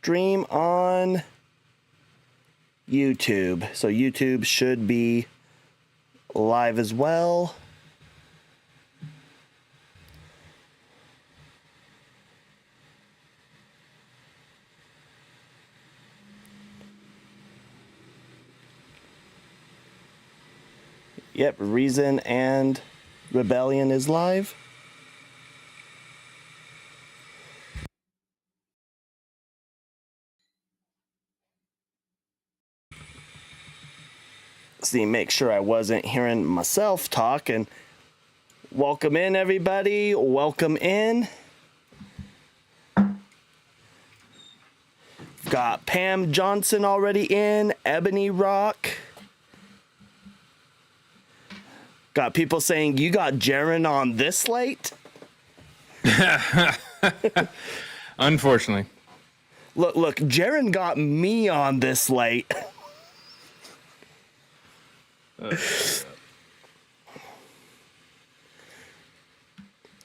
stream on YouTube. So YouTube should be live as well. Yep, Reason and Rebellion is live. See, make sure I wasn't hearing myself talk. And welcome in, everybody. Welcome in. Got Pam Johnson already in. Ebony Rock. Got people saying, you got Jaren on this late? Unfortunately. Look, Jaren got me on this late.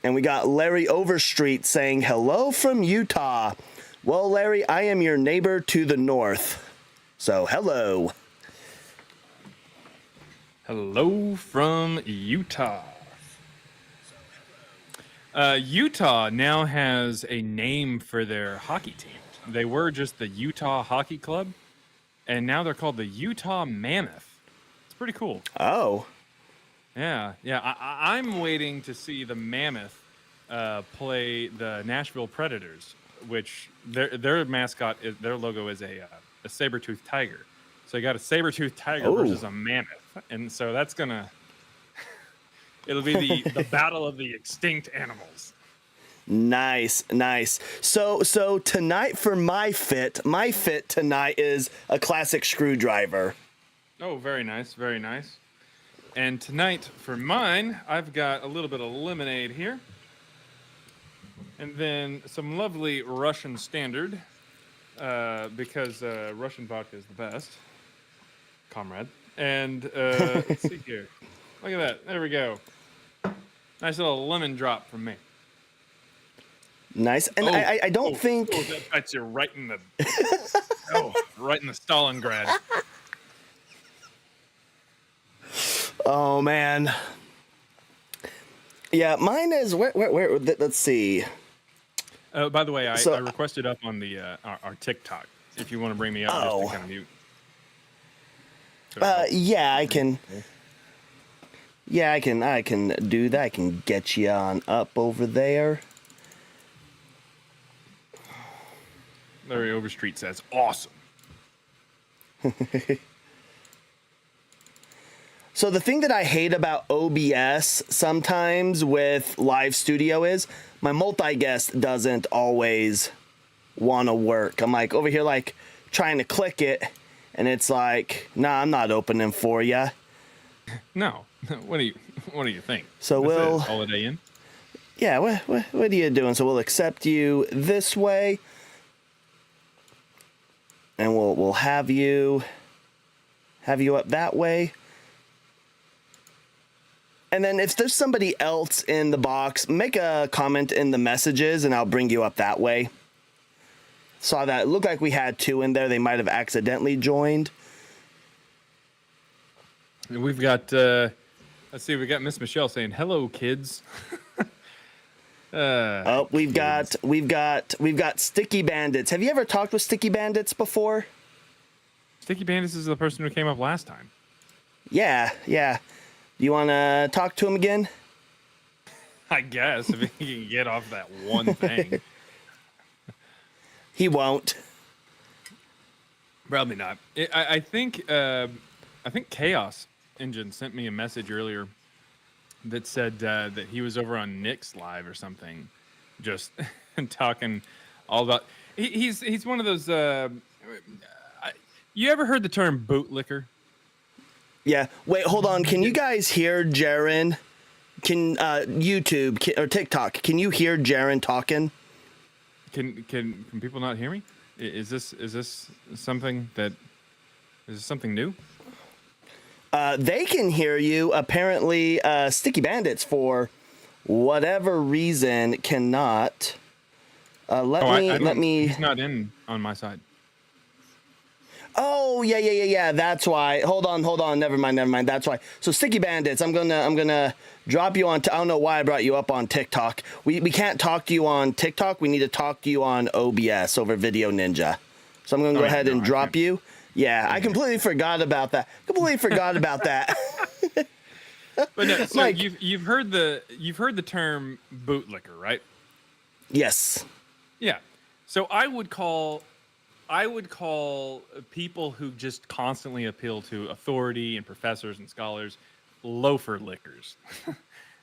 And we got Larry Overstreet saying, hello from Utah. Well, Larry, I am your neighbor to the north. So, hello. Hello from Utah. Utah now has a name for their hockey team. They were just the Utah Hockey Club, and now they're called the Utah Mammoth. It's pretty cool. Oh. Yeah. I'm waiting to see the Mammoth play the Nashville Predators, which their mascot, their logo is a saber-toothed tiger. So you got a saber-toothed tiger versus a mammoth. And so that's gonna it'll be the battle of the extinct animals. Nice. So tonight for my fit tonight is a classic screwdriver. Oh, very nice. And tonight for mine, I've got a little bit of lemonade here. And then some lovely Russian standard, because Russian vodka is the best, comrade. And let's see here. Look at that. There we go. Nice little lemon drop from me. Nice. And I don't think... Oh, that bites you right in the... right in the Stalingrad. Oh, man. Yeah, mine is... Where let's see. By the way, I requested up on the our TikTok. If you want to bring me up, just to kind of mute. Yeah, I can. Yeah, I can do that. I can get you on up over there. Larry Overstreet says, awesome. So the thing that I hate about OBS sometimes with Live Studio is my multi-guest doesn't always want to work. I'm like over here like trying to click it. And it's like, nah, I'm not opening for you. No, what do you think? So we'll Holiday Inn. Yeah, what are you doing? So we'll accept you this way, and we'll have you up that way. And then if there's somebody else in the box, make a comment in the messages, and I'll bring you up that way. Saw that. It looked like we had two in there. They might have accidentally joined. We've got, let's see, we got Miss Michelle saying, hello, kids. We've got Sticky Bandits. Have you ever talked with Sticky Bandits before? Sticky Bandits is the person who came up last time. Yeah. Do you want to talk to him again? I guess, if he can get off that one thing. He won't. Probably not. I think Chaos Engine sent me a message earlier that said that he was over on Nick's live or something, just talking all about. He's one of those. You ever heard the term bootlicker? Yeah. Wait, hold on. Can you guys hear Jaren? Can YouTube or TikTok? Can you hear Jaren talking? Can people not hear me? Is this something that is this something new? They can hear you. Apparently, Sticky Bandits, for whatever reason, cannot. Let me. He's not in on my side. Oh, yeah. That's why. Hold on. Never mind. That's why. So Sticky Bandits, I'm gonna drop you on. I don't know why I brought you up on TikTok. We can't talk to you on TikTok. We need to talk to you on OBS over Video Ninja. So I'm gonna go ahead and drop you. Yeah, I completely forgot about that. But no, so Mike. you've heard the term bootlicker, right? Yes. Yeah. So I would call people who just constantly appeal to authority and professors and scholars loafer lickers.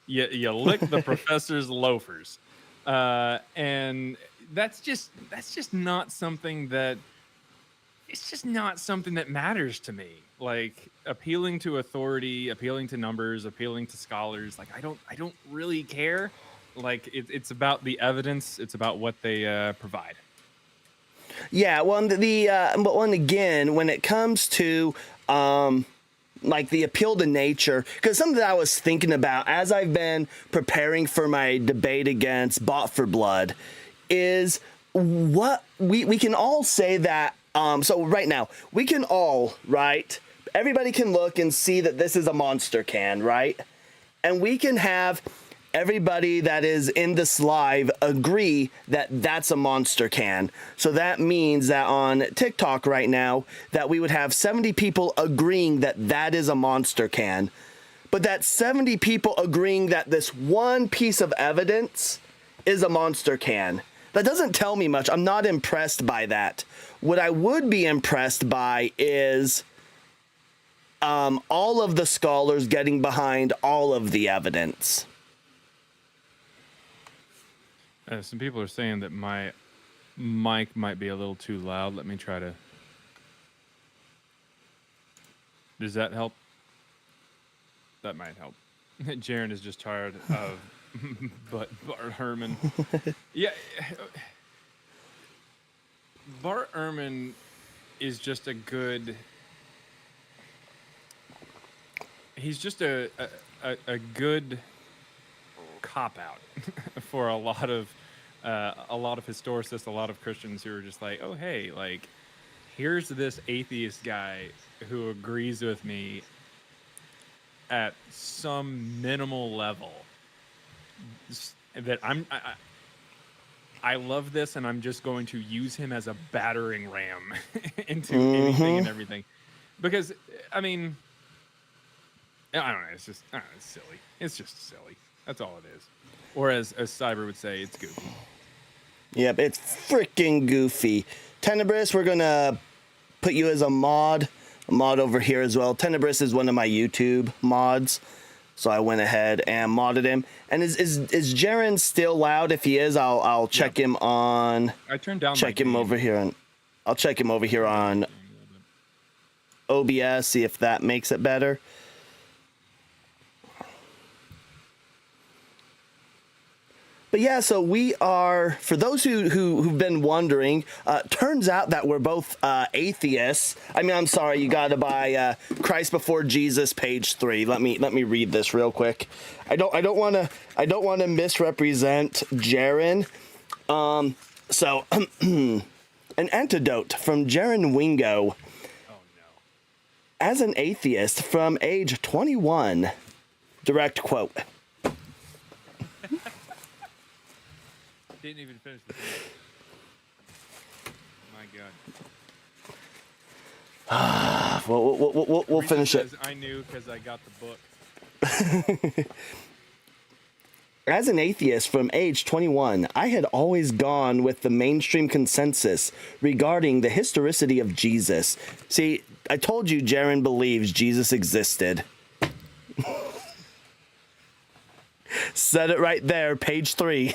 you lick the professor's loafers, and that's just not something that matters to me. Like appealing to authority, appealing to numbers, appealing to scholars. Like I don't really care. Like it's about the evidence. It's about what they provide. Yeah, well, but one again, when it comes to like the appeal to nature, because something that I was thinking about as I've been preparing for my debate against Bought for Blood is what we can all say that. So right now we can all, right? Everybody can look and see that this is a monster can, right? And we can have everybody that is in this live agree that that's a monster can. So that means that on TikTok right now that we would have 70 people agreeing that that is a monster can. But that 70 people agreeing that this one piece of evidence is a monster can. That doesn't tell me much. I'm not impressed by that. What I would be impressed by is all of the scholars getting behind all of the evidence. Some people are saying that my mic might be a little too loud. Let me try to. Does that help? That might help. Jaren is just tired of Bart Ehrman. Yeah. Bart Ehrman is just a good. He's just a good cop out for a lot of historicists, a lot of Christians who are just like, oh hey, like here's this atheist guy who agrees with me at some minimal level that I love this, and I'm just going to use him as a battering ram into anything and everything, because I mean, I don't know, it's just it's silly. It's just silly. That's all it is. Or as Cyber would say, it's goofy. Yep, it's freaking goofy. Tenebris, we're gonna put you as a mod over here as well. Tenebris is one of my YouTube mods, so I went ahead and modded him. And is Jaren still loud? If he is, I'll check him on. I turned down. Check him over here on. I'll check him over here on OBS. See if that makes it better. But yeah, so we are, for those who've been wondering, turns out that we're both atheists. I mean, I'm sorry, you gotta buy Christ Before Jesus, page 3. Let me read this real quick. I don't wanna misrepresent Jaren. So an antidote from Jaren Wingo. Oh no. As an atheist from age 21, direct quote. Didn't even finish the page. My God. We'll finish it. I knew because I got the book. As an atheist from age 21, I had always gone with the mainstream consensus regarding the historicity of Jesus. See, I told you Jaren believes Jesus existed. Said it right there, page 3.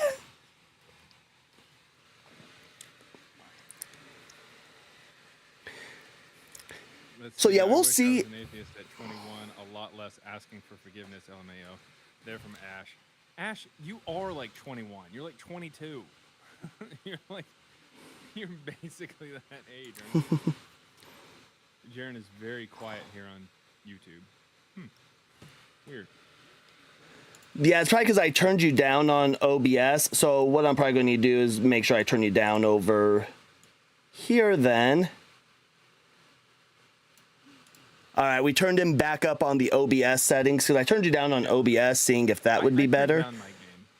So yeah, we'll see. I was an atheist at 21, a lot less asking for forgiveness, LMAO. They're from Ash. Ash, you are like 21. You're like 22. You're basically that age, aren't you? Jaren is very quiet here on YouTube. Weird. Yeah, it's probably because I turned you down on OBS. So what I'm probably going to do is make sure I turn you down over here then. All right, we turned him back up on the OBS settings because I turned you down on OBS, seeing if that would be better.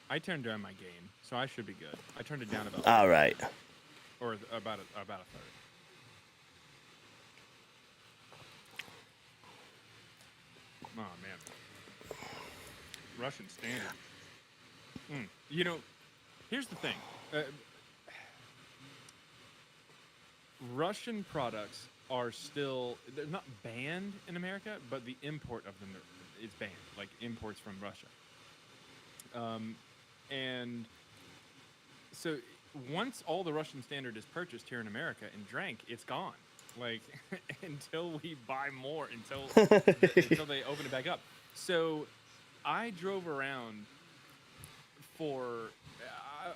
I turned down my game, so I should be good. I turned it down about. All right. Or about a third. Oh man. Russian standard. You know, here's the thing. Russian products are still, they're not banned in America, but the import of them is banned, like imports from Russia. And so once all the Russian standard is purchased here in America and drank, it's gone. Like until we buy more, until they open it back up. So I drove around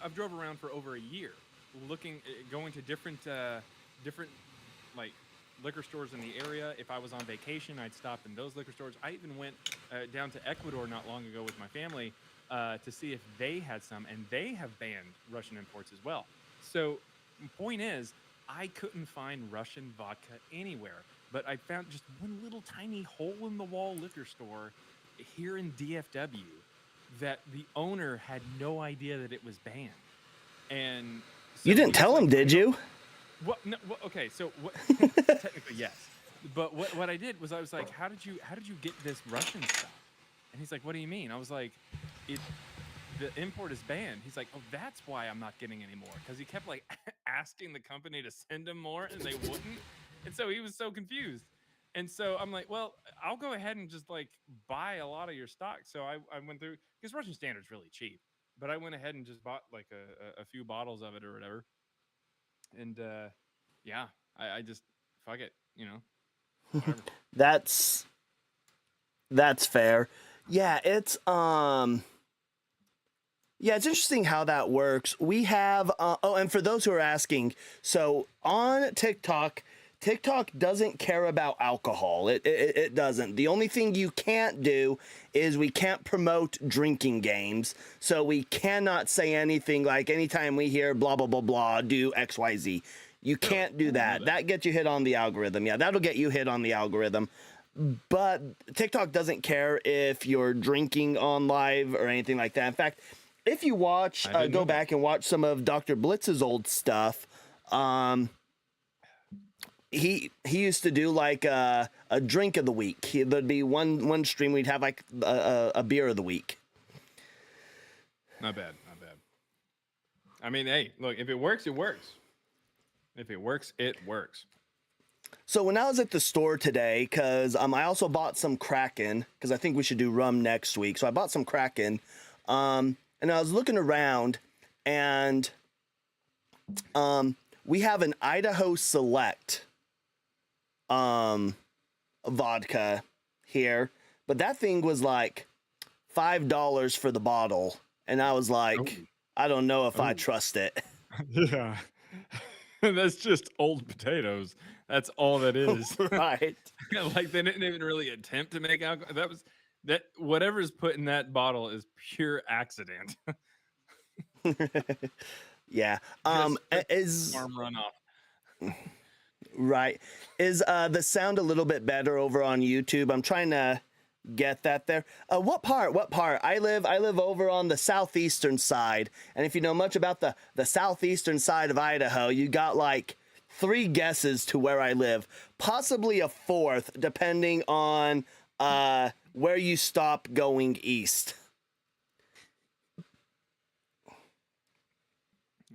I've drove around for over a year, going to different like liquor stores in the area. If I was on vacation, I'd stop in those liquor stores. I even went down to Ecuador not long ago with my family to see if they had some, and they have banned Russian imports as well. So the point is, I couldn't find Russian vodka anywhere, but I found just one little tiny hole-in-the-wall liquor store here in DFW that the owner had no idea that it was banned. And so you didn't tell him, did you? What? No, okay, so technically yes, but what I did was I was like, how did you get this Russian stuff? And he's like, what do you mean? I was like, the import is banned. He's like, oh, that's why I'm not getting any more, because he kept like asking the company to send him more, and they wouldn't, and so he was so confused. And so I'm like, well, I'll go ahead and just like buy a lot of your stock. So I went through, because Russian Standard's really cheap, but I went ahead and just bought like a few bottles of it or whatever. And yeah, I just fuck it, you know. Whatever. That's fair. Yeah, it's it's interesting how that works. We have and for those who are asking, so on TikTok doesn't care about alcohol. It doesn't. The only thing you can't do is we can't promote drinking games. So we cannot say anything like anytime we hear blah, blah, blah, blah, do XYZ. You can't do that. That gets you hit on the algorithm. Yeah, that'll get you hit on the algorithm. But TikTok doesn't care if you're drinking on live or anything like that. In fact, if you watch, go back and watch some of Dr. Blitz's old stuff, he used to do like a drink of the week. There'd be one stream we'd have like a beer of the week. Not bad. I mean, hey, look, if it works, it works. If it works, it works. So when I was at the store today, because I also bought some Kraken, because I think we should do rum next week. So I bought some Kraken, and I was looking around, and we have an Idaho Select vodka here, but that thing was like $5 for the bottle, and I was like, I don't know if I trust it. Yeah. That's just old potatoes. That's all that is. Right. Like they didn't even really attempt to make alcohol. Whatever's put in that bottle is pure accident. Yeah. Is farm runoff. Right. Is the sound a little bit better over on YouTube? I'm trying to get that there. What part? I live over on the southeastern side, and if you know much about the southeastern side of Idaho, you got like 3 guesses to where I live, possibly a 4th, depending on where you stop going east.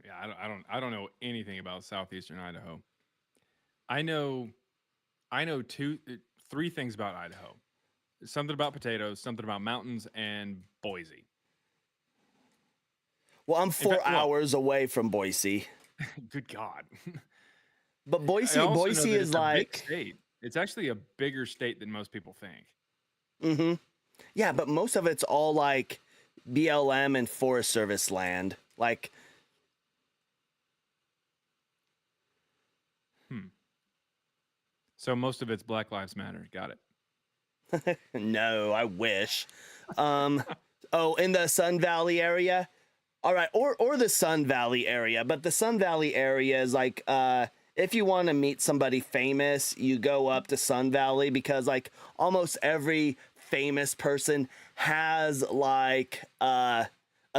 Yeah, I don't know anything about southeastern Idaho. I know 3 things about Idaho. Something about potatoes, something about mountains, and Boise. Well, I'm 4 hours away from Boise. Good God. But Boise is like... big state. It's actually a bigger state than most people think. Mm-hmm. Yeah, but most of it's all like BLM and Forest Service land. Like... So most of it's Black Lives Matter. Got it. No, I wish. In the Sun Valley area? All right, or the Sun Valley area, but the Sun Valley area is like if you want to meet somebody famous, you go up to Sun Valley because like almost every famous person has like a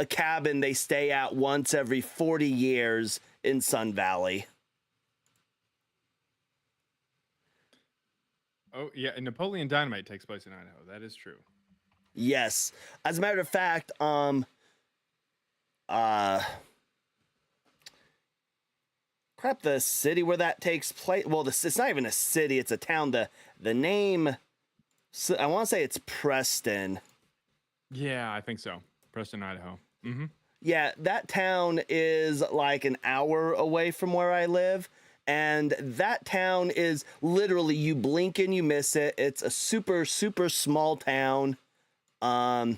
cabin they stay at once every 40 years in Sun Valley. Oh yeah, and Napoleon Dynamite takes place in Idaho. That is true. Yes. As a matter of fact, crap, the city where that takes place. Well, it's not even a city; it's a town. The name, I want to say it's Preston. Yeah, I think so. Preston, Idaho. Mm-hmm. Yeah, that town is like an hour away from where I live, and that town is literally you blink and you miss it. It's a super super small town. So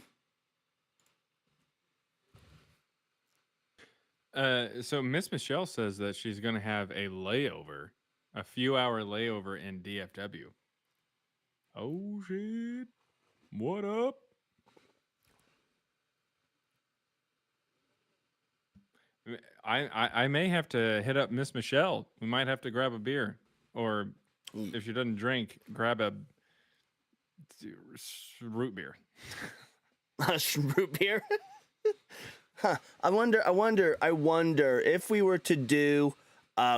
Miss Michelle says that she's going to have a layover, a few-hour layover in DFW. Oh shit! What up? I may have to hit up Miss Michelle. We might have to grab a beer, or if she doesn't drink, grab a root beer. Root beer. Huh. I wonder if we were to do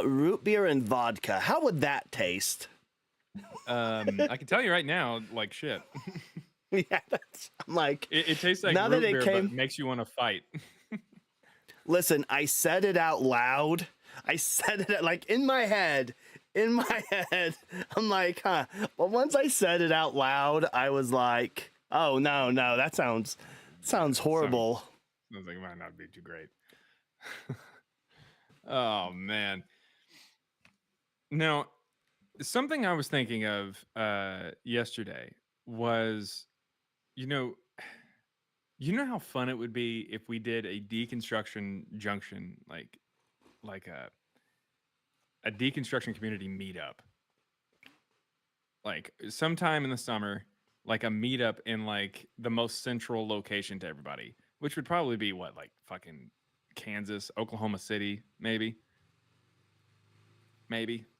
root beer and vodka, how would that taste? I can tell you right now, like shit. Yeah, I'm like, it tastes like now root that it beer, came, but makes you want to fight. listen, I said it out loud. I said it like in my head. I'm like, huh. But once I said it out loud, I was like, oh no, that sounds horrible. Sounds like it might not be too great. Oh man. Now, something I was thinking of yesterday was, you know how fun it would be if we did a deconstruction junction, like a deconstruction community meetup, like sometime in the summer, like a meetup in like the most central location to everybody, which would probably be what, like fucking Kansas, Oklahoma City, maybe.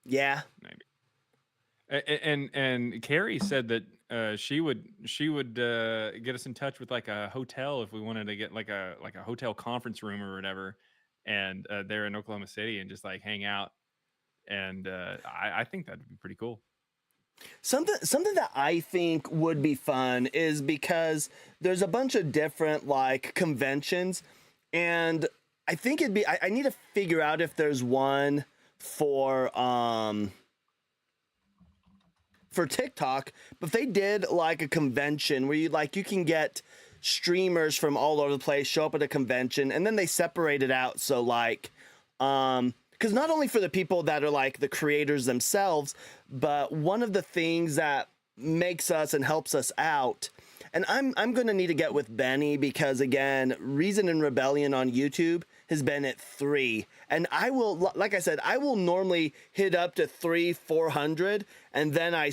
Yeah. And Carrie said that she would get us in touch with like a hotel if we wanted to get like a hotel conference room or whatever, and there in Oklahoma City, and just like hang out. And I think that'd be pretty cool. Something that I think would be fun is because there's a bunch of different like conventions, and I think it'd be I need to figure out if there's one for TikTok, but if they did like a convention where you can get streamers from all over the place show up at a convention, and then they separate it out so like because not only for the people that are like the creators themselves, but one of the things that makes us and helps us out, and I'm going to need to get with Benny because again, Reason and Rebellion on YouTube has been at 3, and I will, like I said, I will normally hit up to 300-400, and then I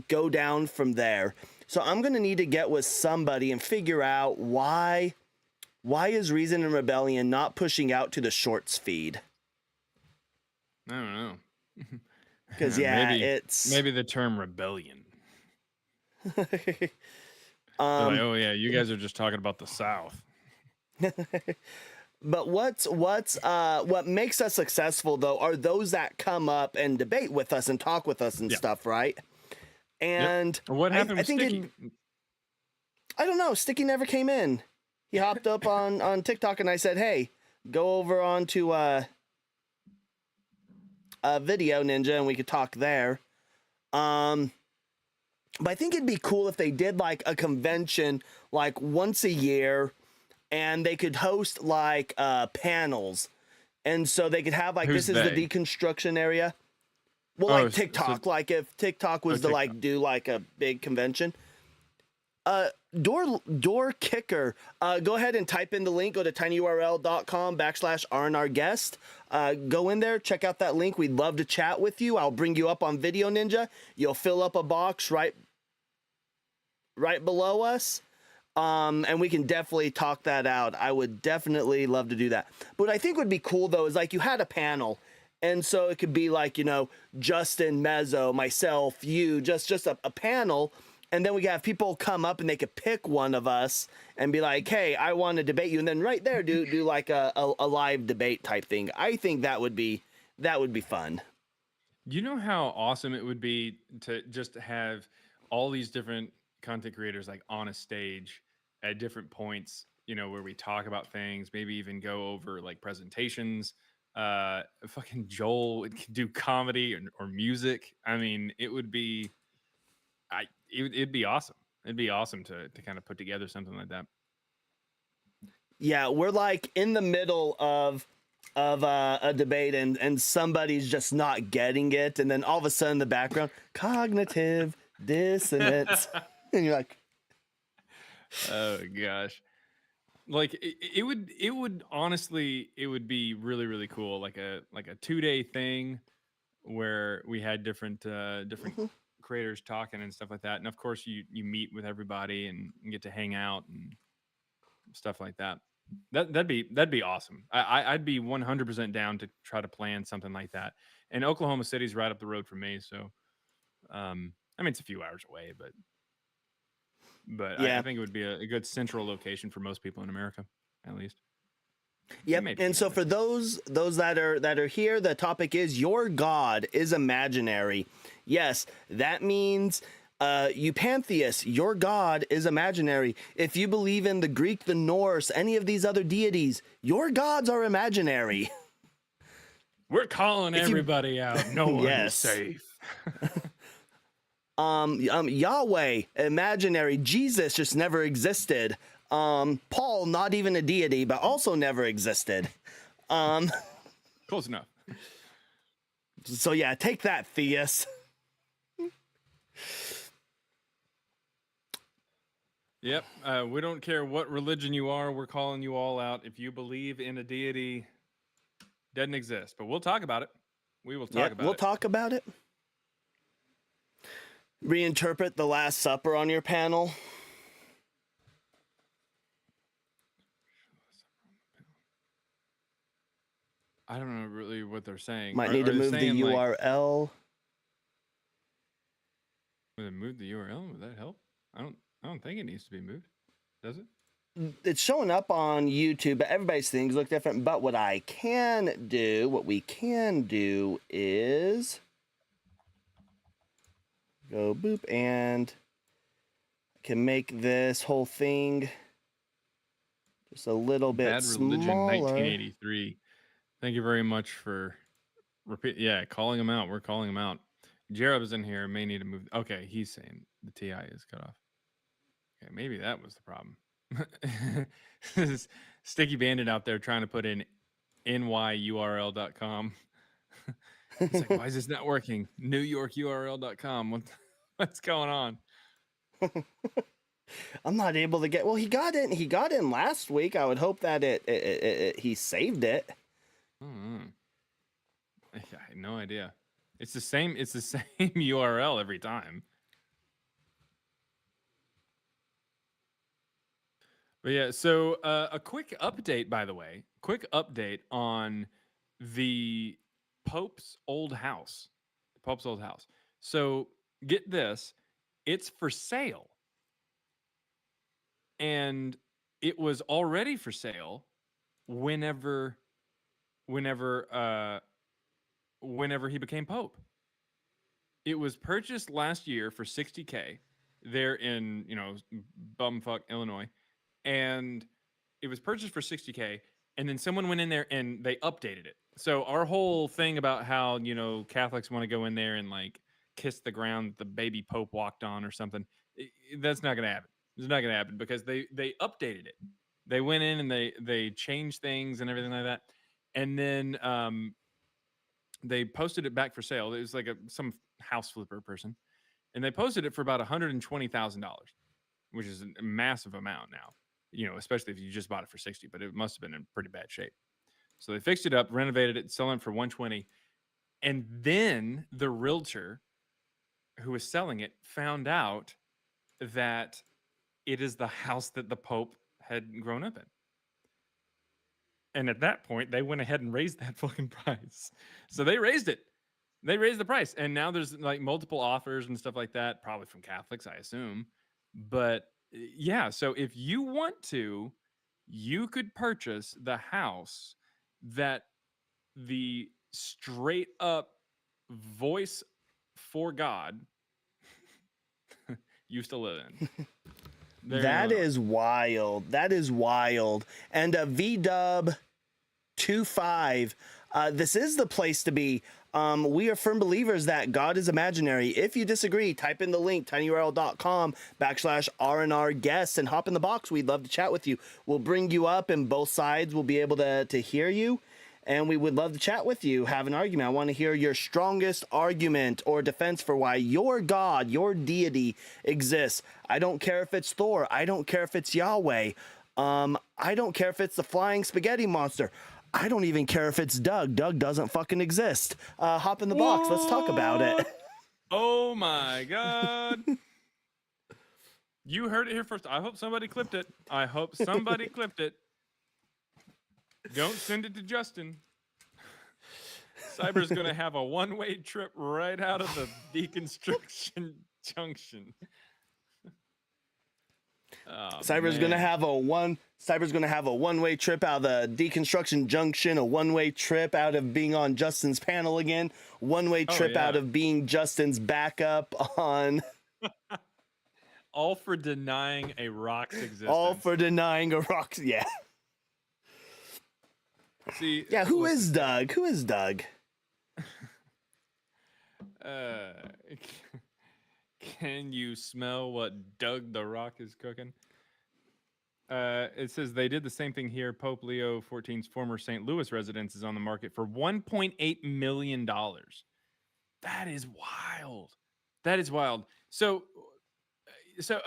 go down from there. So I'm going to need to get with somebody and figure out why is Reason and Rebellion not pushing out to the shorts feed? I don't know. Because yeah, maybe the term rebellion. Like, oh yeah, you guys are just talking about the South. But what makes us successful though are those that come up and debate with us and talk with us and stuff, right? And what happened with Sticky? I don't know. Sticky never came in. He hopped up on TikTok, and I said, "Hey, go over onto Video Ninja, and we could talk there." But I think it'd be cool if they did like a convention like once a year, and they could host like panels, and so they could have like this is the deconstruction area. Well, like TikTok, like if TikTok was to like do like a big convention. Door Kicker. Go ahead and type in the link. Go to tinyurl.com/RNRguest. Go in there, check out that link. We'd love to chat with you. I'll bring you up on Video Ninja. You'll fill up a box right below us. And we can definitely talk that out. I would definitely love to do that. But what I think would be cool though is like you had a panel, And so it could be like, Justin, Mezzo, myself, you, just a panel. And then we could have people come up and they could pick one of us and be like, hey, I want to debate you. And then right there, do like a live debate type thing. I think that would be fun. You know how awesome it would be to just have all these different content creators like on a stage at different points, where we talk about things, maybe even go over like presentations. Fucking Joel would do comedy or music. I mean, it would be, it'd be awesome. It'd be awesome to kind of put together something like that. Yeah, we're like in the middle of a debate and somebody's just not getting it, and then all of a sudden in the background, cognitive dissonance, and you're like, oh gosh. Like it would honestly, it would be really, really cool, like a 2-day thing where we had different creators talking and stuff like that, and of course you meet with everybody and get to hang out and stuff like that. That'd be awesome. I'd be 100% down to try to plan something like that. And Oklahoma City's right up the road from me, so I mean it's a few hours away, but yeah. I think it would be a good central location for most people in America, at least. Yep. Maybe And so Canada. for those that are here, the topic is your God is imaginary. Yes, that means you pantheists, your God is imaginary. If you believe in the Greek, the Norse, any of these other deities, your gods are imaginary. We're calling everybody out. No one is Yes. safe. Yahweh, imaginary. Jesus just never existed. Paul, not even a deity, but also never existed. Close enough. So yeah, take that, Theus. Yep. We don't care what religion you are. We're calling you all out. If you believe in a deity, doesn't exist. But we'll talk about it. We will talk about it. We'll talk about it. Reinterpret the Last Supper on your panel. I don't know really what they're saying. Might need to move the URL. Would it move the URL? Would that help? I don't think it needs to be moved. Does it? It's showing up on YouTube, but everybody's things look different. But what we can do is go boop, and I can make this whole thing just a little bit Bad Religion smaller. 1983. Thank you very much for calling them out. We're calling them out. Jared is in here. May need to move. Okay, he's saying the TI is cut off. Okay, maybe that was the problem. Sticky Bandit out there trying to put in nyurl.com. It's like, why is this not working? NewYorkURL.com. What's going on? I'm not able to get. Well, he got in last week. I would hope that he saved it. I had no idea. It's the same URL every time. But yeah, so a quick update, by the way. Quick update on the Pope's old house. The Pope's old house. So get this, it's for sale. And it was already for sale whenever he became Pope. It was purchased last year for $60K there in, bumfuck Illinois. And it was purchased for $60K, and then someone went in there and they updated it. So our whole thing about how, Catholics want to go in there and like kiss the ground the baby Pope walked on or something, that's not going to happen. It's not going to happen because they updated it. They went in and they changed things and everything like that. And then they posted it back for sale. It was like some house flipper person. And they posted it for about $120,000, which is a massive amount now. Especially if you just bought it for 60, but it must have been in pretty bad shape. So they fixed it up, renovated it, selling it for 120. And then the realtor who was selling it found out that it is the house that the Pope had grown up in. And at that point, they went ahead and raised that fucking price. So they raised it. They raised the price. And now there's like multiple offers and stuff like that, probably from Catholics, I assume. But yeah, so if you want to, you could purchase the house that the straight up voice for God used to live in. That is wild. That is wild. And VDub25, this is the place to be. We are firm believers that God is imaginary. If you disagree, type in the link, tinyurl.com/R&R guests and hop in the box. We'd love to chat with you. We'll bring you up and both sides will be able to hear you. And we would love to chat with you, have an argument. I want to hear your strongest argument or defense for why your God, your deity exists. I don't care if it's Thor. I don't care if it's Yahweh. I don't care if it's the flying spaghetti monster. I don't even care if it's Doug. Doug doesn't fucking exist. Hop in the box. Let's talk about it. Oh my God. You heard it here first. I hope somebody clipped it. I hope somebody clipped it. Don't send it to Justin. Cyber's going to have a one-way trip right out of the deconstruction junction. Oh, Cyber's going to have a one-way trip out of the deconstruction junction, a one-way trip out of being on Justin's panel again, one-way trip out of being Justin's backup on... All for denying a rock's existence. All for denying a rock's... Yeah. See, yeah, who is Doug? Who is Doug? Can you smell what Doug the Rock is cooking? It says they did the same thing here. Pope Leo XIV's former St. Louis residence is on the market for $1.8 million. That is wild. That is wild. So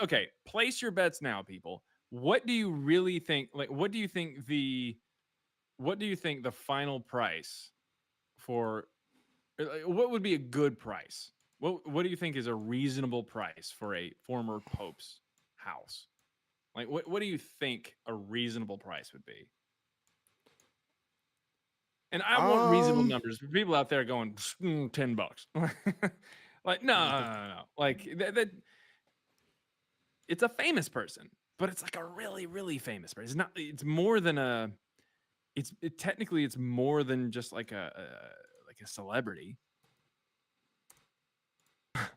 okay, place your bets now, people. What do you really think? Like, what do you think the final price for? What would be a good price? What do you think is a reasonable price for a former pope's house? Like, what do you think a reasonable price would be? And I want reasonable numbers for people out there going $10. Like, no. Like that. It's a famous person, but it's like a really, really famous person. It's not. It's more than a. Technically it's more than just like a celebrity.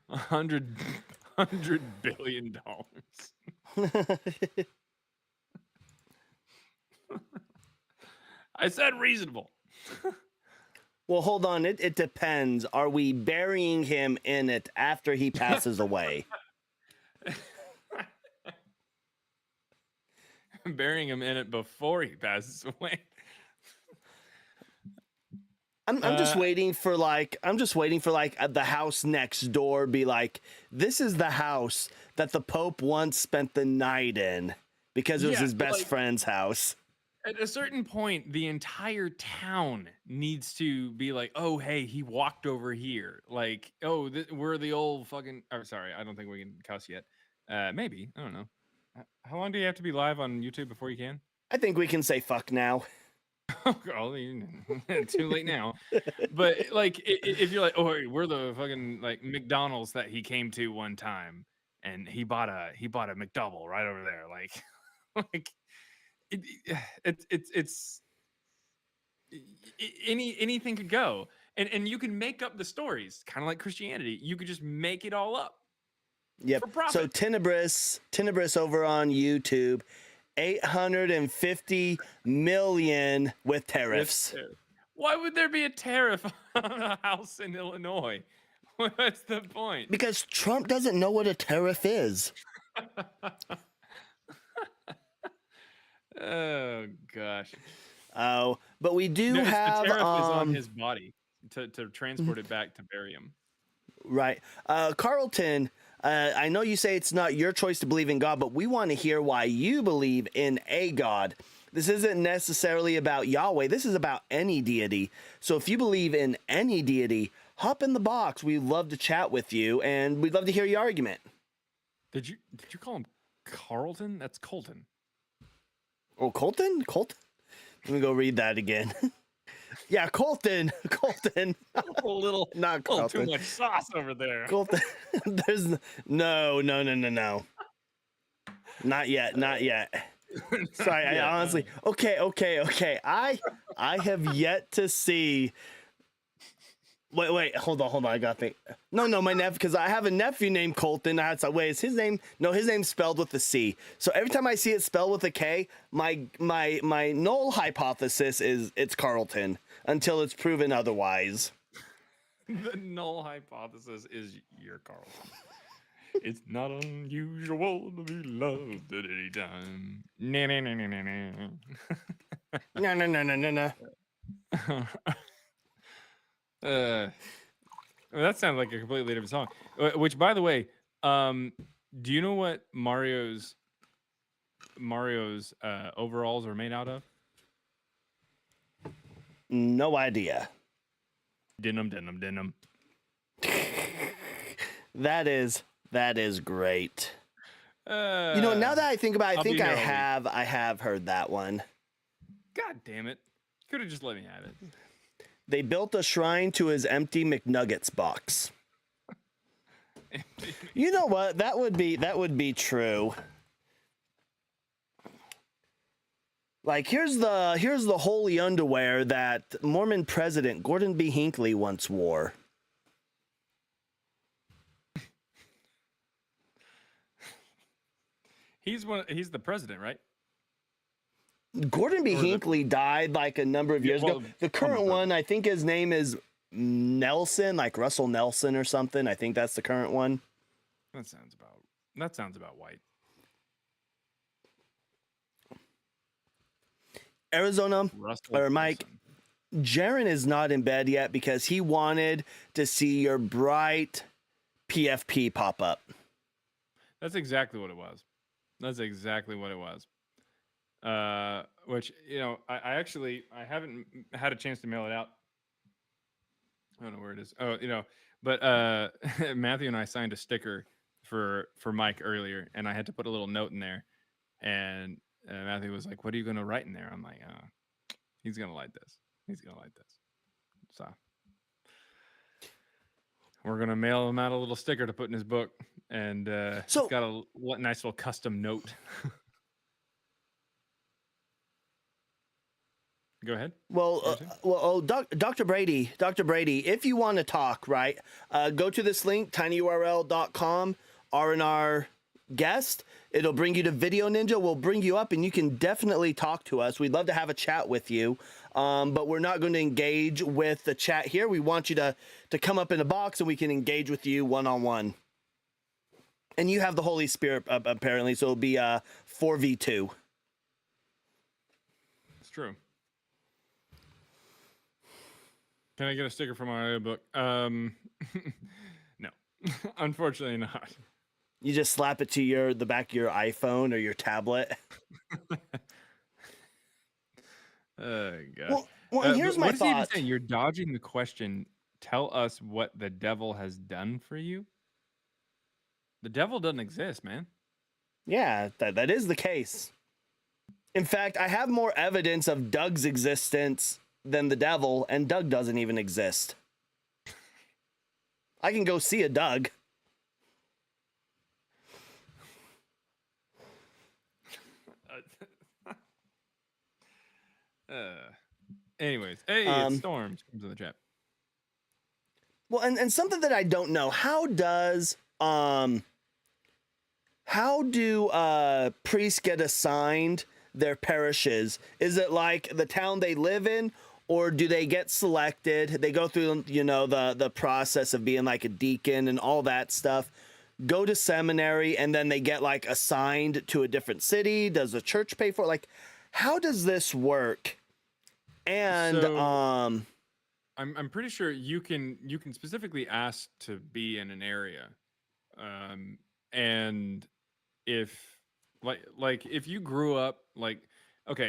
$100 billion. I said reasonable. Well, hold on. It depends. Are we burying him in it after he passes away? Burying him in it before he passes away. I'm just waiting for the house next door be like, this is the house that the Pope once spent the night in because it was his best friend's house. At a certain point, the entire town needs to be like, oh, hey, he walked over here. Like, oh, we're the old fucking... Oh, sorry, I don't think we can cuss yet. Maybe. I don't know. How long do you have to be live on YouTube before you can? I think we can say fuck now. Oh, too late now. But like, if you're like, oh, we're the fucking like McDonald's that he came to one time, and he bought a McDouble right over there. Like, it's anything could go, and you can make up the stories, kind of like Christianity. You could just make it all up. Yep. So Tenebris over on YouTube. 850 million with tariffs. Why would there be a tariff on a house in Illinois? What's the point? Because Trump doesn't know what a tariff is. Oh gosh. Oh, but we do have the tariff is on his body to transport it back to bury him. Right. Carlton, I know you say it's not your choice to believe in God, but we want to hear why you believe in a God. This isn't necessarily about Yahweh. This is about any deity. So if you believe in any deity, hop in the box. We'd love to chat with you, and we'd love to hear your argument. Did you call him Carlton? That's Colton. Oh, Colton? Colton? Let me go read that again. Yeah, Colton. Colton. A little, Not a little too Colton. much sauce over there. Colton. There's no. Not yet. Not yet. Sorry, I honestly. Okay. I have yet to see. Wait, hold on. I got to think. No, my nephew, because I have a nephew named Colton. I had to, wait, is his name? No, his name's spelled with a C. So every time I see it spelled with a K, my null hypothesis is it's Carlton until it's proven otherwise. The null hypothesis is you're Carlton. It's not unusual to be loved at any time. No. No. That sounds like a completely different song. Which, by the way, do you know what Mario's overalls are made out of? No idea. Denim. That is great. Now that I think about it, I think I have heard that one. God damn it. Could have just let me have it. They built a shrine to his empty McNuggets box. You know what? That would be true. Like here's the holy underwear that Mormon President Gordon B. Hinckley once wore. He's the president, right? Gordon B. Hinckley died like a number of years ago. The current one, I think his name is Nelson, like Russell Nelson or something. I think that's the current one. That sounds about white. Arizona, Russell or Mike, Jaron is not in bed yet because he wanted to see your bright PFP pop up. That's exactly what it was. Which, I haven't had a chance to mail it out. I don't know where it is. But Matthew and I signed a sticker for Mike earlier, and I had to put a little note in there. And Matthew was like, "What are you going to write in there?" I'm like, he's going to like this. So we're going to mail him out a little sticker to put in his book. And it's got a nice little custom note. Go ahead. Dr. Brady, if you want to talk, right, go to this link, tinyurl.com, R&R guest. It'll bring you to Video Ninja. We'll bring you up and you can definitely talk to us. We'd love to have a chat with you, but we're not going to engage with the chat here. We want you to come up in a box and we can engage with you one-on-one. And you have the Holy Spirit, apparently, so it'll be 4v2. It's true. Can I get a sticker for my audiobook? No, unfortunately not. You just slap it to the back of your iPhone or your tablet. Oh gosh. Well, and here's my thought. You're dodging the question. Tell us what the devil has done for you. The devil doesn't exist, man. Yeah, that is the case. In fact, I have more evidence of Doug's existence than the devil, and Doug doesn't even exist. I can go see a Doug. Anyways, hey, it's Storms comes in the chat. Well, and something that I don't know, how do priests get assigned their parishes? Is it like the town they live in, or do they get selected? They go through, the process of being like a deacon and all that stuff, go to seminary, and then they get like assigned to a different city? Does the church pay for it? Like, how does this work? And I'm pretty sure you can specifically ask to be in an area, and if if you grew up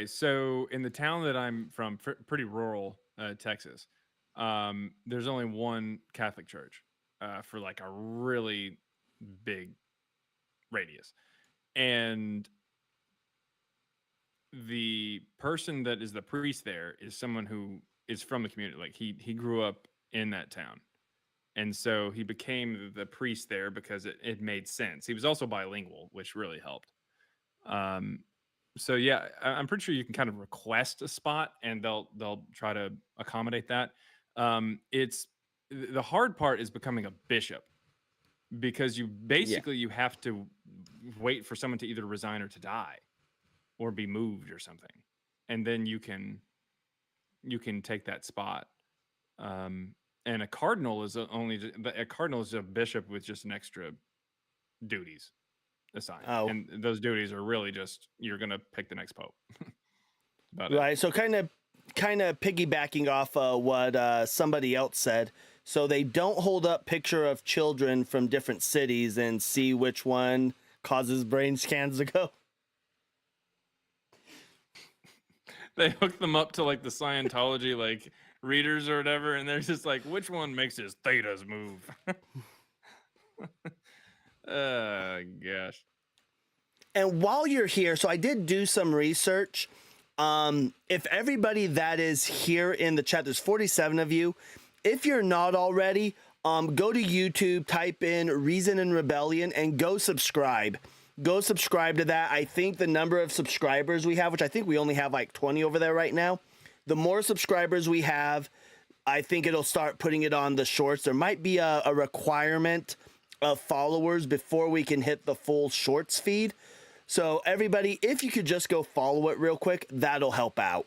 so in the town that I'm from, pretty rural Texas, there's only one Catholic church for like a really big radius, and the person that is the priest there is someone who is from the community. Like he grew up in that town. And so he became the priest there because it made sense. He was also bilingual, which really helped. Um, so yeah, I'm pretty sure you can kind of request a spot, and they'll try to accommodate that. It's the hard part is becoming a bishop because Yeah. you have to wait for someone to either resign or to die or be moved or something, and then you can take that spot. And a cardinal is a cardinal is a bishop with just an extra duties assigned, Oh, and those duties are really just you're gonna pick the next pope. About it. right. So kind of piggybacking off what somebody else said. So they don't hold up picture of children from different cities and see which one causes brain scans to go. They hook them up to like the Scientology like readers or whatever, and they're just like, which one makes his thetas move? Gosh. And while you're here, so I did do some research. If everybody that is here in the chat, there's 47 of you. If you're not already, go to YouTube, type in Reason and Rebellion, and go subscribe. Go subscribe to that. I think the number of subscribers we have, which I think we only have like 20 over there right now. The more subscribers we have, I think it'll start putting it on the shorts. There might be a requirement of followers before we can hit the full shorts feed. So everybody, if you could just go follow it real quick, that'll help out.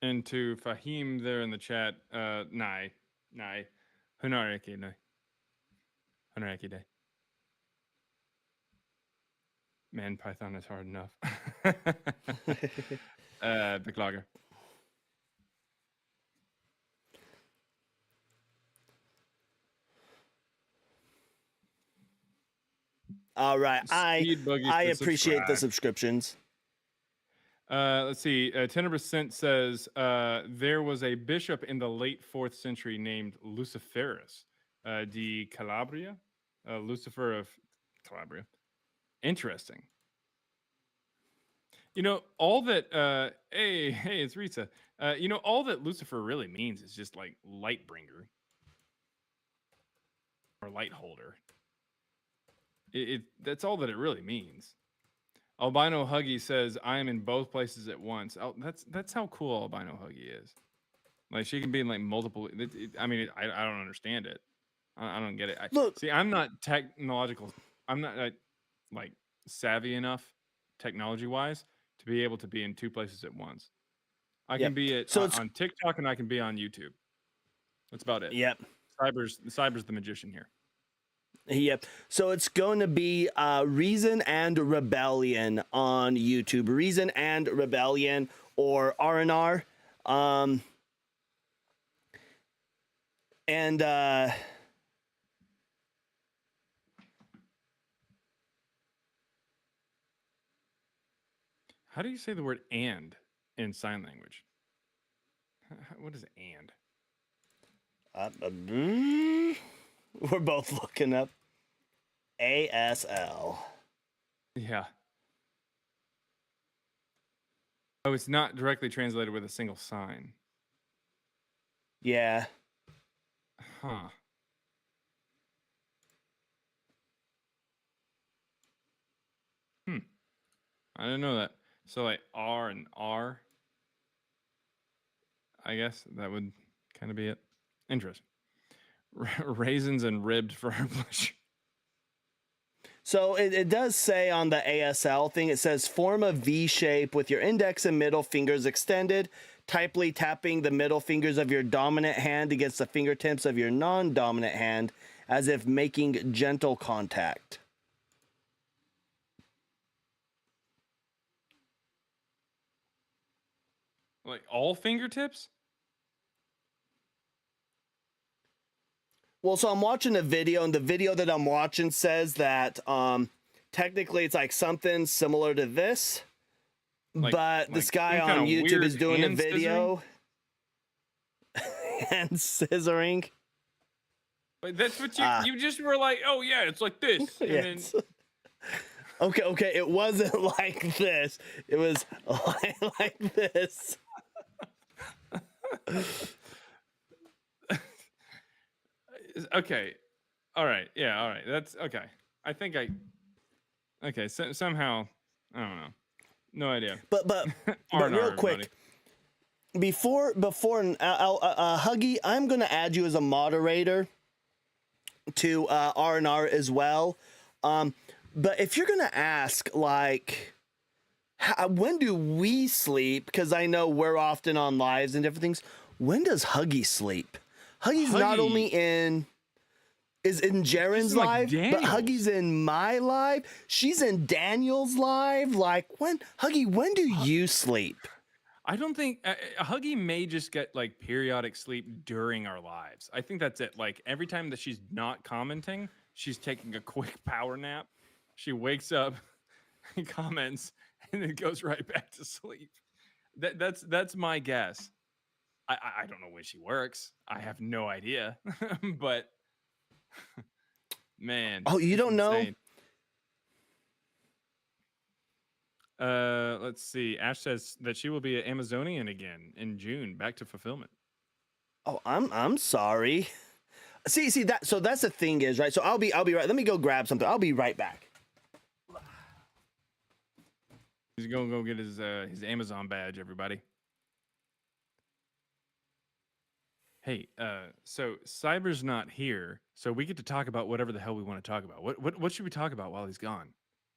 And to Fahim there in the chat, Nai, Hunareki Day. Man, Python is hard enough. Beklager. All right, I appreciate the subscribe. subscriptions. Let's see. 10% says there was a bishop in the late 4th century named Luciferus di Calabria, Lucifer of Calabria. Interesting. You know, all that, hey, it's Rita. You know, all that Lucifer really means is just like light bringer or light holder. That's all that it really means. Albino Huggy says, I am in both places at once. Oh, that's how cool Albino Huggy is. Like, she can be in like multiple. I mean, I don't understand it. I don't get it. Look, see, I'm not technological. I'm not like savvy enough technology wise to be able to be in two places at once. I can be on TikTok and I can be on YouTube. That's about it. Yep. Cyber's the magician here. Yep. So it's going to be Reason and Rebellion on YouTube. Reason and Rebellion, or RNR. And how do you say the word "and" in sign language? What is "and"? We're both looking up. ASL. Yeah. Oh, it's not directly translated with a single sign. Yeah. Huh. I didn't know that. So like R and R. I guess that would kind of be it. Interesting. Raisins and ribbed for our pleasure. So it does say on the ASL thing, it says form a V shape with your index and middle fingers extended, tightly tapping the middle fingers of your dominant hand against the fingertips of your non-dominant hand as if making gentle contact. Like all fingertips? Well, so I'm watching a video, and the video that I'm watching says that technically it's like something similar to this, but this guy on YouTube is doing a video and scissoring. But that's what you just were like, oh yeah, it's like this. And then Okay, it wasn't like this. It was like this. Okay. All right. Yeah. All right. That's okay. I think I. Okay. So, somehow, I don't know. No idea. But R and R, real everybody. quick, before Huggy, I'm gonna add you as a moderator to R&R as well. But if you're gonna ask like, when do we sleep? Because I know we're often on lives and different things. When does Huggy sleep? Huggy's not only is in Jaren's like live, but Daniel's. Huggy's in my live. She's in Daniel's live. Like, Huggy, when do you sleep? I don't think Huggy may just get like periodic sleep during our lives. I think that's it. Like every time that she's not commenting, she's taking a quick power nap. She wakes up, comments, and then goes right back to sleep. That's my guess. I don't know when she works. I have no idea. But man, Oh, you don't insane. know? Let's see. Ash says that she will be an Amazonian again in June. Back to fulfillment. Oh, I'm sorry. See that. So that's the thing is, right. So I'll be right. Let me go grab something. I'll be right back. He's gonna go get his Amazon badge, everybody. Hey, so Cyber's not here, so we get to talk about whatever the hell we want to talk about. What should we talk about while he's gone?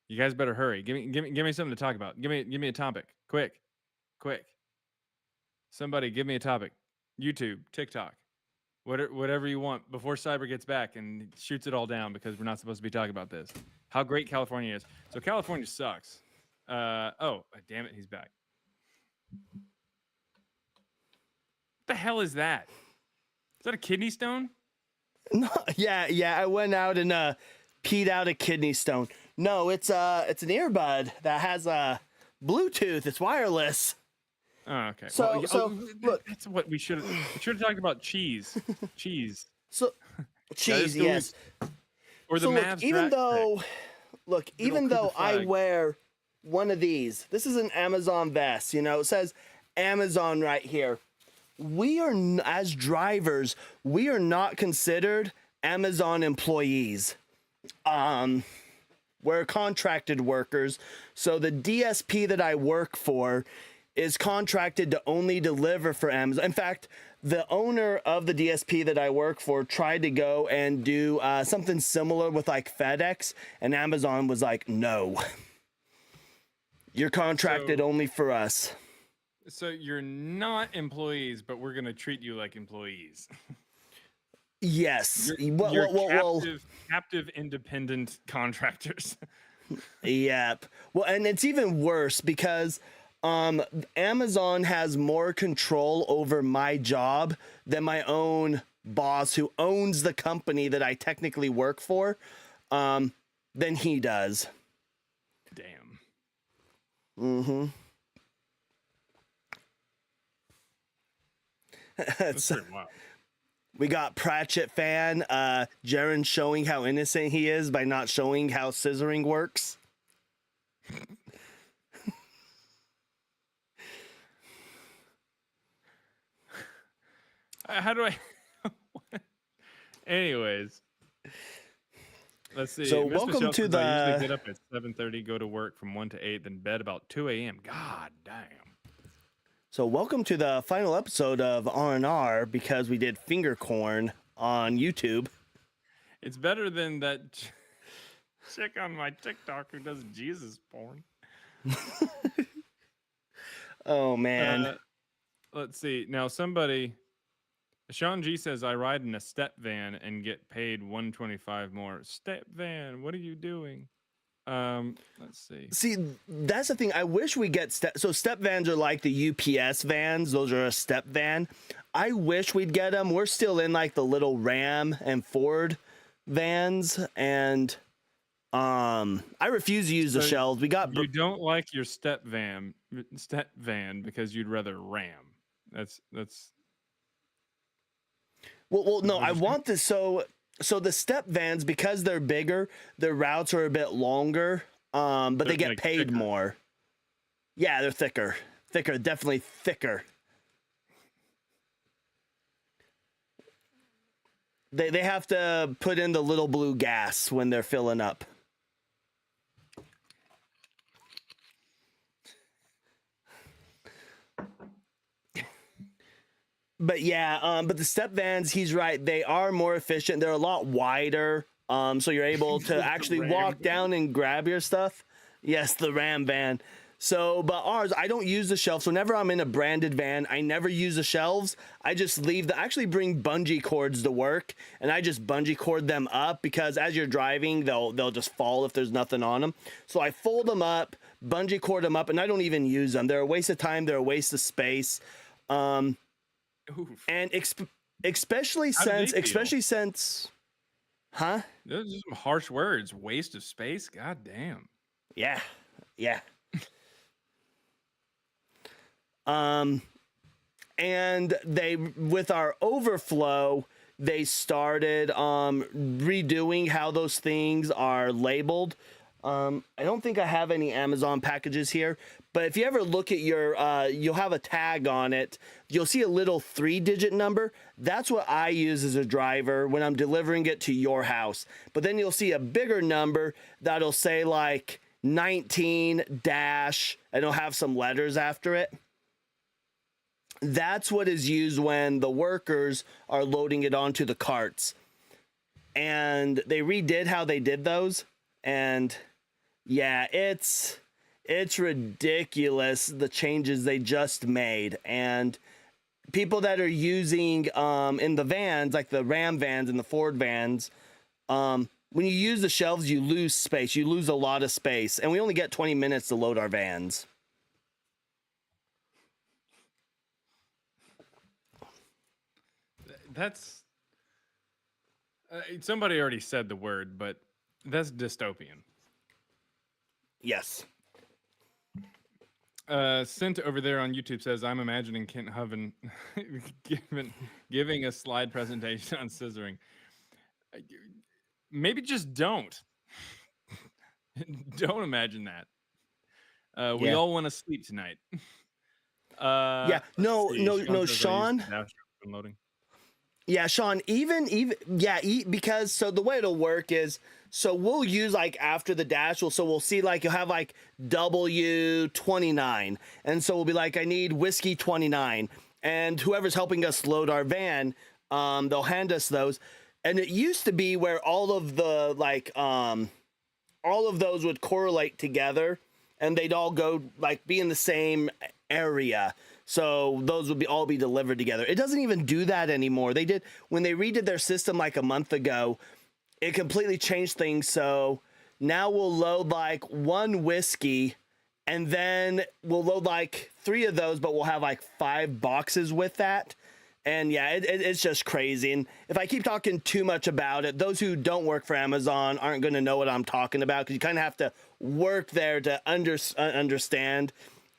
You guys better hurry. Give me something to talk about. Give me a topic. Quick. Somebody give me a topic. YouTube, TikTok, whatever you want before Cyber gets back and shoots it all down because we're not supposed to be talking about this. How great California is. So California sucks. Oh, damn it, he's back. What the hell is that? Is that a kidney stone? No, yeah. I went out and peed out a kidney stone. No, it's an earbud that has Bluetooth. It's wireless. Oh, okay. So look, that's what we should have talked about. Cheese. So cheese, yes. Or the so Mavs. Even though I wear one of these, this is an Amazon vest. You know, it says Amazon right here. We are, as drivers, we are not considered Amazon employees. We're contracted workers. So the DSP that I work for is contracted to only deliver for Amazon. In fact, the owner of the DSP that I work for tried to go and do something similar with like FedEx, and Amazon was like, no, you're contracted only for us. So you're not employees, but we're going to treat you like employees. Yes. You're captive independent contractors. Yep. Well, and it's even worse because Amazon has more control over my job than my own boss, who owns the company that I technically work for, than he does. Damn. Mm-hmm. That's pretty wild. We got Pratchett fan, Jaren showing how innocent he is by not showing how scissoring works. How do I? Anyways, let's see. So Miss welcome Michelle to says, I usually the. get up at 7:30, go to work from 1 to 8, then bed about 2 a.m. God damn. So welcome to the final episode of R&R, because we did finger corn on YouTube. It's better than that chick on my TikTok who does Jesus porn. Oh man. Let's see. Now somebody, Sean G says, I ride in a step van and get paid $125 more. Step van, what are you doing? Let's see. See, that's the thing. I wish we get step vans are like the UPS vans. Those are a step van. I wish we'd get them. We're still in like the little Ram and Ford vans, and I refuse to use the shells. We got. You don't like your step van because you'd rather Ram. That's. Well, no. I want this. So the step vans, because they're bigger, their routes are a bit longer. but they get like paid thicker. more. Yeah, they're thicker, definitely thicker. They have to put in the little blue gas when they're filling up. But yeah, but the step vans, he's right. They are more efficient. They're a lot wider. So you're able to actually walk down and grab your stuff. Yes, the Ram van. So, but ours, I don't use the shelves. So whenever I'm in a branded van, I never use the shelves. I just leave I actually bring bungee cords to work, and I just bungee cord them up because as you're driving, they'll just fall if there's nothing on them. So I fold them up, bungee cord them up, and I don't even use them. They're a waste of time. They're a waste of space. Oof. And especially How do they since, huh? Those are some harsh words. Waste of space. God damn. Yeah, yeah. And they, with our overflow, they started redoing how those things are labeled. I don't think I have any Amazon packages here, but if you ever look at your, you'll have a tag on it. You'll see a little 3-digit number. That's what I use as a driver when I'm delivering it to your house. But then you'll see a bigger number that'll say like 19 dash, and it'll have some letters after it. That's what is used when the workers are loading it onto the carts. And they redid how they did those. And yeah, it's ridiculous, the changes they just made. And people that are using in the vans, like the Ram vans and the Ford vans, when you use the shelves, you lose space. You lose a lot of space. And we only get 20 minutes to load our vans. That's somebody already said the word, but that's dystopian. Yes. Sent over there on YouTube says, I'm imagining Kent Hoven giving a slide presentation on scissoring. Maybe just don't. Don't imagine that. We all want to sleep tonight. Yeah. No, Sean. Loading. Yeah, Sean, because so the way it'll work is, so we'll use like after the dash, we'll see like you'll have like W29. And so we'll be like, I need whiskey 29. And whoever's helping us load our van, they'll hand us those. And it used to be where all of the like, all of those would correlate together and they'd all go like be in the same area. So those would all be delivered together. It doesn't even do that anymore. They did, when they redid their system like a month ago, it completely changed things. So now we'll load like one whiskey and then we'll load like 3 of those, but we'll have like 5 boxes with that. And yeah, it's just crazy. And if I keep talking too much about it, those who don't work for Amazon aren't going to know what I'm talking about, because you kind of have to work there to understand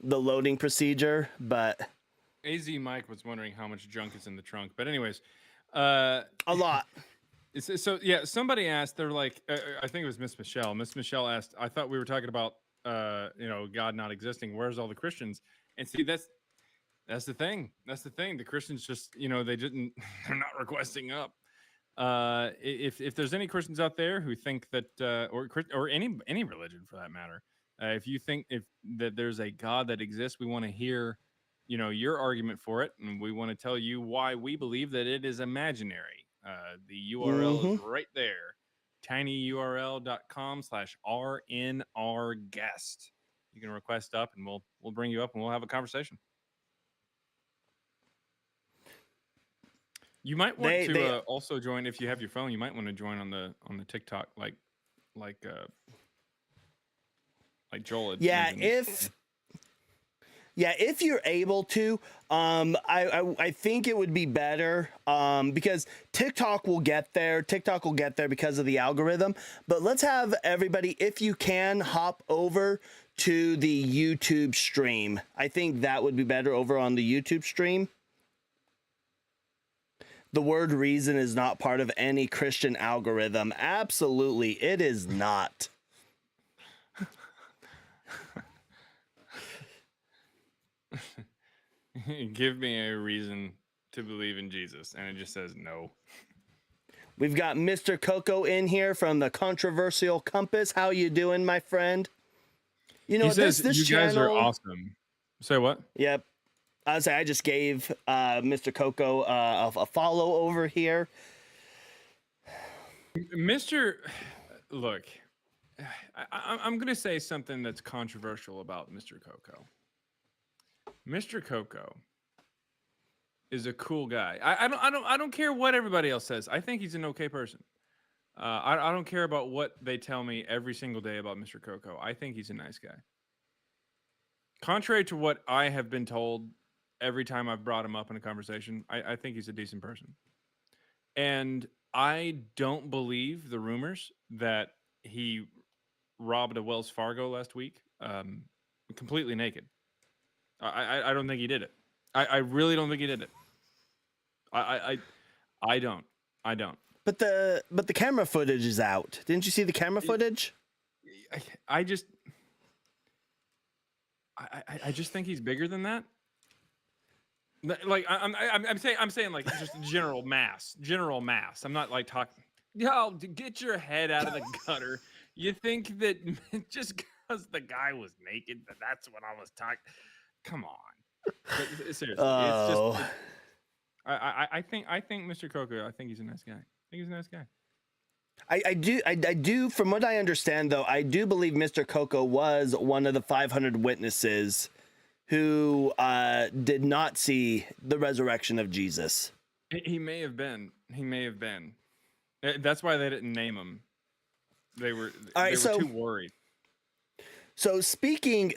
the loading procedure. But AZ Mike was wondering how much junk is in the trunk. But anyways, a lot. So yeah, somebody asked, they're like, I think it was Miss Michelle. Miss Michelle asked, I thought we were talking about God not existing. Where's all the Christians? And see, that's the thing. That's the thing. The Christians just, they're not requesting up. If there's any Christians out there who think that, or any religion for that matter, if you think that there's a God that exists, we want to hear, your argument for it, and we want to tell you why we believe that it is imaginary. The URL is right there, tinyurl.com/rnrguest. You can request up, and we'll bring you up, and we'll have a conversation. You might want to also join, if you have your phone. You might want to join on the TikTok, like Joel. If you're able to, I think it would be better, because TikTok will get there. TikTok will get there because of the algorithm. But let's have everybody, if you can, hop over to the YouTube stream. I think that would be better over on the YouTube stream. The word reason is not part of any Christian algorithm. Absolutely, it is not. Give me a reason to believe in Jesus, and it just says no. We've got Mr. Coco in here from the Controversial Compass. How you doing, my friend? You know, He says this you guys are channel. awesome. Say what? Yep. I just gave Mr. Coco a follow over here. Mr. Look, I'm going to say something that's controversial about Mr. Coco. Mr. Coco is a cool guy. I don't care what everybody else says. I think he's an okay person. I don't care about what they tell me every single day about Mr. Coco. I think he's a nice guy. Contrary to what I have been told every time I've brought him up in a conversation, I think he's a decent person. And I don't believe the rumors that he robbed a Wells Fargo last week completely naked. I don't think he did it. I really don't think he did it. I don't. But the camera footage is out. Didn't you see the camera footage? I just think he's bigger than that. Like I'm saying like just general mass. I'm not like talking. Yo, get your head out of the gutter. You think that just because the guy was naked, that's what I was talking? Come on. But seriously, Oh. it's just. I think Mr. Coco. I think he's a nice guy. I do. From what I understand, though, I do believe Mr. Coco was one of the 500 witnesses who did not see the resurrection of Jesus. He may have been. That's why they didn't name him. They were too worried. So speaking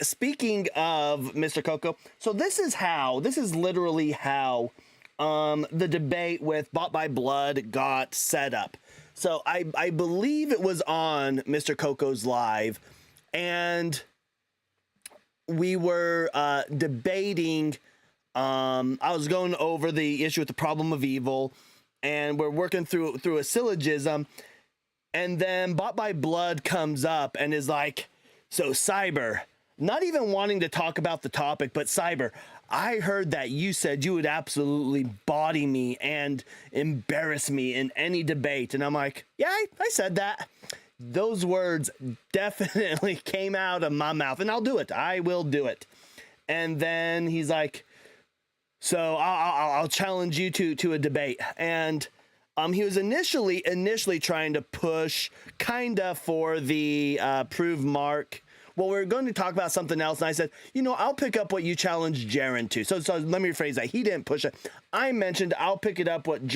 of Mr. Coco, so this is literally how the debate with Bought by Blood got set up. So I believe it was on Mr. Coco's live, and we were debating. I was going over the issue with the problem of evil, and we're working through a syllogism, and then Bought by Blood comes up and is like, "So Cyber, not even wanting to talk about the topic, but Cyber, I heard that you said you would absolutely body me and embarrass me in any debate." And I'm like, "Yeah, I said that." Those words definitely came out of my mouth, and I'll do it. I will do it. And then he's like, "So I'll challenge you to a debate." And he was initially trying to push kinda for the prove Mark. Well, we're going to talk about something else, and I said, I'll pick up what you challenged Jaron to. So let me rephrase that. He didn't push it. I mentioned I'll pick it up what you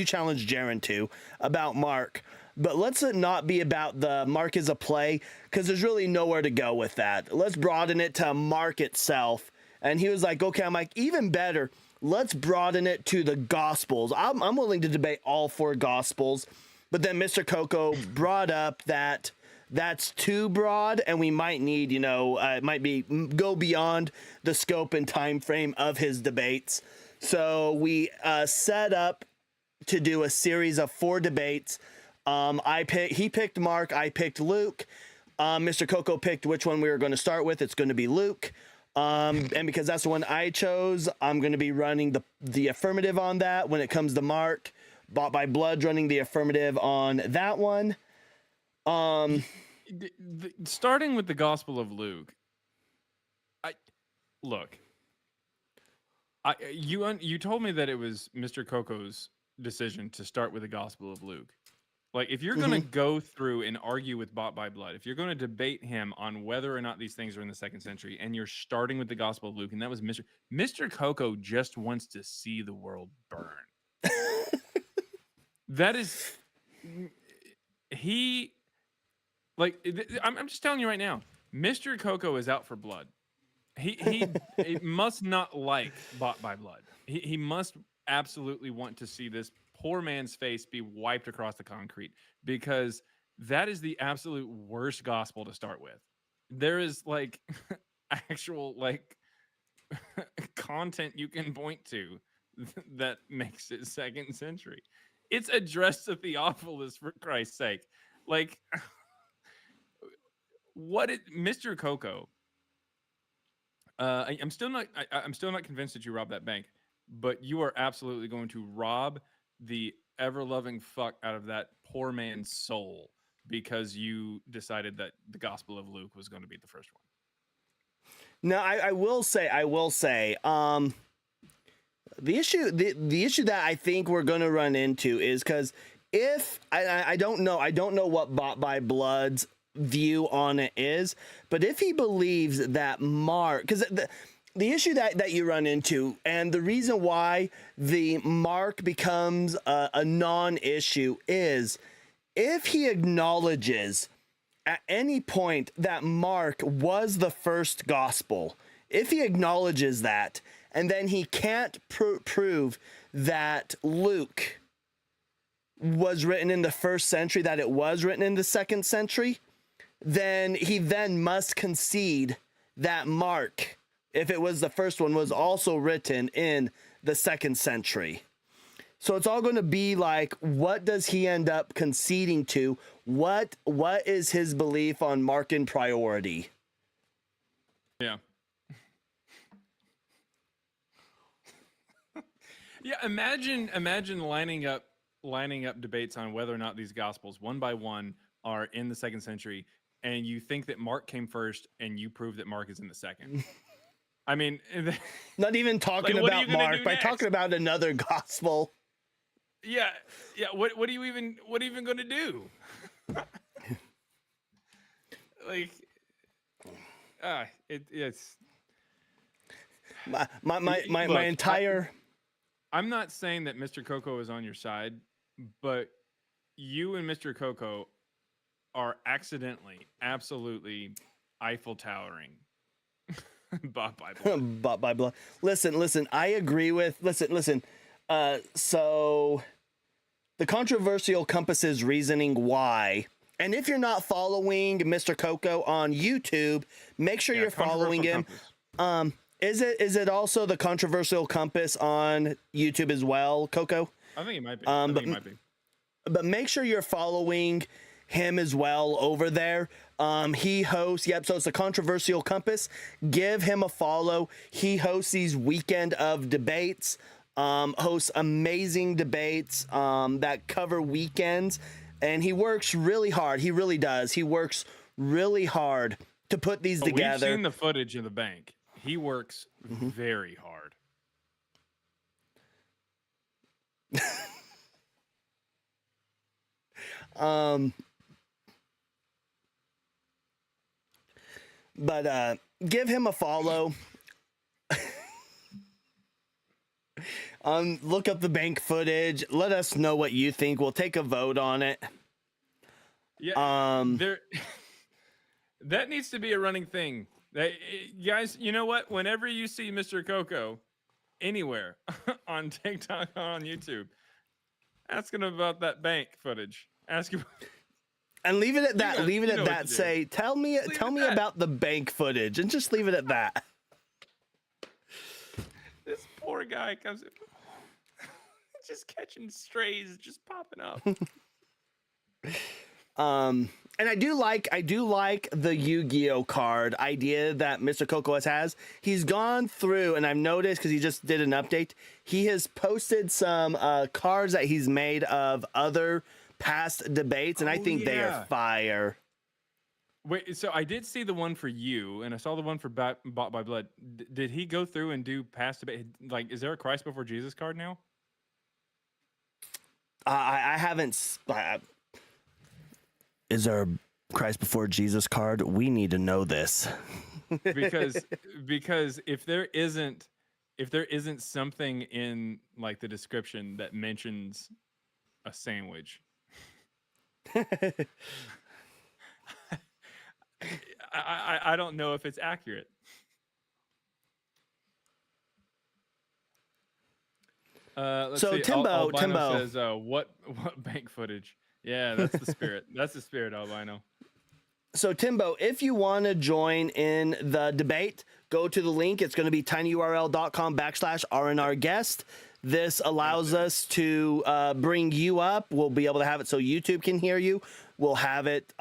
challenged Jaron to about Mark. But let's not be about the Mark is a play, because there's really nowhere to go with that. Let's broaden it to Mark itself. And he was like, okay. I'm like, even better. Let's broaden it to the Gospels. I'm willing to debate all 4 Gospels. But then Mr. Coco brought up that that's too broad, and we might need, it might be go beyond the scope and time frame of his debates. So we set up to do a series of 4 debates. He picked Mark, I picked Luke. Mr. Coco picked which one we were going to start with. It's going to be Luke. And because that's the one I chose, I'm going to be running the affirmative on that. When it comes to Mark, Bought by Blood running the affirmative on that one. Starting with the Gospel of Luke, you told me that it was Mr. Coco's decision to start with the Gospel of Luke. Like, if you're going to go through and argue with Bought by Blood, if you're going to debate him on whether or not these things are in the 2nd century, and you're starting with the Gospel of Luke, and that was Mr. Coco just wants to see the world burn. That is, I'm just telling you right now, Mr. Coco is out for blood. He must not like Bought by Blood. He must absolutely want to see this poor man's face be wiped across the concrete, because that is the absolute worst gospel to start with. There is actual content you can point to that makes it 2nd century. It's addressed to Theophilus, for Christ's sake. Mr. Coco? I'm still not. I'm still not convinced that you robbed that bank, but you are absolutely going to rob the ever loving fuck out of that poor man's soul because you decided that the Gospel of Luke was going to be the first one. No, I will say, the issue that I think we're going to run into is because if I don't know what Bought by Blood's view on it is, but if he believes that Mark, because the issue that you run into and the reason why the Mark becomes a non-issue is if he acknowledges at any point that Mark was the first gospel, if he acknowledges that, and then he can't prove that Luke was written in the first century, that it was written in the second century, then he then must concede that Mark, if it was the first one, was also written in the second century. So it's all going to be like, what does he end up conceding to? What is his belief on Markan priority? Yeah. Yeah, imagine lining up debates on whether or not these gospels one by one are in the second century, and you think that Mark came first and you prove that Mark is in the second. I mean, not even talking about Mark, by talking about another gospel. Yeah. What are you even going to do? Like, it's my entire. I'm not saying that Mr. Coco is on your side, but you and Mr. Coco are accidentally, absolutely Eiffel Towering. Bought by Blood. Bought by Blood. Listen. I agree with. Listen. So the controversial compass's reasoning why, and if you're not following Mr. Coco on YouTube, make sure you're following him. Compass. Is it also the controversial compass on YouTube as well, Coco? I think it might be. But make sure you're following him as well over there. He hosts, so it's the controversial compass. Give him a follow. He hosts these weekend of debates. Hosts amazing debates that cover weekends, and he works really hard. He really does. He works really hard to put these together. We've seen the footage of the bank. He works very hard. But give him a follow. Look up the bank footage. Let us know what you think. We'll take a vote on it. Yeah. That needs to be a running thing. Guys, you know what? Whenever you see Mr. Coco anywhere on TikTok or on YouTube, ask him about that bank footage. Ask him. And leave it at that. Leave it at that. Say, tell me about the bank footage, and just leave it at that. This poor guy comes in, just catching strays, just popping up. And I do like the Yu-Gi-Oh card idea that Mr. Coco has. He's gone through, and I've noticed because he just did an update. He has posted some cards that he's made of other past debates, and I think they are fire. Wait, so I did see the one for you, and I saw the one for Bought by Blood. Did he go through and do past debate? Like, is there a Christ Before Jesus card now? I haven't. Is there a Christ Before Jesus card? We need to know this. because if there isn't something in like the description that mentions a sandwich, I don't know if it's accurate. So see. Timbo says, what bank footage? Yeah, that's the spirit. That's the spirit, Albino. So Timbo, if you want to join in the debate, go to the link. It's going to be tinyurl.com/RNR guest. This allows us to bring you up. We'll be able to have it so YouTube can hear you. We'll have it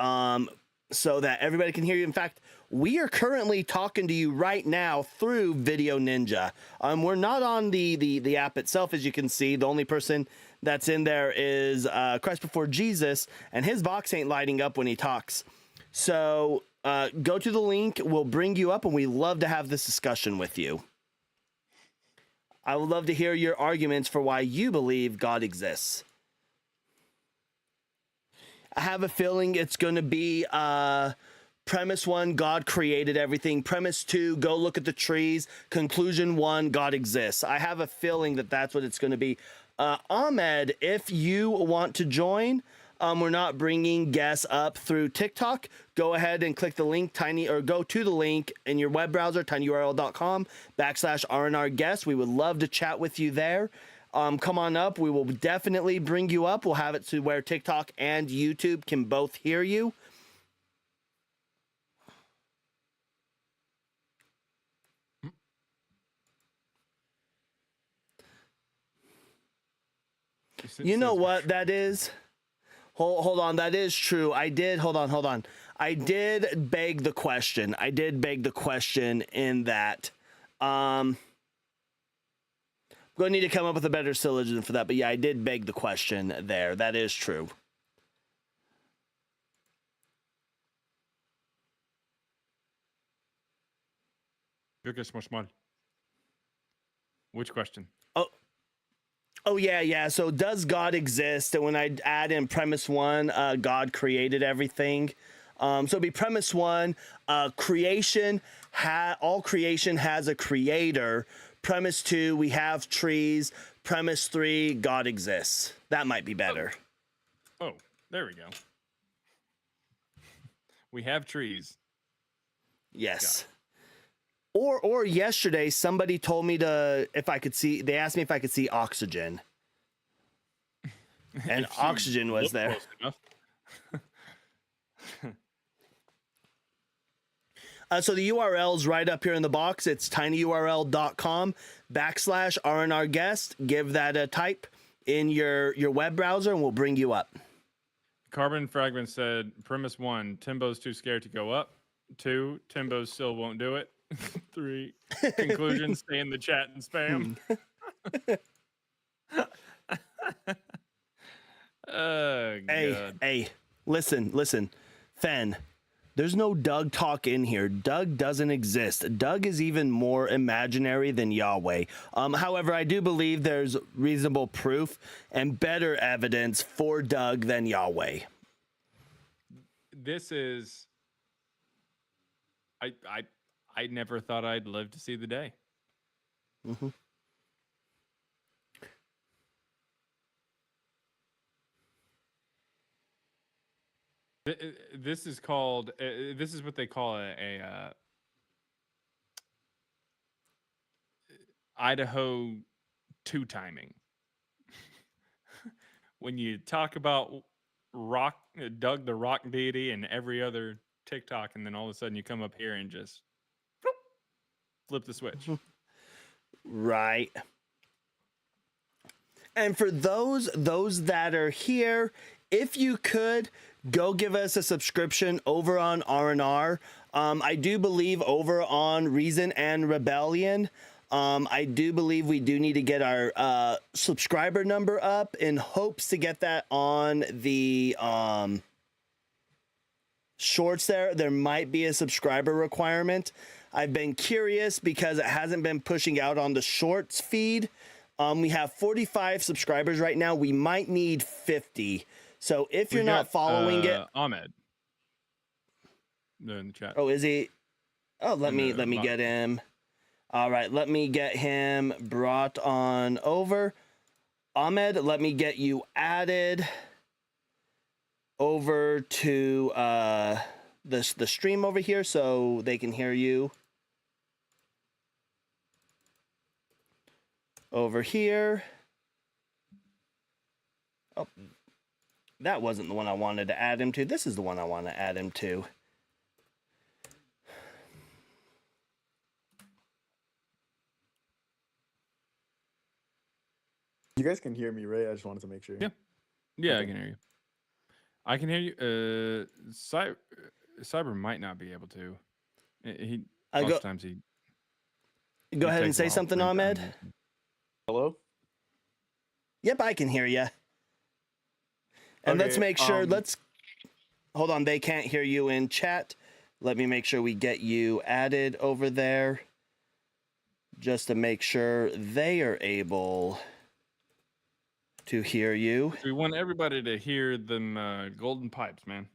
so that everybody can hear you. In fact, we are currently talking to you right now through Video Ninja. We're not on the app itself, as you can see. The only person that's in there is Christ Before Jesus, and his box ain't lighting up when he talks. So go to the link. We'll bring you up, and we love to have this discussion with you. I would love to hear your arguments for why you believe God exists. I have a feeling it's going to be premise 1, God created everything. Premise 2, go look at the trees. Conclusion 1, God exists. I have a feeling that that's what it's going to be. Ahmed, if you want to join, we're not bringing guests up through TikTok. Go ahead and click the link, go to the link in your web browser, tinyurl.com/RNR guest. We would love to chat with you there. Come on up. We will definitely bring you up. We'll have it to where TikTok and YouTube can both hear you. You know what that is? Hold on. That is true. I did. Hold on. I did beg the question. In that. I'm going to need to come up with a better syllogism for that. But yeah, I did beg the question there. That is true. Which question? Oh, yeah. So does God exist? And when I add in premise 1, God created everything. So it'd be premise 1, all creation has a creator. Premise 2, we have trees. Premise 3, God exists. That might be better. Oh, there we go. We have trees. Yes. Or yesterday, somebody told me they asked me if I could see oxygen. And oxygen was there. So the URL is right up here in the box. It's tinyurl.com/RNR guest. Give that a type in your web browser and we'll bring you up. Carbon Fragment said, premise 1, Timbo's too scared to go up. 2, Timbo still won't do it. 3, conclusion, stay in the chat and spam. Hey, listen. Fen, there's no Doug talk in here. Doug doesn't exist. Doug is even more imaginary than Yahweh. However, I do believe there's reasonable proof and better evidence for Doug than Yahweh. This is... I never thought I'd live to see the day. Mm-hmm. This is called. This is what they call a Idaho two timing. When you talk about Doug the rock deity and every other TikTok, and then all of a sudden you come up here and just flip the switch. Right. And for those that are here, if you could go give us a subscription over on R&R. I do believe over on Reason and Rebellion, I do believe we do need to get our subscriber number up in hopes to get that on the shorts there. There might be a subscriber requirement. I've been curious because it hasn't been pushing out on the shorts feed. We have 45 subscribers right now. We might need 50. So if you're not following it, Ahmed, in the chat. Oh, is he? Oh, let me get him. All right, let me get him brought on over. Ahmed, let me get you added over to the stream over here so they can hear you. Over here. Oh, that wasn't the one I wanted to add him to. This is the one I want to add him to. You guys can hear me, right? I just wanted to make sure. Yeah. Yeah, okay. I can hear you. I can hear you. Cyber might not be able to. He I most go times he go it ahead and takes a say while something, for him to Ahmed. unmute. Hello? Yep, I can hear you. And let's Okay, make sure. Let's hold on. They can't hear you in chat. Let me make sure we get you added over there, just to make sure they are able to hear you. We want everybody to hear them golden pipes, man.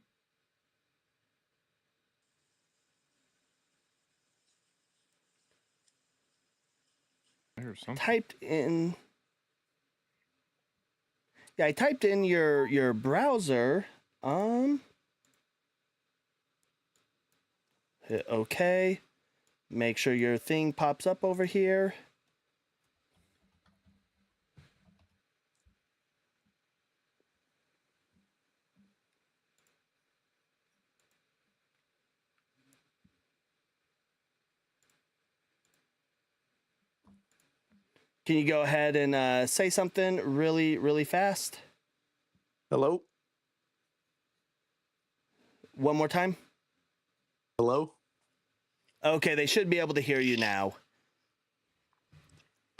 I hear something. Typed in. Yeah, I typed in your browser. Hit OK. Make sure your thing pops up over here. Can you go ahead and say something really, really fast? hello? One more time. Hello? Okay, they should be able to hear you now.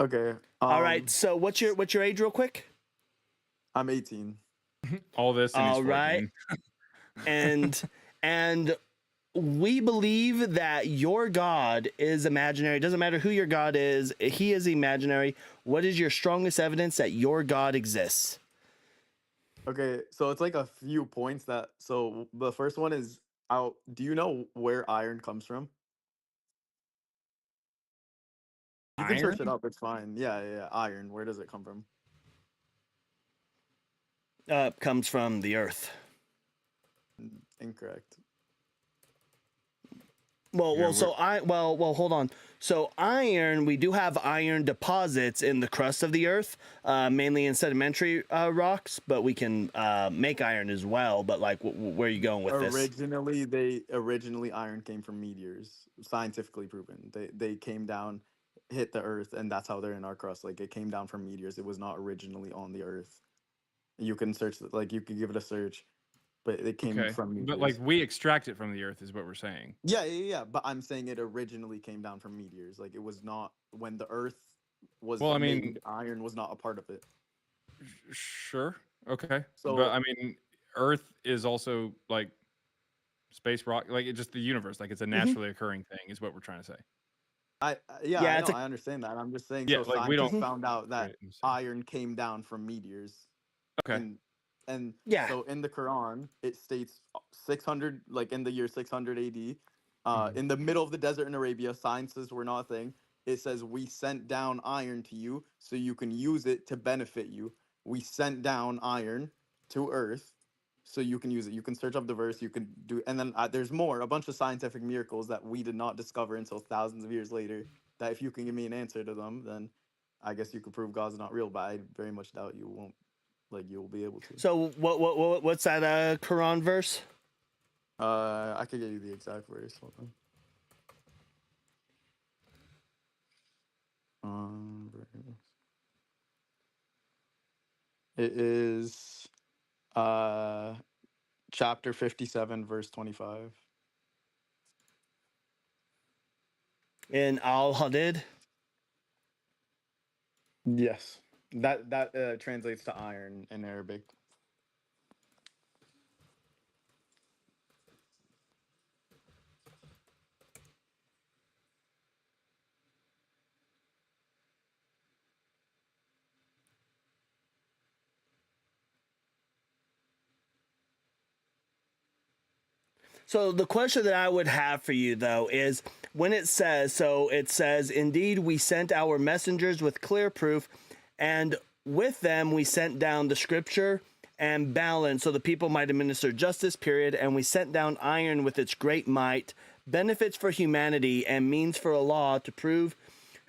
Okay. All right. So what's your age, real quick? I'm 18. All this and he's All 14. right. And we believe that your God is imaginary. It doesn't matter who your God is. He is imaginary. What is your strongest evidence that your God exists? Okay, so it's like a few points that so the first one is out. Do you know where iron comes from? You can search it Iron? up, it's fine. Yeah, iron. Where does it come from? Comes from the earth. Incorrect. Well, Yeah, hold on. So iron, we do have iron deposits in the crust of the earth, mainly in sedimentary rocks, but we can make iron as well. But like, where are you going with this? Originally iron came from meteors, scientifically proven. They came down, hit the earth, and that's how they're in our crust. Like it came down from meteors. It was not originally on the earth. You can search, like you can give it a search, but it came okay. from But like meteors. we extract it from the earth is what we're saying. Yeah. But I'm saying it originally came down from meteors. Like it was not when the earth was Well, I mean, made, iron was not a part of it. sure. Okay. But So I mean, earth is also like space rock, like it's just the universe, like it's a Hmm. naturally occurring thing is what we're trying to say. yeah, Yeah, I it's know, a. I understand that. I'm just saying, Yeah, so like we don't scientists found out create that it in the same. iron came down from meteors Okay. and Yeah. so in the Quran it states 600, like in the year 600 AD, Mhm. in the middle of the desert in Arabia, sciences were not a thing. It says we sent down iron to you so you can use it to benefit you. We sent down iron to earth so you can use it. You can search up the verse, you can do, and then there's more, a bunch of scientific miracles that we did not discover until thousands of years later, that if you can give me an answer to them, then I guess you could prove God's not real, but I very much doubt you won't, like you'll be able to. So what's that Quran verse? I could get you the exact verse. Hold on. Verse. It is chapter 57, verse 25. In Al Hadid. Yes, that translates to iron in Arabic. So the question that I would have for you though is when it says, so it says, indeed we sent our messengers with clear proof, and with them we sent down the scripture and balance so the people might administer justice, period, and we sent down iron with its great might, benefits for humanity and means for a law to prove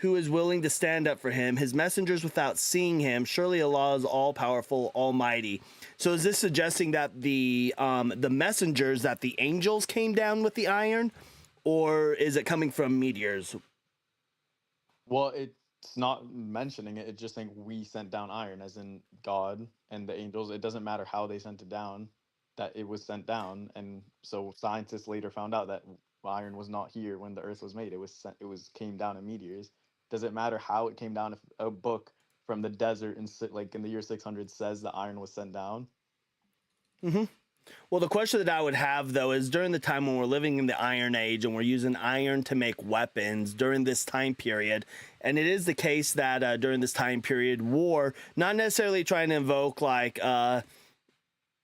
who is willing to stand up for him, his messengers without seeing him. Surely Allah is all powerful, almighty. So is this suggesting that the messengers, that the angels came down with the iron, or is it coming from meteors? Well, it's not mentioning it. It's just saying we sent down iron, as in God and the angels. It doesn't matter how they sent it down. that it was sent down, and so scientists later found out that iron was not here when the Earth was made. It was sent, it was came down in meteors. Does it matter how it came down if a book from the desert in like in the year 600 says the iron was sent down? Well, the question that I would have though is during the time when we're living in the Iron Age and we're using iron to make weapons during this time period, and it is the case that during this time period, war, not necessarily trying to invoke like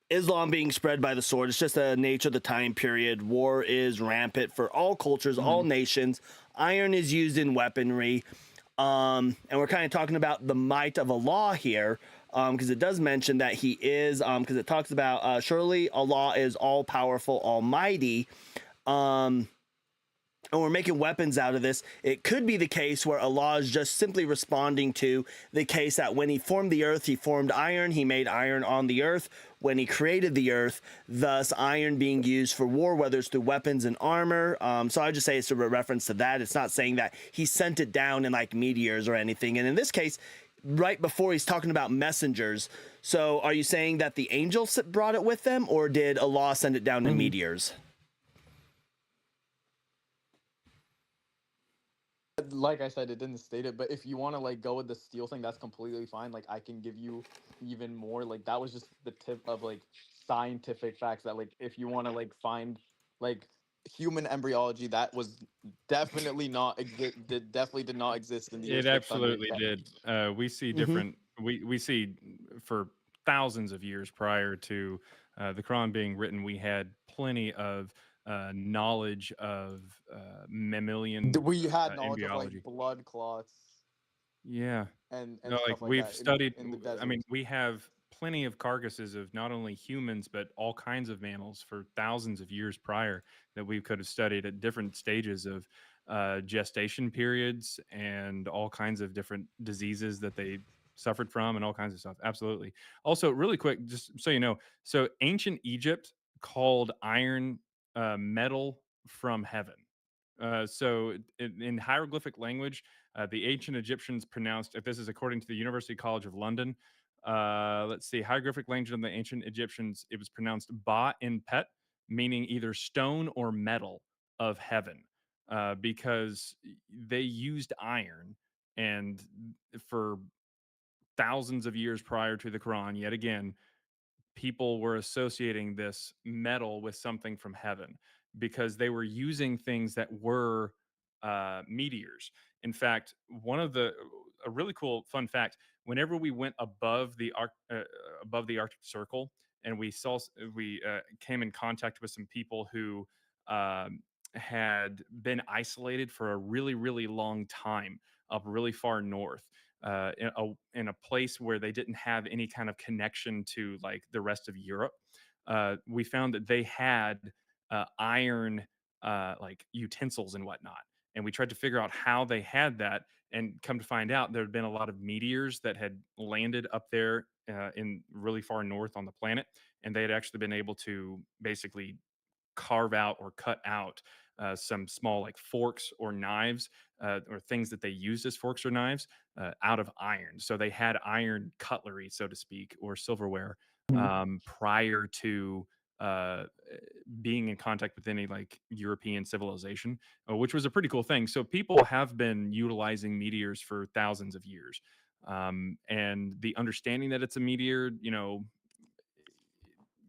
Islam being spread by the sword. It's just the nature of the time period. War is rampant for all cultures, all Hmm. nations. Iron is used in weaponry. And we're kind of talking about the might of Allah here, because it does mention that he is, because it talks about surely Allah is all powerful, almighty. And we're making weapons out of this. It could be the case where Allah is just simply responding to the case that when he formed the earth, he formed iron, he made iron on the earth when he created the earth, thus iron being used for war, whether it's through weapons and armor. So I just say it's a reference to that. It's not saying that he sent it down in like meteors or anything. And in this case, right before he's talking about messengers. So are you saying that the angels brought it with them, or did Allah send it down in Hmm. meteors? Like I said, it didn't state it, but if you want to like go with the steel thing, that's completely fine. Like I can give you even more. Like that was just the tip of like scientific facts that like if you want to like find like human embryology, that was definitely not definitely did not exist in the year It 600. absolutely did. We see Mm-hmm. different. We see for thousands of years prior to the Quran being written, we had plenty of knowledge of mammalian We had knowledge of like embryology. blood clots Yeah. and No, like stuff like we've that studied, in the I mean, deserts. we have plenty of carcasses of not only humans, but all kinds of mammals for thousands of years prior that we could have studied at different stages of gestation periods and all kinds of different diseases that they suffered from and all kinds of stuff. Absolutely. Also, really quick, just so you know, so ancient Egypt called iron metal from heaven. In hieroglyphic language, the ancient Egyptians pronounced, if this is according to the University College of London, let's see, hieroglyphic language of the ancient Egyptians, it was pronounced ba in pet, meaning either stone or metal of heaven, because they used iron. And for thousands of years prior to the Quran, yet again, people were associating this metal with something from heaven because they were using things that were meteors. In fact, one of the a really cool fun fact: whenever we went above the Arctic Circle, and we came in contact with some people who um, had been isolated for a really long time up really far north, in a place where they didn't have any kind of connection to like the rest of Europe. We found that they had iron like utensils and whatnot, and we tried to figure out how they had that. And come to find out, there had been a lot of meteors that had landed up there in really far north on the planet, and they had actually been able to basically carve out or cut out some small like forks or knives or things that they used as forks or knives out of iron. So they had iron cutlery, so to speak, or silverware prior to uh, being in contact with any like European civilization, which was a pretty cool thing. So people have been utilizing meteors for thousands of years. And the understanding that it's a meteor, you know,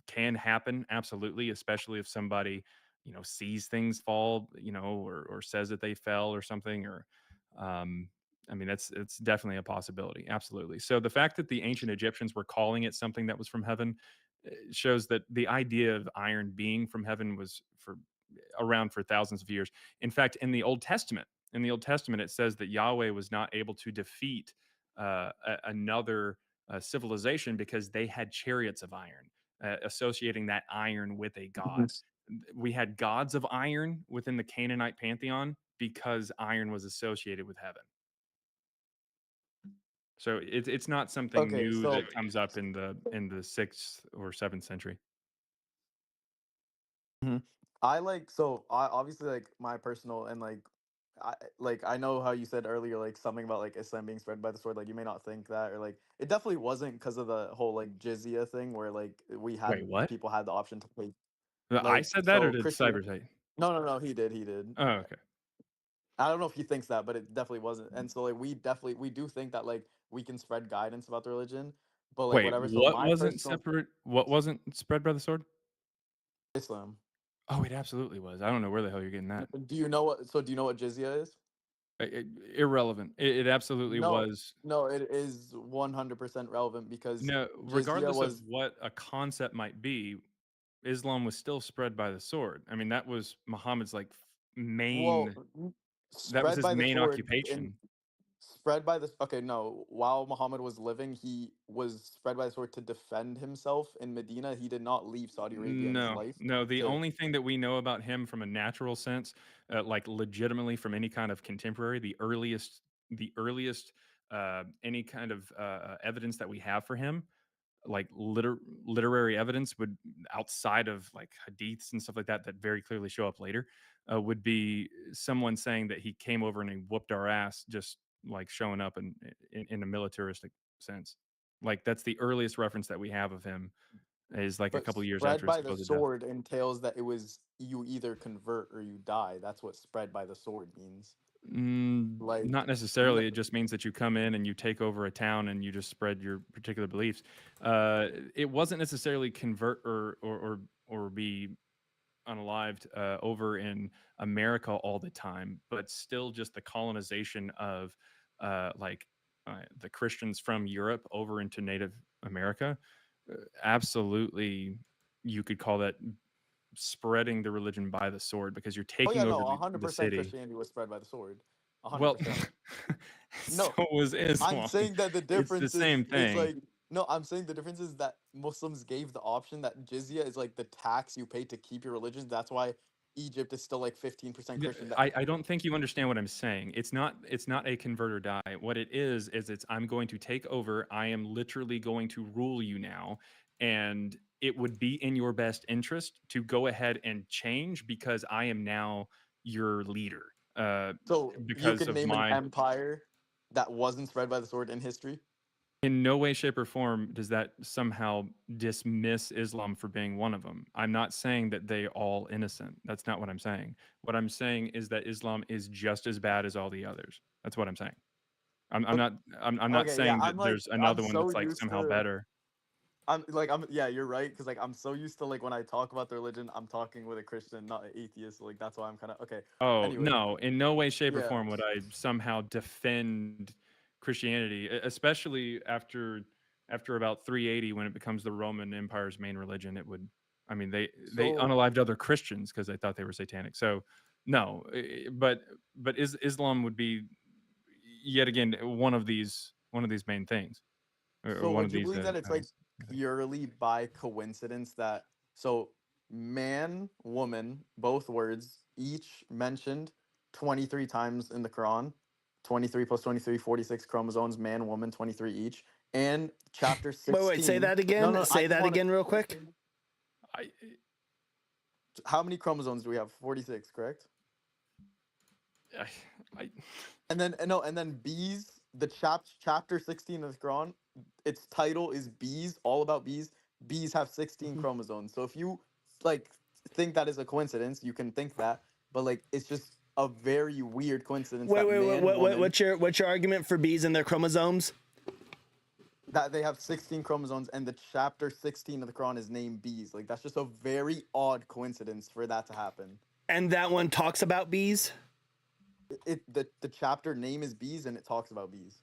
can happen absolutely, especially if somebody, you know, sees things fall, you know, or says that they fell or something, or um I mean, that's it's definitely a possibility, absolutely. So the fact that the ancient Egyptians were calling it something that was from heaven shows that the idea of iron being from heaven was for around for thousands of years. In fact, in the Old Testament, it says that Yahweh was not able to defeat another civilization because they had chariots of iron, associating that iron with a god. We had gods of iron within the Canaanite pantheon because iron was associated with heaven. So it's not something Okay, new so that comes up in the sixth or seventh century. mhm. I like so I obviously like my personal and like I know how you said earlier like something about like Islam being spread by the sword. Like you may not think that, or like it definitely wasn't because of the whole like jizya thing where like we Wait, had what? people had the option to pay. I Like said that, or so did Christian. Cyber say? No, he did. Oh, okay. I don't know if he thinks that, but it definitely wasn't. And so like we do think that like we can spread guidance about the religion, but like Wait, whatever. So what my wasn't personal separate? What wasn't spread by the sword? Islam. Oh, it absolutely was. I don't know where the hell you're getting that. Do you know what? So do you know what jizya is? Irrelevant. It absolutely No, was. no, it is 100% relevant because No, jizya regardless of was what a concept might be, Islam was still spread by the sword. I mean, that was Muhammad's like well main. That was spread his by the main sword and occupation. spread by the okay no while Muhammad was living he was spread by the sword to defend himself in Medina. He did not leave Saudi Arabia in his No, life no. The to only thing that we know about him from a natural sense, like legitimately from any kind of contemporary, the earliest any kind of evidence that we have for him, like literary evidence would outside of like hadiths and stuff like that that very clearly show up later, would be someone saying that he came over and he whooped our ass, just like showing up in a militaristic sense. Like that's the earliest reference that we have of him is like a but couple years spread after his by the supposed death. sword entails that it was you either convert or you die. That's what spread by the sword means. Not Like necessarily. It just means that you come in and you take over a town and you just spread your particular beliefs. It wasn't necessarily convert or be unalived over in America all the time, but still just the colonization of the Christians from Europe over into Native America. Absolutely, you could call that spreading the religion by the sword because you're oh yeah taking no over the 100% city. Christianity was spread by the sword Well, 100%. so No, was I'm Islam. saying that the It's the difference same is thing. like no, I'm saying the difference is that Muslims gave the option that jizya is like the tax you pay to keep your religion. That's why Egypt is still like 15% Yeah, Christian. That I don't think you understand what I'm saying. It's not a convert or die. What it is it's I'm going to take over. I am literally going to rule you now, and it would be in your best interest to go ahead and change because I am now your leader. so you Because can of name an my empire that wasn't spread by the sword in history. In no way, shape, or form does that somehow dismiss Islam for being one of them. I'm not saying that they all innocent. That's not what I'm saying. What I'm saying is that Islam is just as bad as all the others. That's what I'm saying. I'm Okay, not I'm not okay, yeah, saying that there's I'm another one so that's like used somehow to better. I'm yeah, you're right because like I'm so used to like when I talk about the religion, I'm talking with a Christian, not an atheist. So, like that's why I'm kind of okay. Oh, Anyway, no, in no way, shape, or yeah. form would I somehow defend Christianity, especially after about 380 when it becomes the Roman Empire's main religion. It would, I mean, they So unalived other Christians because they thought they were satanic. So, no, but Islam would be yet again one of these main things, or So one would of you these. believe that it's like purely by coincidence that so man, woman, both words each mentioned 23 times in the Quran, 23 plus 23, 46 chromosomes, man, woman, 23 each, and chapter Wait, say 16. that No, again. no, I Say just that want again, real to. quick. I, How many chromosomes do we have? 46, correct? I, I, And then no, and then bees, the chapter 16 of the Quran, its title is bees, all about bees. Bees have 16 Mhm. chromosomes. So if you like think that is a coincidence, you can think that, but like it's just a very weird coincidence Wait, that wait, wait, man, woman, what's your argument for bees and their chromosomes? that they have 16 chromosomes and the chapter 16 of the Quran is named bees. Like that's just a very odd coincidence for that to happen. And that one talks about bees. The chapter name is bees and it talks about bees.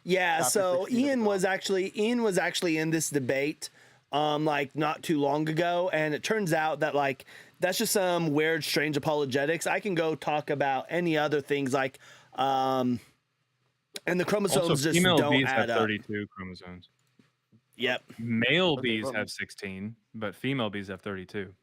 Yeah, Chapter so 16 of the Quran. Ian was actually in this debate like not too long ago, and it turns out that like that's just some weird strange apologetics. I can go talk about any other things like and the Also, chromosomes just female don't bees have add up. 32 chromosomes. Okay, Yep. Male okay, bees but have 16, but female bees have 32.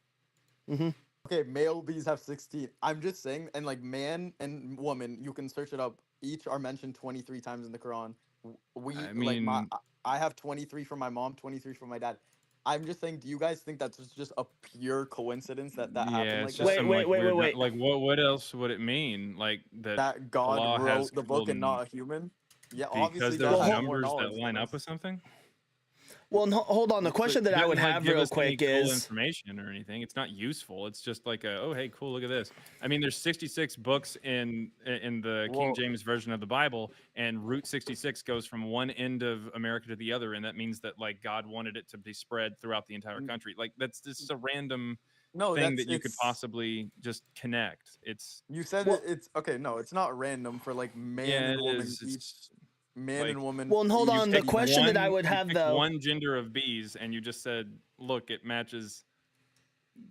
okay, male bees have 16. I'm just saying, and like man and woman, you can search it up. Each are mentioned 23 times in the Quran. I We like mean, I have 23 from my mom, 23 from my dad. I'm just saying, do you guys think that's just a pure coincidence that happened Yeah, like it's just that? Wait, some wait, like wait, wait, weird. wait. Like what else would it mean? Like that That God Allah has wrote the book called and not a human? Yeah, because obviously God there's Well, has more numbers that knowledge line than up with us. something. Well, hold on. The So question that It I would doesn't like have give real us any quick cool is, information or anything. It's not useful. It's just like oh hey cool, look at this. I mean there's 66 books in the King well, James version of the Bible, and Route 66 goes from one end of America to the other, and that means that like God wanted it to be spread throughout the entire n- country. Like that's just a random no, thing that's that you could it's possibly just connect. It's you said well, it's okay. No, it's not random for like man yeah and it woman is. each. It's Man like and woman well, and hold you each on. The could picked be question that mentioned. I would you have picked though, one gender of bees and you just said look it matches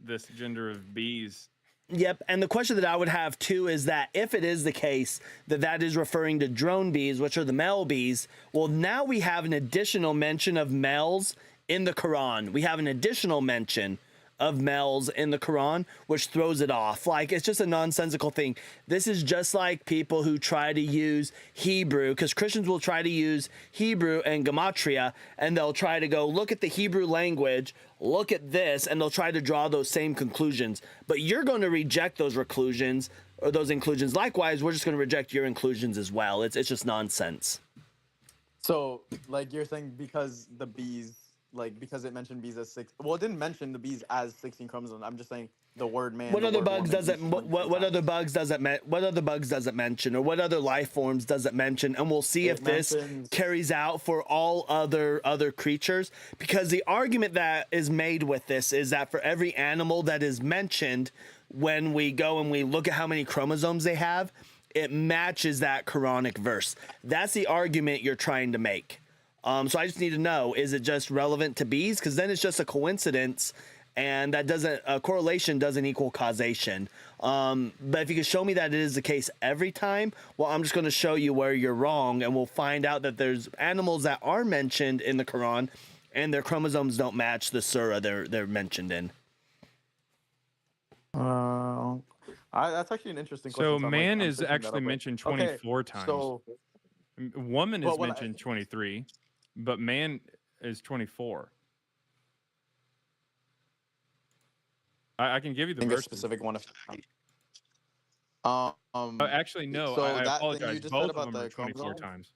this gender of bees. yep. And the question that I would have too is that if it is the case that that is referring to drone bees, which are the male bees, well, now we have an additional mention of males in the Quran. We have an additional mention of males in the Quran, which throws it off. Like, it's just a nonsensical thing. This is just like people who try to use Hebrew, because Christians will try to use Hebrew and Gematria, and they'll try to go, look at the Hebrew language, look at this, and they'll try to draw those same conclusions. But you're going to reject those reclusions, or those inclusions. Likewise, we're just going to reject your inclusions as well. It's just nonsense. So, like you're saying, because the bees, like because it mentioned bees as six. Well, it didn't mention the bees as 16 chromosomes. I'm just saying the word man, What the other word bugs woman does it? each mentioned 3 What other times. bugs does it? What other bugs does it mention, or what other life forms does it mention? And we'll see if It this mentions. carries out for all other creatures. Because the argument that is made with this is that for every animal that is mentioned, when we go and we look at how many chromosomes they have, it matches that Quranic verse. That's the argument you're trying to make. So I just need to know, is it just relevant to bees? Because then it's just a coincidence, and that doesn't, correlation doesn't equal causation. But if you can show me that it is the case every time, well, I'm just going to show you where you're wrong, and we'll find out that there's animals that are mentioned in the Quran, and their chromosomes don't match the surah they're mentioned in. That's actually an interesting So question. So man I'm is searching that actually up. Right. mentioned Okay. 24 times. So, Woman but is when I mentioned 23, but man is 24. I can give you the think a verses. specific one. Actually, no, So I that thing apologize. you just said Both of about them are the 24 chromosomes, times.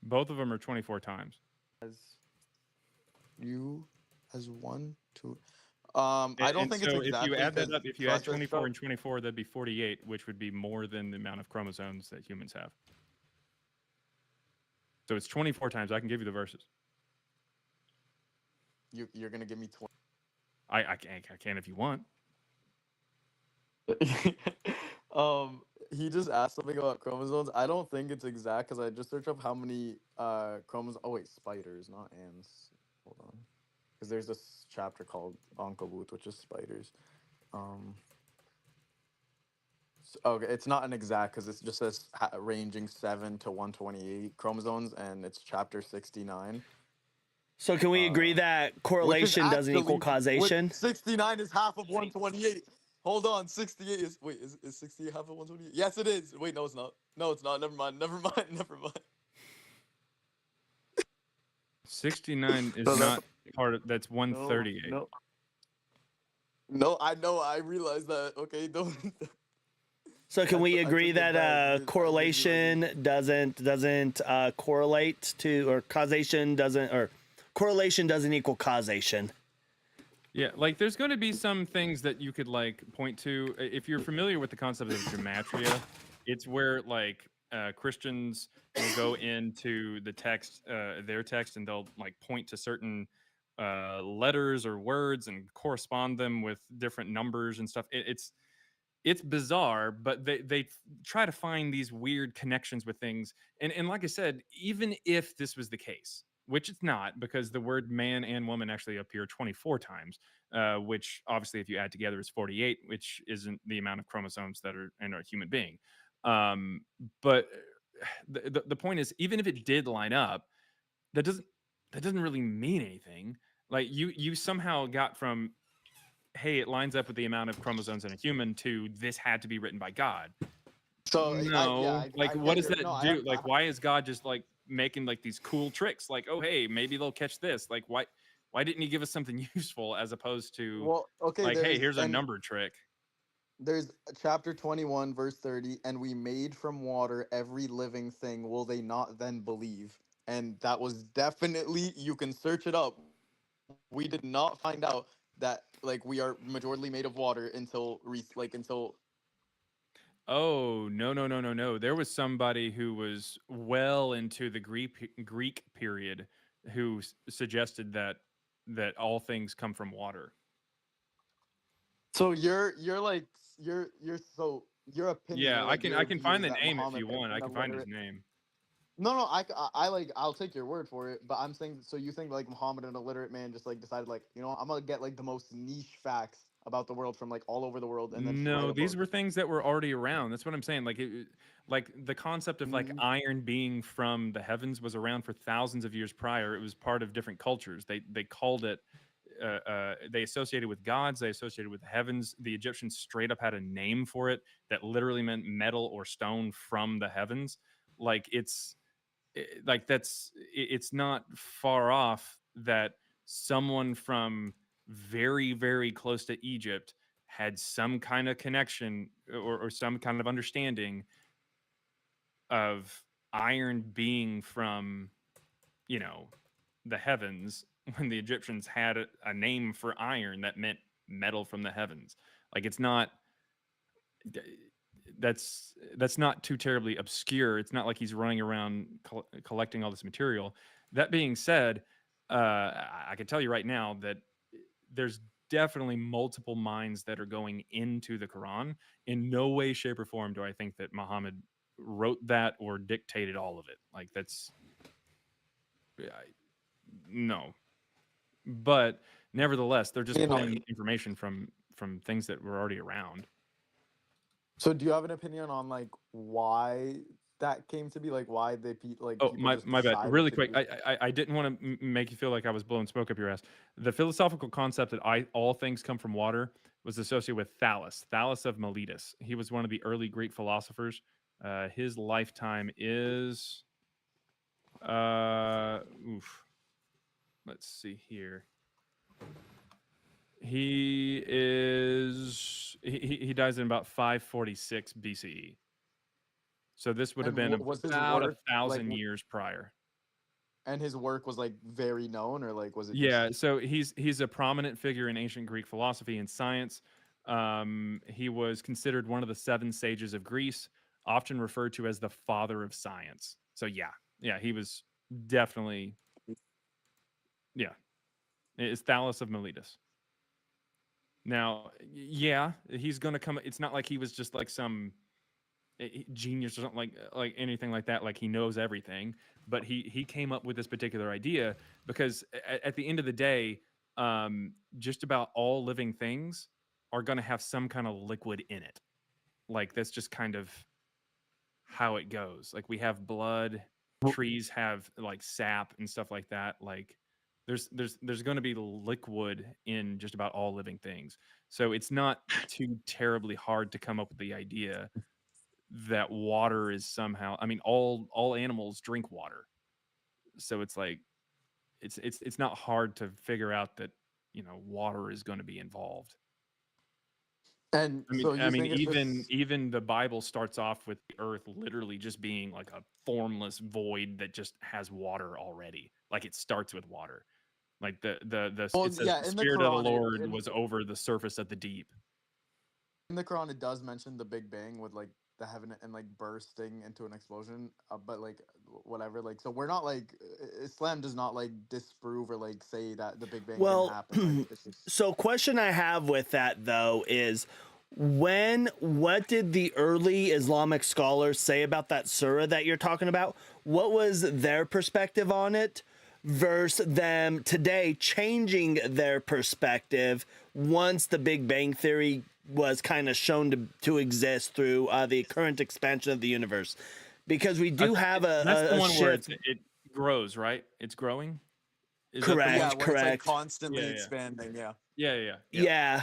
Both of them are 24 times. as you as one, two. I don't And think it's so if you exactly add that because up, if you so I add searched 24 up. and 24, that'd be 48, which would be more than the amount of chromosomes that humans have. So it's 24 times. I can give you the verses. You're gonna give me 20. I can if you want. He just asked something about chromosomes. I don't think it's exact because I just searched up how many chromosomes. Oh wait, spiders, not ants. Hold on, because there's this chapter called Ankabut, which is spiders. Um, okay, it's not an exact because it just says ranging 7 to 128 chromosomes, and it's chapter 69. So can we agree that Which is correlation doesn't equal actually what causation? 69 is half of 128. Hold on, 68 is wait, is 68 half of 128? Yes, it is. Wait, no, it's not. No, it's not. Never mind. Never mind. Never mind. 69 is So that's not part of that's no, 138. no, no. I know. I realize that. Okay, don't. So can we I agree took it that back. I'm just realizing. correlation doesn't correlate to, or causation doesn't, or correlation doesn't equal causation? Yeah, like there's going to be some things that you could like point to. If you're familiar with the concept of gematria, it's where like Christians will go into the text, their text, and they'll like point to certain letters or words and correspond them with different numbers and stuff. It's bizarre, but they try to find these weird connections with things. And like I said, even if this was the case, which it's not, because the word man and woman actually appear 24 times, which obviously if you add together is 48, which isn't the amount of chromosomes that are in a human being. But the point is, even if it did line up, that doesn't really mean anything. Like you somehow got from, hey, it lines up with the amount of chromosomes in a human to this had to be written by God. So No, like I what get does your no. that I, do? Like why is God just like making like these cool tricks? Like, oh hey, maybe they'll catch this. Like why Why didn't he give us something useful as opposed to Well, okay, like, hey, here's a number trick? there's chapter 21 verse 30, and we made from water every living thing, will they not then believe? And that was definitely, you can search it up. We did not find out that like we are majorly made of water until until Oh, no, no, no, no, no. There was somebody who was well into the Greek period who suggested that all things come from water. so your opinion, Yeah, or like I your can view, find is the that name if Muhammad you is want. I an can find his illiterate. name. No, no, I'll take your word for it. But I'm saying, so you think like Muhammad, an illiterate man, just like decided like, I'm gonna get like the most niche facts about the world from like all over the world and then just write No, a these book. were things that were already around. That's what I'm saying. Like the concept of like Mm. iron being from the heavens was around for thousands of years prior. It was part of different cultures. They called it. They associated with gods. They associated with the heavens. The Egyptians straight up had a name for it that literally meant metal or stone from the heavens. Like like it's not far off that someone from very very close to Egypt had some kind of connection or some kind of understanding of iron being from you know the heavens when the Egyptians had a name for iron that meant metal from the heavens. Like it's not that's not too terribly obscure. It's not like he's running around collecting all this material. That being said, I can tell you right now that there's definitely multiple minds that are going into the Quran. In no way, shape, or form do I think that Muhammad wrote that or dictated all of it. Like that's no. But nevertheless, they're just You know, pulling information from things that were already around. so do you have an opinion on like why that came to be? Like why like Oh, people my just my bad. decided Really to quick, do? I didn't want to make you feel like I was blowing smoke up your ass. The philosophical concept that all things come from water was associated with Thales of Miletus. He was one of the early Greek philosophers. His lifetime is oof. Let's see here. He dies in about 546 BCE. So this would have And been was his about a work like, thousand years prior. and his work was like very known, or like was it Yeah, just? so he's a prominent figure in ancient Greek philosophy and science. He was considered one of the seven sages of Greece, often referred to as the father of science. So yeah, he was definitely yeah. It's Thales of Miletus. Now, yeah, he's going to come. It's not like he was just like some genius or something like anything like that. Like he knows everything, but he came up with this particular idea because at the end of the day, just about all living things are going to have some kind of liquid in it. Like that's just kind of how it goes. Like we have blood, trees have like sap and stuff like that. Like there's going to be liquid in just about all living things. So it's not too terribly hard to come up with the idea that water is somehow, I mean all animals drink water. So it's like it's not hard to figure out that, water is going to be involved. And I mean so I you mean think it's even just? even the Bible starts off with the earth literally just being like a formless void that just has water already. Like it starts with water. Like the Well, it says yeah, the in the spirit of the Quran, Lord was over the surface of the deep. in the Quran, it does mention the Big Bang with like the heaven and like bursting into an explosion. But like whatever, like so we're not like Islam does not like disprove or like say that the Big Bang didn't Well, happen. Like it's just. so question I have with that though is what did the early Islamic scholars say about that surah that you're talking about? What was their perspective on it versus them today changing their perspective once the Big Bang Theory was kind of shown to exist through the current expansion of the universe? Because we do have That's the a one where shift. it grows, right? It's growing. Is that the Yeah, one? Correct, when it's like correct. constantly Yeah, yeah, expanding. Yeah. yeah, yeah, yeah. Yeah. Yeah.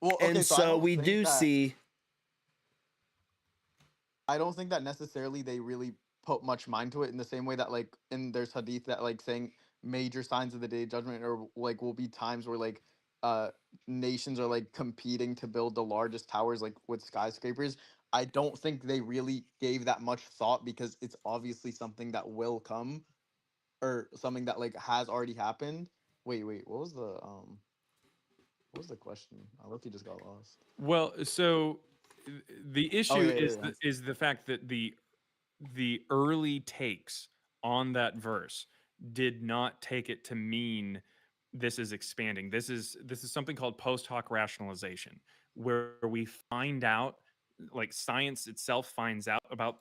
Well, okay, And so I so don't we think do that see. I don't think that necessarily they really put much mind to it in the same way that like in there's hadith that like saying major signs of the day of judgment, or like will be times where like uh nations are like competing to build the largest towers like with skyscrapers. I don't think they really gave that much thought because it's obviously something that will come, or something that like has already happened. Wait, what was the question? I look, you just got lost. Well, so the Oh issue yeah, yeah, yeah. is the fact that the early takes on that verse did not take it to mean this is expanding. This is something called post hoc rationalization, where we find out, like science itself finds out about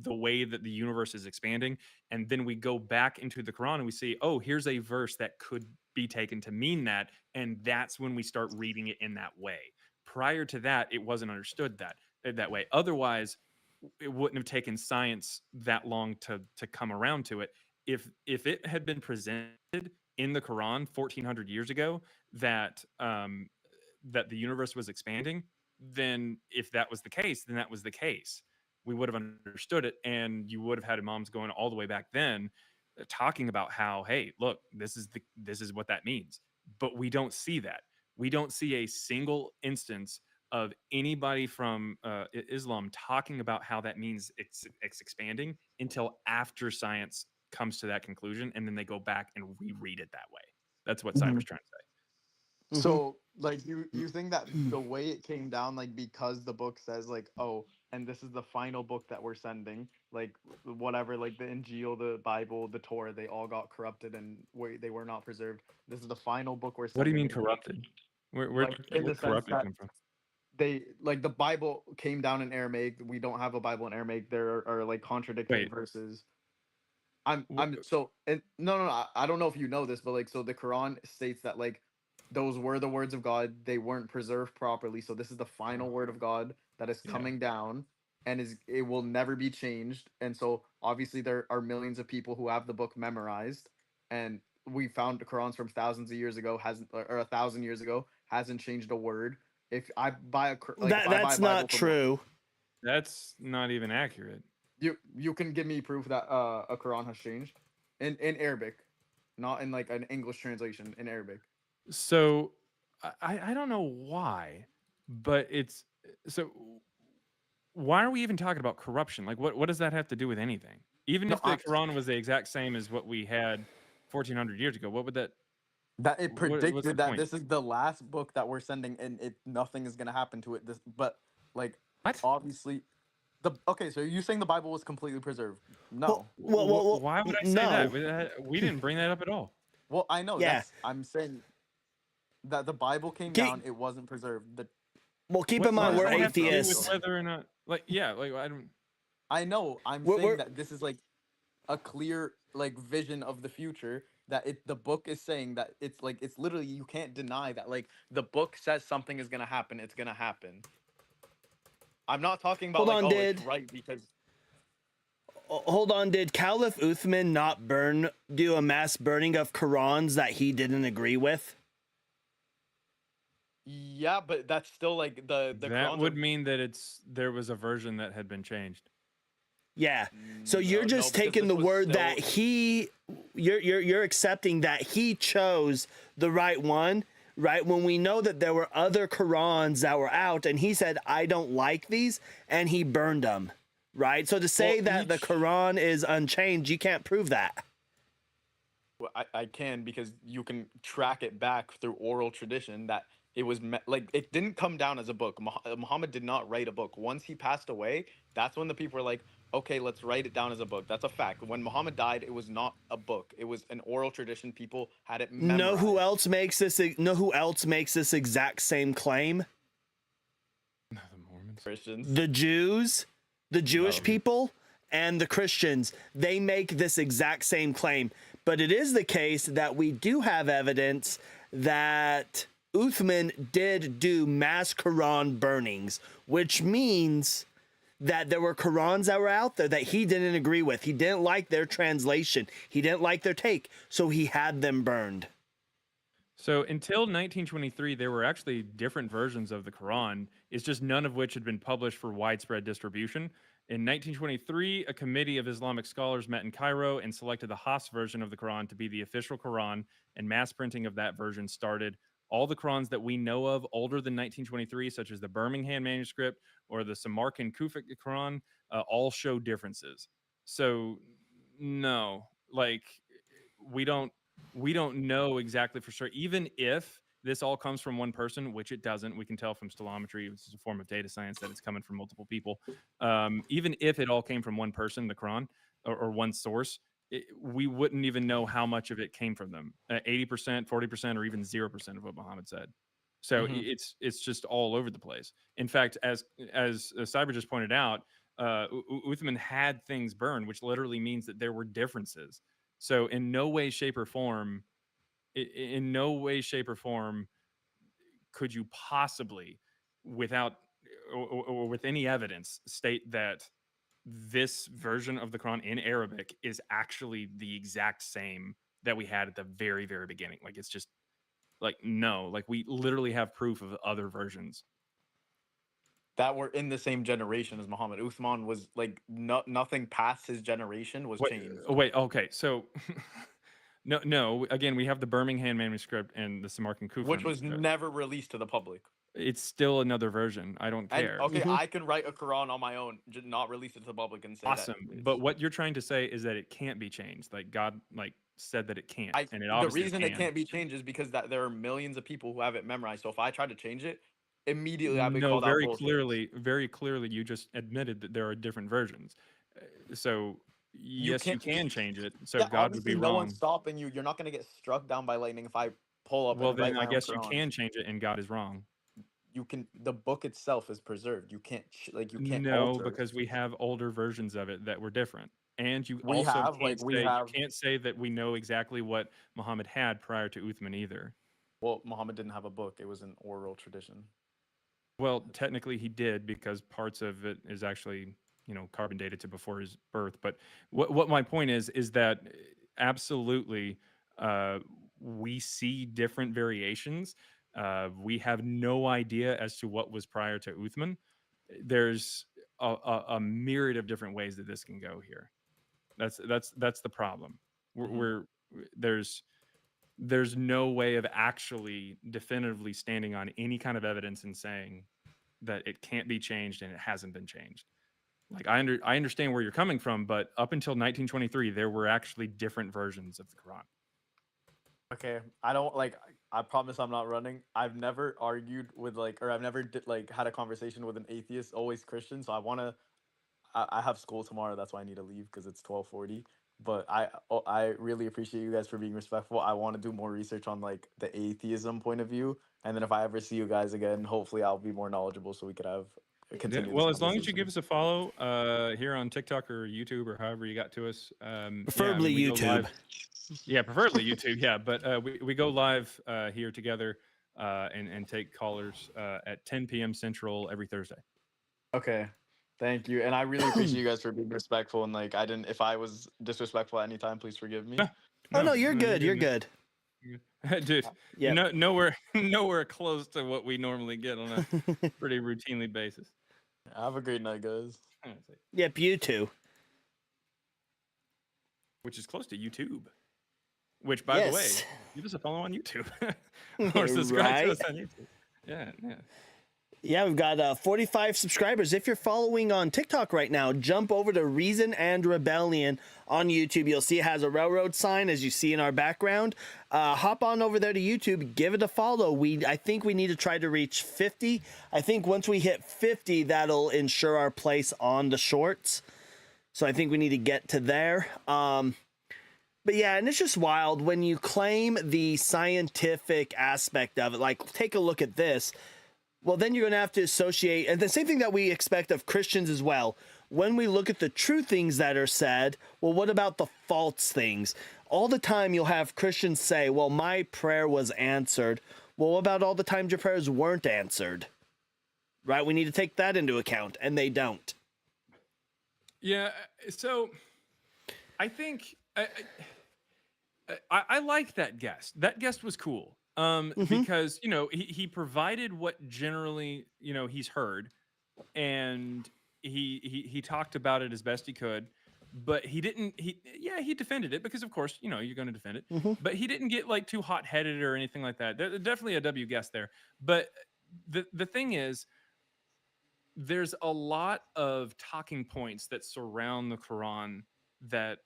the way that the universe is expanding, and then we go back into the Quran and we see, oh, here's a verse that could be taken to mean that, and that's when we start reading it in that way. Prior to that, it wasn't understood that way. Otherwise, it wouldn't have taken science that long to come around to it. If it had been presented in the Quran 1400 years ago that that the universe was expanding, then if that was the case, then that was the case. We would have understood it, and you would have had imams going all the way back then, talking about how, hey, look, this is what that means. But we don't see that. We don't see a single instance of anybody from Islam talking about how that means it's expanding until after science comes to that conclusion, and then they go back and reread it that way. That's what Mhm. Cyber's trying to say. Mhm. So like you think that the way it came down, like because the book says like, oh, and this is the final book that we're sending, like whatever, like the Injil, the Bible, the Torah, they all got corrupted and they were not preserved. This is the final book we're What do you sending, mean and corrupted? like in the Where sense corrupted that come from? they like the Bible came down in Aramaic. We don't have a Bible in Aramaic. There are like contradicting Wait, verses. wh- I'm so, and no, I don't know if you know this, but like so the Quran states that like those were the words of God. They weren't preserved properly. So this is the final word of God that is yeah. coming down, and is it will never be changed. And so obviously there are millions of people who have the book memorized, and we found the Qurans from thousands of years ago hasn't, or 1,000 years ago, hasn't changed a word. If I buy like if I buy a That's Bible not from true. That's not even accurate. you can give me proof that a Quran has changed in Arabic, not in like an English translation, in Arabic. So I don't know why, but it's so why are we even talking about corruption? Like what does that have to do with anything? Even No, if the Quran was the exact same as what we had 1400 years ago, what would that that it what's the predicted that point? this is the last book that we're sending, and it nothing is gonna happen to it. This, but like What? obviously the okay. So you saying the Bible was completely preserved? Well, No. Why would I say that? no. We didn't bring that up at all. Well, I know Yeah. that's I'm saying that the Bible came Keep, down. It wasn't preserved. The well, keep in What mind sorry, does we're that someone have to do interrupted. with atheists. Go. whether or not, like, yeah, like I don't. I know. I'm We're saying that this is like a clear like vision of the future, that the book is saying that it's like it's literally, you can't deny that like the book says something is going to happen, it's going to happen. I'm not talking about hold like, on. oh, it's Did right because hold on? Did Caliph Uthman not do a mass burning of Qurans that he didn't agree with? yeah, but that's still like the That Qurans would are mean that there was a version that had been changed. Yeah. So you're no, just because taking this the was word that still you're accepting that he chose the right one, right? When we know that there were other Qurans that were out and he said, I don't like these, and he burned them. Right? So to well say that the each Quran is unchanged, you can't prove that. well, I can, because you can track it back through oral tradition that it was like it didn't come down as a book. Muhammad did not write a book. Once he passed away, that's when the people were like, okay, let's write it down as a book. That's a fact. When Muhammad died, it was not a book. It was an oral tradition. People had it memorized. Know who else makes this exact same claim? The Mormons. Christians. The Jews, the Jewish Um, people, and the Christians. They make this exact same claim. But it is the case that we do have evidence that Uthman did do mass Quran burnings, which means that there were Qurans that were out there that he didn't agree with. He didn't like their translation. He didn't like their take. So he had them burned. So until 1923, there were actually different versions of the Quran. It's just none of which had been published for widespread distribution. In 1923, a committee of Islamic scholars met in Cairo and selected the Hafs version of the Quran to be the official Quran, and mass printing of that version started. All the Qurans that we know of older than 1923, such as the Birmingham manuscript or the Samarkand Kufic Quran, all show differences. So, no, like we don't know exactly for sure. Even if this all comes from one person, which it doesn't, we can tell from stellometry, which is a form of data science, that it's coming from multiple people. Even if it all came from one person, the Quran, or one source, we wouldn't even know how much of it came from them. 80%, 40%, or even 0% of what Muhammad said. So Mhm. it's just all over the place. In fact, as Cyber just pointed out, Uthman had things burned, which literally means that there were differences. So in no way, shape, or form, in no way, shape, or form could you possibly, without or with any evidence, state that this version of the Quran in Arabic is actually the exact same that we had at the very, very beginning. Like, it's just like, no, like we literally have proof of other versions. That were in the same generation as Muhammad. Uthman was like nothing past his generation was Wait, changed. wait, okay, so no. Again, we have the Birmingham manuscript and the Samarkand Kufa Which was manuscript. never released to the public. It's still another version. I don't And care. okay, Mhm. I can write a Quran on my own, not release it to the public and say that Awesome. But it's what you're trying to say is that it can't be changed. Like God, like said that it can't, I and it the obviously reason it can. can't be changed is because that there are millions of people who have it memorized. So if I try to change it, immediately I'll be No, called out bullshit. very clearly, you just admitted that there are different versions. So You yes, you can't can change it. So Yeah, God would obviously be no one's wrong. stopping you. You're not gonna get struck down by lightning if I pull up Well, and then write I my own guess you Quran. can change it, and God is wrong. You can the book itself is preserved. You can't you can't No, alter it. because we have older versions of it that were different. And you We also have like we have can't say that we know exactly what Muhammad had prior to Uthman either. well, Muhammad didn't have a book. It was an oral tradition. Well, technically he did, because parts of it is actually, carbon dated to before his birth. But what my point is that absolutely, uh, we see different variations. We have no idea as to what was prior to Uthman. There's a myriad of different ways that this can go here. That's the problem. Hmm. There's no way of actually definitively standing on any kind of evidence and saying that it can't be changed and it hasn't been changed. Like I understand where you're coming from, but up until 1923, there were actually different versions of the Quran. Okay, I don't like. I promise I'm not running. I've never argued with or I've never had a conversation with an atheist, always Christian. So I want to. I have school tomorrow. That's why I need to leave because it's 12:40. But I really appreciate you guys for being respectful. I want to do more research on like the atheism point of view, and then if I ever see you guys again, hopefully I'll be more knowledgeable so we could have Yeah, continue this well, as long as you give conversation. us a follow here on TikTok or YouTube or however you got to us, yeah, I Preferably mean, we go YouTube. live. Yeah, preferably YouTube. Yeah, but we go live here together and take callers at 10 p.m. Central every Thursday. Okay. Thank you. And I really appreciate you guys for being respectful and like I didn't if I was disrespectful at any time, please forgive me. No, Oh no, no, you're no, you're good. good, You're man. good. You're good. Dude, Yep. nowhere close to what we normally get on a pretty routinely basis. Have a great night, guys. Yep, you too. Which is close to YouTube. Which, by the way, Yes. give us a follow on YouTube or subscribe to Right? us on YouTube. Yeah, yeah. Yeah, we've got 45 subscribers. If you're following on TikTok right now, jump over to Reason and Rebellion on YouTube. You'll see it has a railroad sign, as you see in our background. Hop on over there to YouTube, give it a follow. I think we need to try to reach 50. I think once we hit 50, that'll ensure our place on the shorts. So I think we need to get to there. But yeah, and it's just wild when you claim the scientific aspect of it. Like, take a look at this. Well, then you're going to have to associate, and the same thing that we expect of Christians as well. When we look at the true things that are said, well, what about the false things? All the time you'll have Christians say, well, my prayer was answered. Well, what about all the times your prayers weren't answered? Right? We need to take that into account, and they don't. Yeah, so I think I like that guest. That guest was cool. Because he provided what generally he's heard, and he talked about it as best he could, but he didn't. He defended it because of course you're going to defend it, Hmm. but he didn't get like too hot headed or anything like that. Definitely a W guess there. But the thing is, there's a lot of talking points that surround the Quran that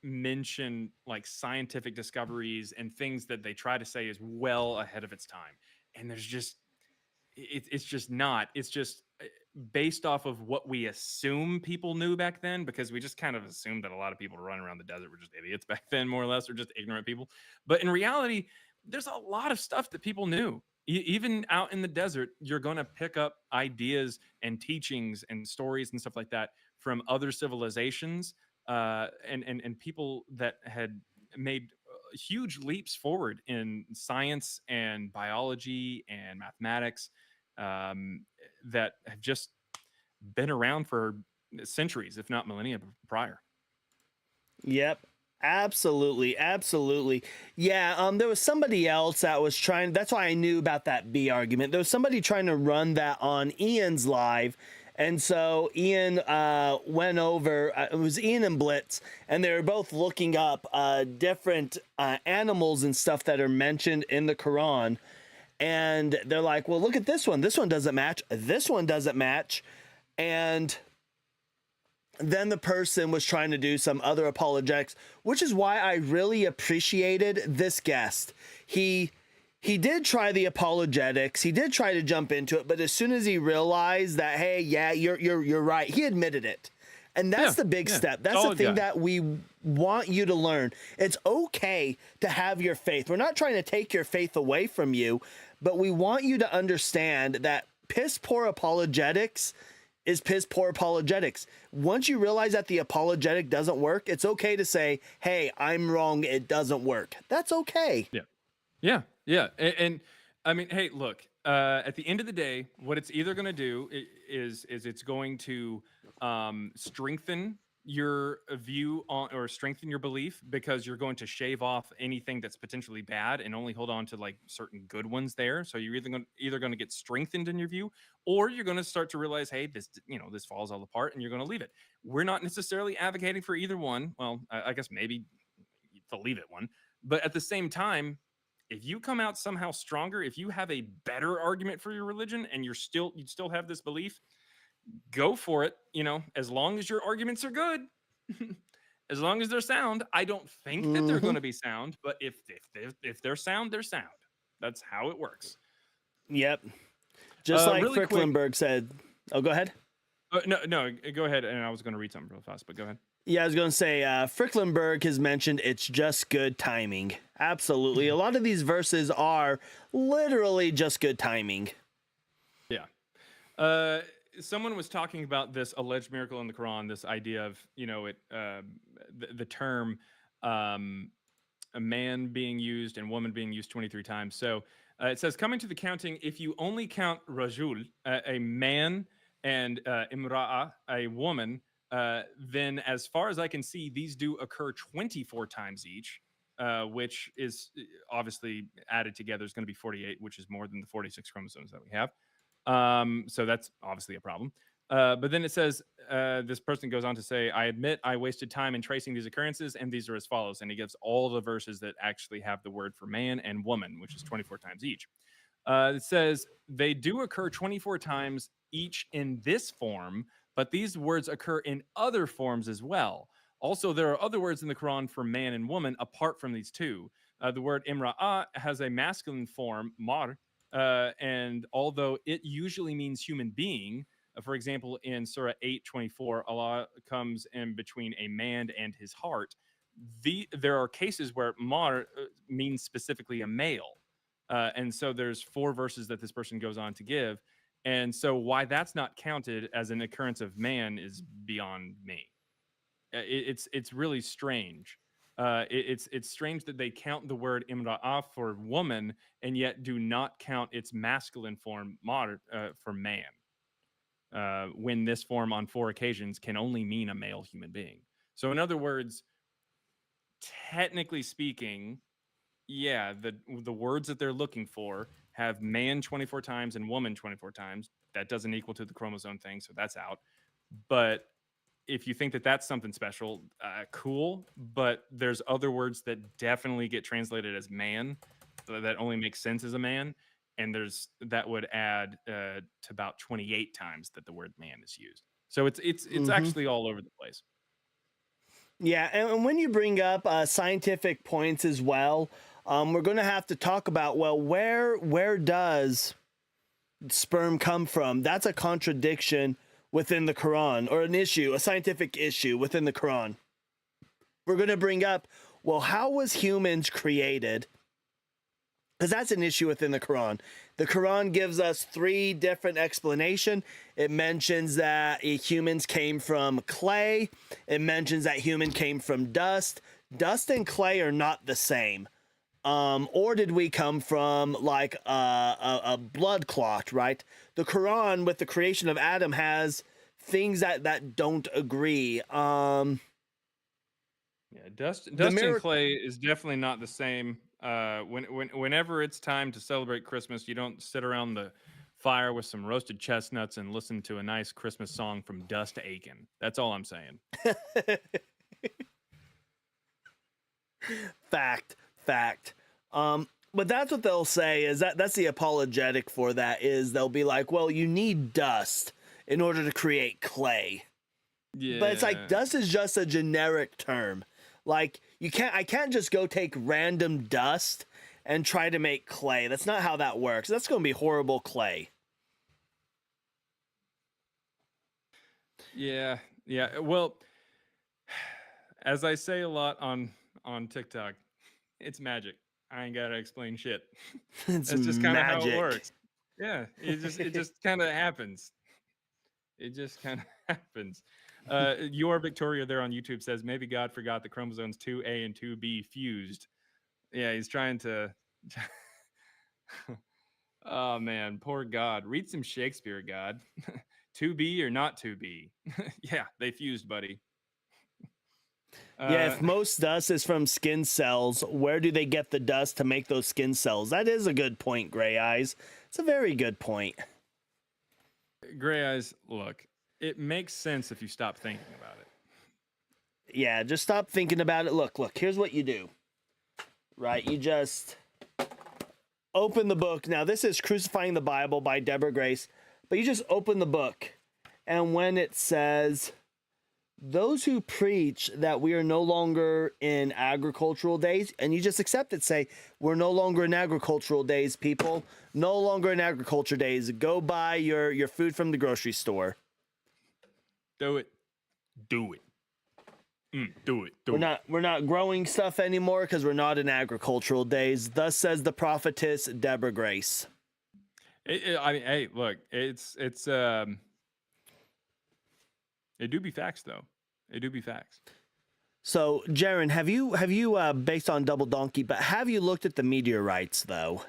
mention like scientific discoveries and things that they try to say is well ahead of its time. And there's just it's just not. It's just based off of what we assume people knew back then, because we just kind of assumed that a lot of people running around the desert were just idiots back then, more or less, or just ignorant people. But in reality, there's a lot of stuff that people knew. Even out in the desert, you're going to pick up ideas and teachings and stories and stuff like that from other civilizations, and people that had made huge leaps forward in science and biology and mathematics, um, that have just been around for centuries, if not millennia prior. Yep. Absolutely, absolutely. Yeah, there was somebody else that was trying, that's why I knew about that B argument. There was somebody trying to run that on Ian's live. And so Ian went over, it was Ian and Blitz, and they were both looking up different animals and stuff that are mentioned in the Quran. And they're like, well, look at this one. This one doesn't match. This one doesn't match. And then the person was trying to do some other apologetics, which is why I really appreciated this guest. He did try the apologetics. He did try to jump into it, but as soon as he realized that, hey, yeah, you're right, he admitted it. And that's the big step. That's the thing that we want you to learn. It's okay to have your faith. We're not trying to take your faith away from you, but we want you to understand that piss poor apologetics is piss poor apologetics. Once you realize that the apologetic doesn't work, it's okay to say, hey, I'm wrong, it doesn't work. That's okay. Yeah. And I mean, hey, look, at the end of the day, what it's either going to do is it's going to strengthen your view on, or strengthen your belief, because you're going to shave off anything that's potentially bad and only hold on to like certain good ones there. So you're either going to get strengthened in your view, or you're going to start to realize, hey, this falls all apart, and you're going to leave it. We're not necessarily advocating for either one. Well, I guess maybe the leave it one, but at the same time, if you come out somehow stronger, if you have a better argument for your religion and you still have this belief, go for it. As long as your arguments are good, as long as they're sound. I don't think that they're going to be sound, but if they're sound, they're sound. That's how it works. Yep. Just like really Fricklenberg said. Oh, go ahead. No, go ahead. And I was going to read something real fast, but go ahead. Yeah, I was going to say, Fricklenberg has mentioned it's just good timing. Absolutely. A lot of these verses are literally just good timing. Yeah. Someone was talking about this alleged miracle in the Quran, this idea of, the term a man being used and woman being used 23 times. So it says, coming to the counting, if you only count rajul, a man, and imra'a, a woman, then as far as I can see, these do occur 24 times each, which is obviously added together is going to be 48, which is more than the 46 chromosomes that we have. So that's obviously a problem. But then it says, this person goes on to say, I admit I wasted time in tracing these occurrences, and these are as follows. And he gives all the verses that actually have the word for man and woman, which is 24 times each. It says, they do occur 24 times each in this form, but these words occur in other forms as well. Also, there are other words in the Quran for man and woman apart from these two. The word imra'ah has a masculine form, mar, and although it usually means human being, for example, in Surah 8:24, Allah comes in between a man and his heart. There are cases where mar means specifically a male. And so there's 4 verses that this person goes on to give. And so why that's not counted as an occurrence of man is beyond me. It's really strange. It's strange that they count the word imra'ah for woman and yet do not count its masculine form mar for man, when this form on 4 occasions can only mean a male human being. So in other words, technically speaking, yeah, the words that they're looking for have man 24 times and woman 24 times. That doesn't equal to the chromosome thing, so that's out. But if you think that that's something special, cool. But there's other words that definitely get translated as man that only makes sense as a man. And there's that would add to about 28 times that the word man is used. So it's Mm-hmm. actually all over the place. Yeah, and when you bring up scientific points as well, we're going to have to talk about, well, where does sperm come from? That's a contradiction within the Quran, or an issue, a scientific issue within the Quran. We're going to bring up, well, how was humans created? Because that's an issue within the Quran. The Quran gives us 3 different explanations. It mentions that humans came from clay. It mentions that human came from dust. Dust and clay are not the same. Or did we come from like a blood clot, right? The Quran, with the creation of Adam, has things that don't agree. Yeah, dust The and miracle. clay is definitely not the same. Whenever it's time to celebrate Christmas, you don't sit around the fire with some roasted chestnuts and listen to a nice Christmas song from Dust Aiken. That's all I'm saying. Fact. But that's what they'll say, is that's the apologetic for that, is they'll be like, well, you need dust in order to create clay. But it's like, Yeah. dust is just a generic term. Like, I can't just go take random dust and try to make clay. That's not how that works. That's going to be horrible clay. Yeah. Yeah. Well, as I say a lot on TikTok, it's magic. I ain't gotta explain shit. It's That's just kind of how it magic. works. Yeah, it just kind of happens. It just kind of happens. Your Victoria there on YouTube says maybe God forgot the chromosomes 2A and 2B fused. Yeah, he's trying to. Oh man, poor God. Read some Shakespeare, God. 2B or not 2B? Yeah, they fused, buddy. Yeah, Uh, if most dust is from skin cells, where do they get the dust to make those skin cells? That is a good point, Gray Eyes. It's a very good point. Gray Eyes, look, it makes sense if you stop thinking about it. Yeah, just stop thinking about it. Look, here's what you do. Right? You just open the book. Now, this is Crucifying the Bible by Deborah Grace, but you just open the book. And when it says, those who preach that we are no longer in agricultural days, and you just accept it, say, we're no longer in agricultural days, people. No longer in agriculture days. Go buy your food from the grocery store. Do it. Do it. Do it. Do We're not growing stuff anymore because we're not in agricultural days. Thus says the prophetess Deborah Grace. I mean, hey, look, it's it do be facts though. It do be facts. So, Jaron, have you based on Double Donkey, but have you looked at the meteorites though?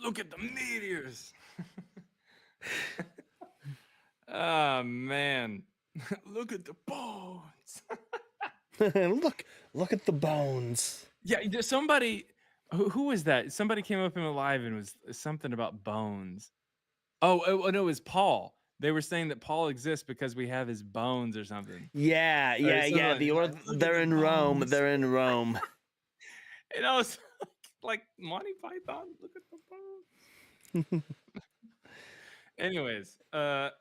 Look at the meteors. Oh man. Look at the bones. look at the bones. Yeah, somebody who was that? Somebody came up in a live and was something about bones. Oh no, it was Paul. They were saying that Paul exists because we have his bones or something. Yeah. They're in Rome. Bones. They're in Rome. And I was like Monty Python. Look at the bones. Anyways, yeah.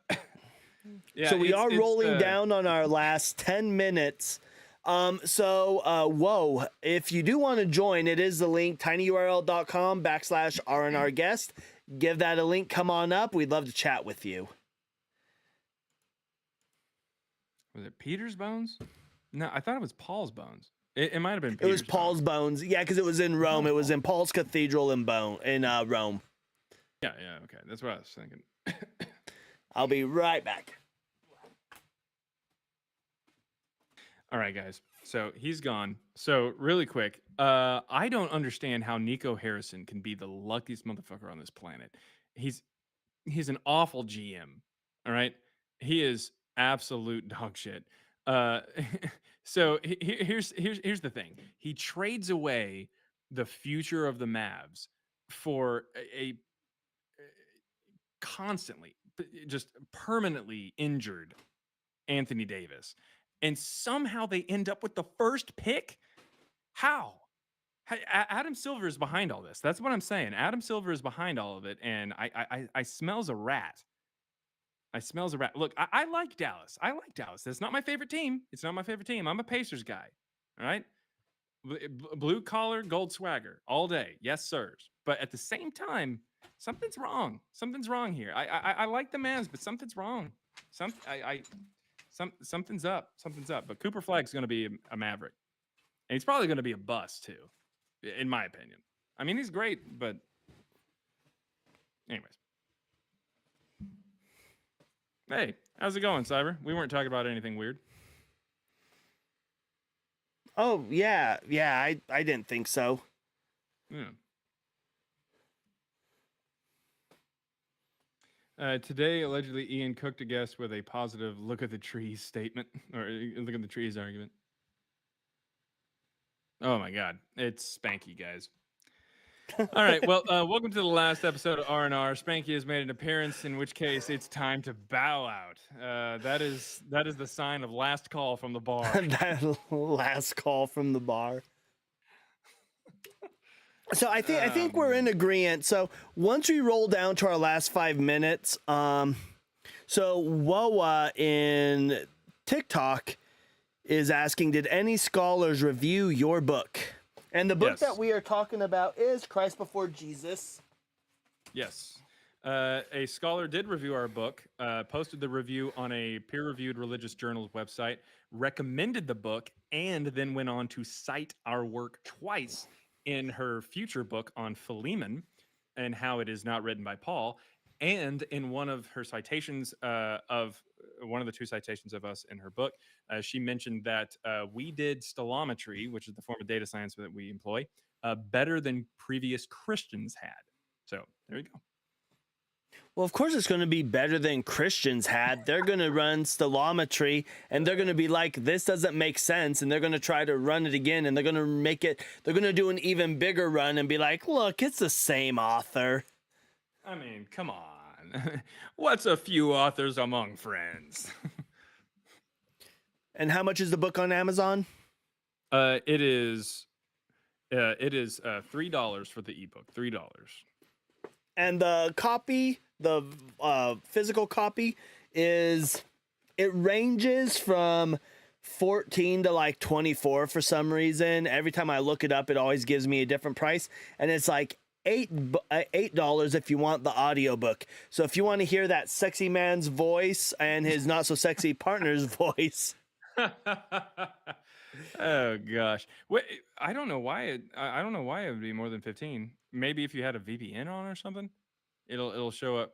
So we are rolling down. down on our last 10 minutes. Whoa, if you do want to join, it is the link, tinyurl.com/RNR guest. Give that a link. Come on up. We'd love to chat with you. Was it Peter's bones? No, I thought it was Paul's bones. It might have been Peter's It was Paul's bones. Yeah, because it was in Rome. It was in Paul's Cathedral in Rome. Yeah, okay. That's what I was thinking. I'll be right back. All right, guys. So he's gone. So really quick, I don't understand how Nico Harrison can be the luckiest motherfucker on this planet. He's an awful GM. All right, he is absolute dog shit. So here's the thing. He trades away the future of the Mavs for a constantly, just permanently injured Anthony Davis, and somehow they end up with the first pick. How? Adam Silver is behind all this. That's what I'm saying. Adam Silver is behind all of it, and I smells a rat. I smells a rat. Look, I like Dallas. I like Dallas. That's not my favorite team. It's not my favorite team. I'm a Pacers guy. All right. Blue collar, gold swagger all day. Yes, sirs. But at the same time, something's wrong. Something's wrong here. I like the Mavs, but something's wrong. Something's up. Something's up. But Cooper Flag's going to be a Maverick, and he's probably going to be a bust too, in my opinion. I mean, he's great, but anyways. Hey, how's it going, Cyber? We weren't talking about anything weird. Oh, yeah. I didn't think so. Yeah. Today, allegedly, Ian cooked a guest with a positive "look at the trees" statement, or "look at the trees" argument. Oh my God, it's Spanky, guys. All right, well, welcome to the last episode of R&R. Spanky has made an appearance, in which case it's time to bow out. That is the sign of last call from the bar. That last call from the bar. So I think we're in agreement. So once we roll down to our last 5 minutes, so Woa in TikTok is asking, did any scholars review your book? And the book Yes. that we are talking about is Christ Before Jesus. Yes. A scholar did review our book, posted the review on a peer-reviewed religious journal's website, recommended the book, and then went on to cite our work twice in her future book on Philemon and how it is not written by Paul. And in one of her citations of one of the two citations of us in her book, she mentioned that we did stellometry, which is the form of data science that we employ, better than previous Christians had. So there you go. Well, of course it's going to be better than Christians had. They're going to run stellometry, and they're going to be like, this doesn't make sense, and they're going to try to run it again, and they're going to do an even bigger run and be like, look, it's the same author. I mean, come on. What's a few authors among friends? And how much is the book on Amazon? It is $3 for the ebook. $3. And the copy, the physical copy, it ranges from 14 to like 24 for some reason. Every time I look it up, it always gives me a different price, and it's like $8 if you want the audiobook. So if you want to hear that sexy man's voice and his not so sexy partner's voice. Oh gosh. Wait, I don't know why it would be more than 15. Maybe if you had a VPN on or something, it'll show up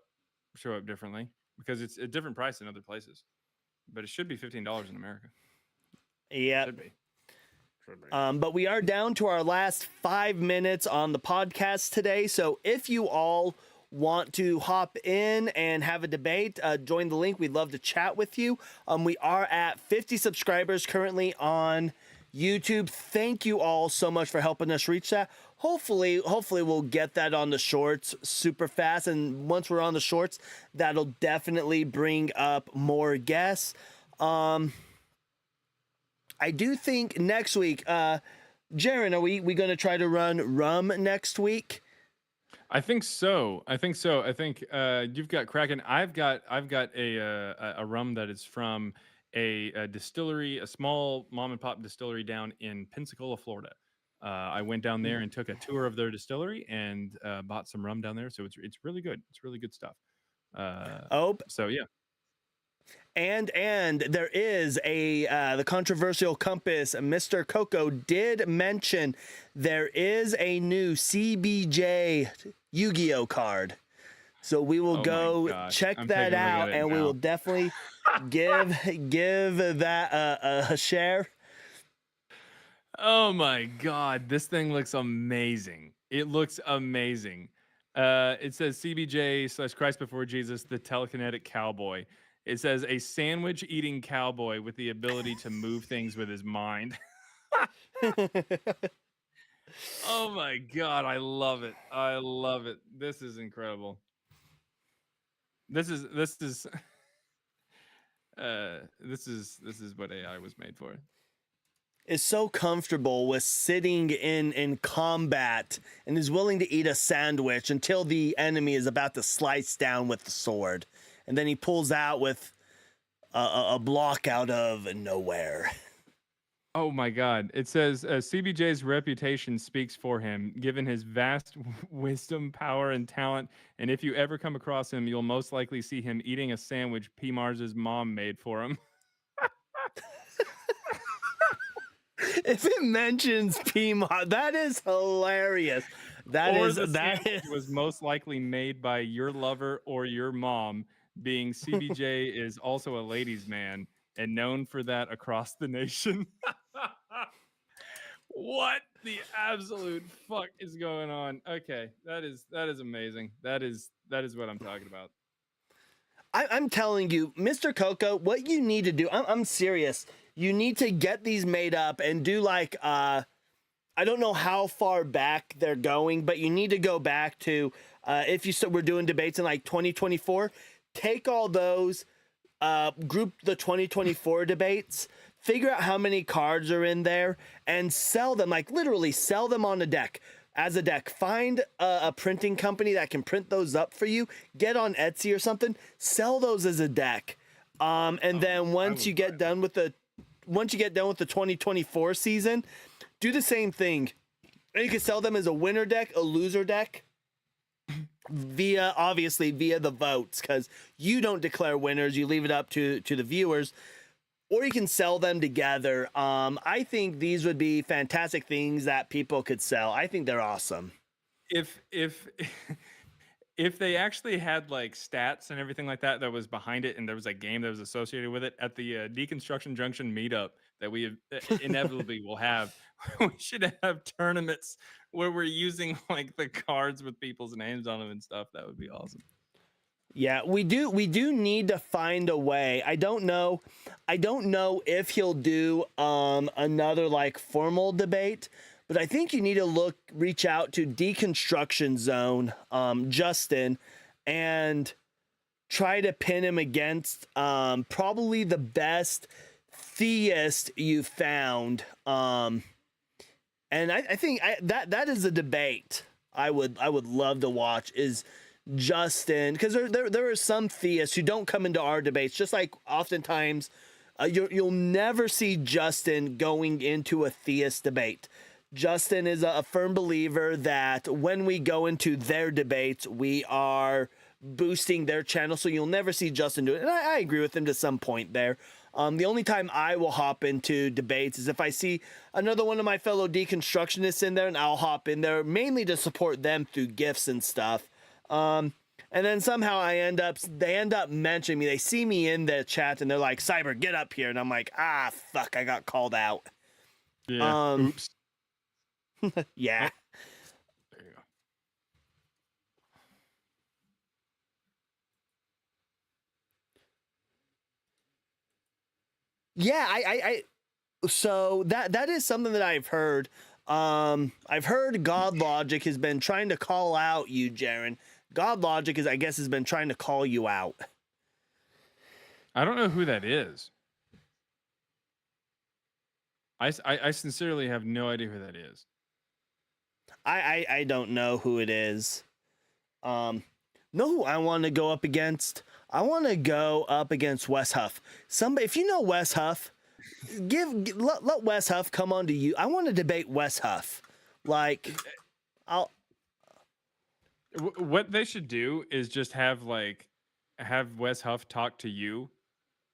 differently because it's a different price in other places. But it should be $15 in America. Yeah. Should be. But we are down to our last 5 minutes on the podcast today. So if you all want to hop in and have a debate, join the link. We'd love to chat with you. We are at 50 subscribers currently on YouTube. Thank you all so much for helping us reach that. Hopefully we'll get that on the shorts super fast. And once we're on the shorts, that'll definitely bring up more guests. I do think next week, Jaron, are we going to try to run rum next week? I think so. I think you've got Kraken. I've got a rum that is from a distillery, a small mom and pop distillery down in Pensacola, Florida. I went down there and took a tour of their distillery and bought some rum down there. So it's really good. It's really good stuff. So yeah. And there is the controversial compass. Mr. Coco did mention there is a new CBJ Yu-Gi-Oh card. So we will go check that out, and we will definitely give that a share. Oh my God, this thing looks amazing. It looks amazing. It says CBJ / Christ Before Jesus, the telekinetic cowboy. It says a sandwich eating cowboy with the ability to move things with his mind. Oh my God, I love it. I love it. This is incredible. This is This is what AI was made for. Is so comfortable with sitting in combat and is willing to eat a sandwich until the enemy is about to slice down with the sword, and then he pulls out with a block out of nowhere. Oh my God! It says CBJ's reputation speaks for him, given his vast wisdom, power, and talent. And if you ever come across him, you'll most likely see him eating a sandwich P. Mars's mom made for him. If it mentions PMod, that is hilarious. That Was most likely made by your lover or your mom. Being CBJ is also a ladies' man and known for that across the nation. What the absolute fuck is going on? Okay, that is amazing. That is what I'm talking about. I'm telling you, Mr. Coco, what you need to do, I'm serious. You need to get these made up and do like, I don't know how far back they're going, but you need to go back to, if you we're doing debates in like 2024, take all those, group the 2024 debates, figure out how many cards are in there and sell them, like literally sell them on a deck. As a deck, find a printing company that can print those up for you. Get on Etsy or something. Sell those as a deck, and then once you get done with the 2024 season, do the same thing. And you can sell them as a winner deck, a loser deck, via the votes, because you don't declare winners. You leave it up to the viewers. Or you can sell them together. I think these would be fantastic things that people could sell. I think they're awesome. If they actually had like stats and everything like that was behind it, and there was a game that was associated with it at the Deconstruction Junction meetup that we inevitably will have, we should have tournaments where we're using like the cards with people's names on them and stuff. That would be awesome. Yeah, we do need to find a way. I don't know if he'll do another like formal debate, but I think you need to reach out to Deconstruction Zone, Justin, and try to pin him against probably the best theist you found. And I think that is a debate I would love to watch, is Justin, because there are some theists who don't come into our debates, just like oftentimes you'll never see Justin going into a theist debate. Justin is a firm believer that when we go into their debates, we are boosting their channel, so you'll never see Justin do it. And I agree with him to some point there. The only time I will hop into debates is if I see another one of my fellow deconstructionists in there, and I'll hop in there mainly to support them through gifts and stuff. And then somehow they end up mentioning me. They see me in the chat and they're like, "Cyber, get up here." And I'm like, fuck, I got called out. Yeah. Oops. Yeah. There you go. Yeah, so that is something that I've heard. I've heard God Logic has been trying to call out you, Jaren. God Logic has been trying to call you out. I don't know who that is. I sincerely have no idea who that is. I don't know who it is. Know who I want to go up against? I want to go up against Wes Huff. Somebody, if you know Wes Huff, let Wes Huff come on to you. I want to debate Wes Huff. Like, what they should do is just have Wes Huff talk to you,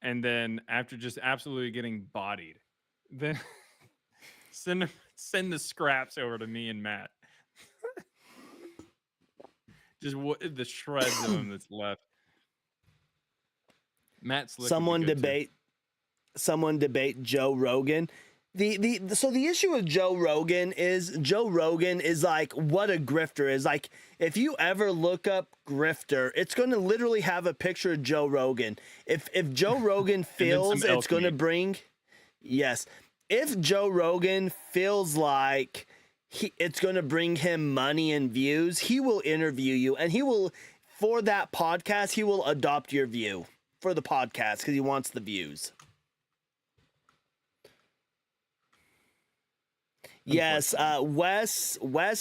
and then after just absolutely getting bodied, then send the scraps over to me and Matt. Just the shreds of them that's left. Matt Slick. Someone debate Joe Rogan. So the issue with Joe Rogan is like what a grifter is. Like, if you ever look up grifter, it's going to literally have a picture of Joe Rogan. If Joe Rogan feels it's going to bring, yes, if Joe Rogan feels like it's going to bring him money and views, he will interview you, and he will, for that podcast, he will adopt your view. for the podcast because he wants the views. Yes, Wes,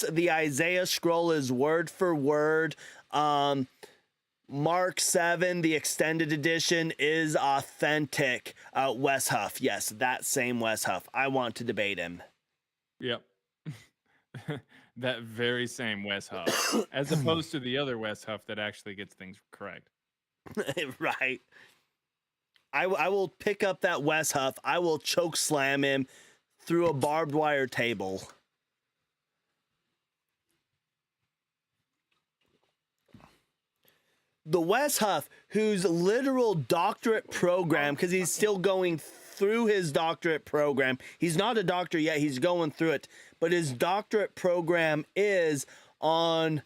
the Isaiah scroll is word for word. Mark 7, the extended edition, is authentic. Wes Huff, yes, that same Wes Huff. I want to debate him. Yep. That very same Wes Huff, as opposed to the other Wes Huff that actually gets things correct. Right. I will pick up that Wes Huff. I will choke slam him through a barbed wire table. The Wes Huff, whose literal doctorate program, because he's still going through his doctorate program. He's not a doctor yet. He's going through it. But his doctorate program is on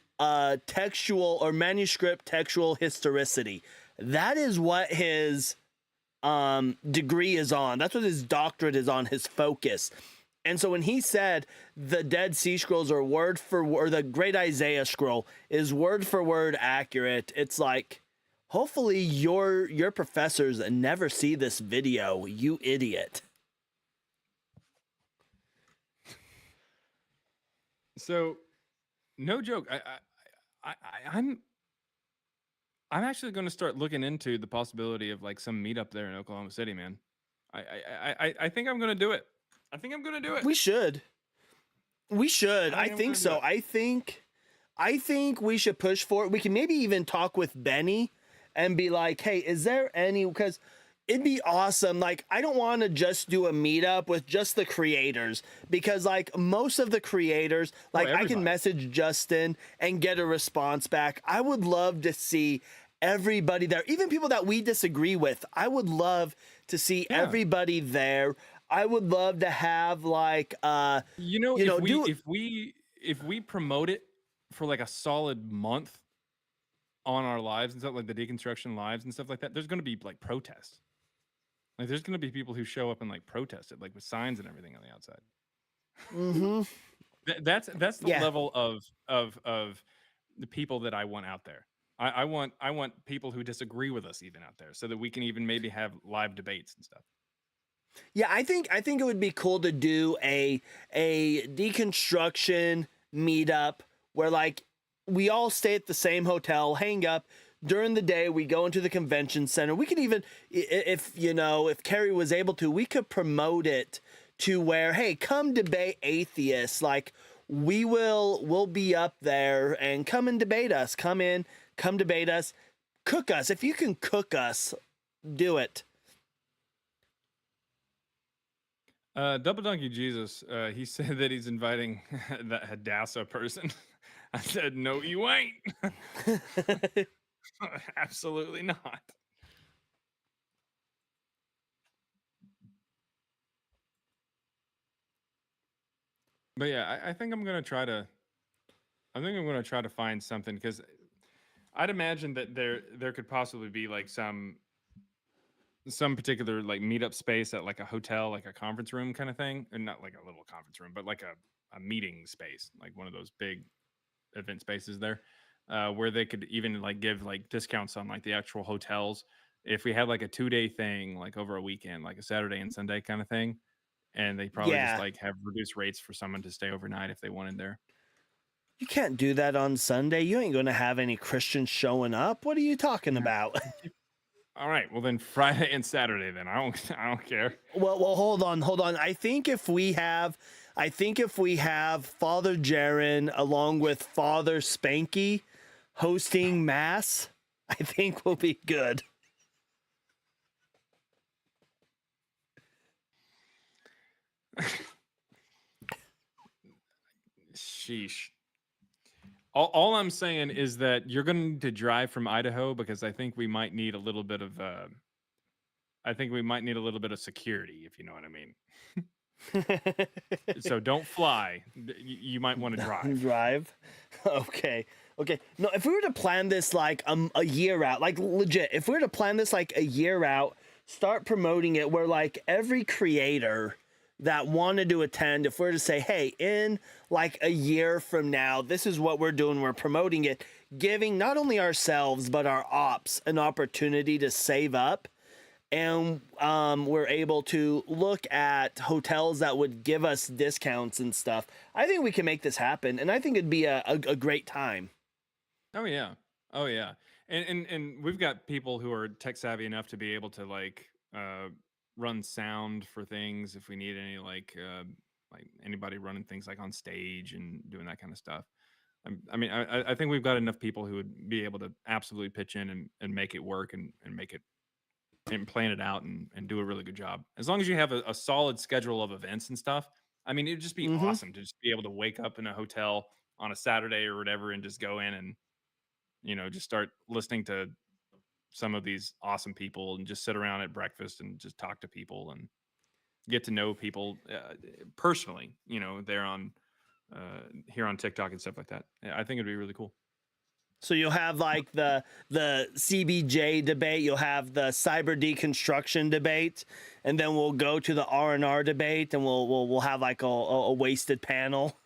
textual or manuscript textual historicity. That is what his degree is on. That's what his doctorate is on, his focus. And so when he said the Dead Sea Scrolls are word for word, or the Great Isaiah Scroll is word for word accurate, it's like, hopefully your professors never see this video, you idiot. So, no joke. I'm actually going to start looking into the possibility of like some meetup there in Oklahoma City, man. I think I'm going to do it. I think I'm going to do it. We should. I think so. I think we should push for it. We can maybe even talk with Benny and be like, hey, is there any, because it'd be awesome. Like, I don't want to just do a meetup with just the creators, because like most of the creators, like I can message Justin and get a response back. I would love to see everybody there, even people that we disagree with. I would love to see everybody there. I would love to have like if we promote it for like a solid month on our lives and stuff, like the deconstruction lives and stuff like that, there's going to be like protests. Like there's going to be people who show up and like protest it, like with signs and everything on the outside. Mm-hmm. That's the level of the people that I want out there. I want people who disagree with us even out there, so that we can even maybe have live debates and stuff. Yeah, I think it would be cool to do a deconstruction meetup where like we all stay at the same hotel, hang up. During the day, we go into the convention center. We could even, if Carrie was able to, we could promote it to where, hey, come debate atheists. Like we'll be up there and come and debate us. Come debate us. Cook us. If you can cook us, do it. Double Donkey Jesus, he said that he's inviting that Hadassah person. I said, no, you ain't. Absolutely not. But yeah, I think I'm gonna try to find something, because I'd imagine that there could possibly be like some particular like meetup space at like a hotel, like a conference room kind of thing, and not like a little conference room, but like a meeting space, like one of those big event spaces there, where they could even like give like discounts on like the actual hotels if we had like a 2-day thing, like over a weekend, like a Saturday and Sunday kind of thing, and they probably just like have reduced rates for someone to stay overnight if they wanted there. You can't do that on Sunday. You ain't going to have any Christians showing up. What are you talking about? All right, well then Friday and Saturday then. I don't care. Well, hold on. I think if we have Father Jaron along with Father Spanky hosting mass, I think we'll be good. Sheesh. All I'm saying is that you're going to need to drive from Idaho, because I think we might need a little bit of security, if you know what I mean. So don't fly. You might want to drive. Okay. No, if we were to plan this like a year out, like legit, if we were to plan this like a year out, start promoting it where like every creator that wanted to attend, if we're to say, hey, in like a year from now, this is what we're doing, we're promoting it, giving not only ourselves but our ops an opportunity to save up, and we're able to look at hotels that would give us discounts and stuff. I think we can make this happen, and I think it'd be a great time. Oh yeah. Oh yeah. And we've got people who are tech savvy enough to be able to like run sound for things if we need any like anybody running things like on stage and doing that kind of stuff. I mean, I think we've got enough people who would be able to absolutely pitch in and make it work and make it and plan it out and do a really good job. As long as you have a solid schedule of events and stuff. I mean, it'd just be Mm-hmm. awesome to just be able to wake up in a hotel on a Saturday or whatever and just go in and just start listening to some of these awesome people and just sit around at breakfast and just talk to people and get to know people personally, there on here on TikTok and stuff like that. Yeah, I think it'd be really cool. So you'll have like the CBJ debate, you'll have the cyber deconstruction debate, and then we'll go to the R&R debate, and we'll have like a wasted panel.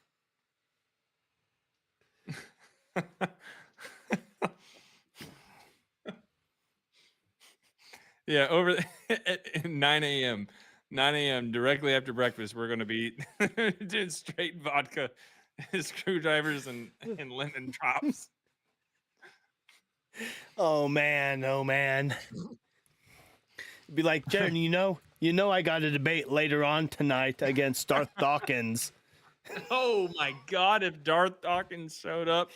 Yeah, over at 9 a.m. 9 a.m. directly after breakfast, we're going to be doing straight vodka, screwdrivers, and lemon drops. Oh man, oh man. Be like, Jaron, you know I got a debate later on tonight against Darth Dawkins. Oh my God, if Darth Dawkins showed up,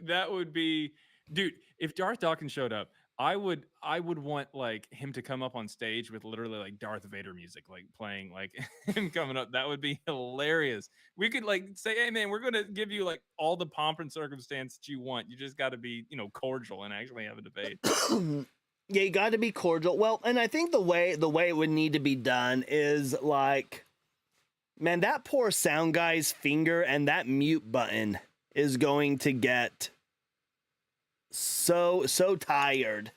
that would be, dude, if Darth Dawkins showed up, I would want like him to come up on stage with literally like Darth Vader music, like playing, like him coming up. That would be hilarious. We could like say, hey man, we're gonna give you like all the pomp and circumstance that you want. You just got to be, cordial and actually have a debate. Yeah, you got to be cordial. Well, and I think the way it would need to be done is like, man, that poor sound guy's finger and that mute button is going to get so tired.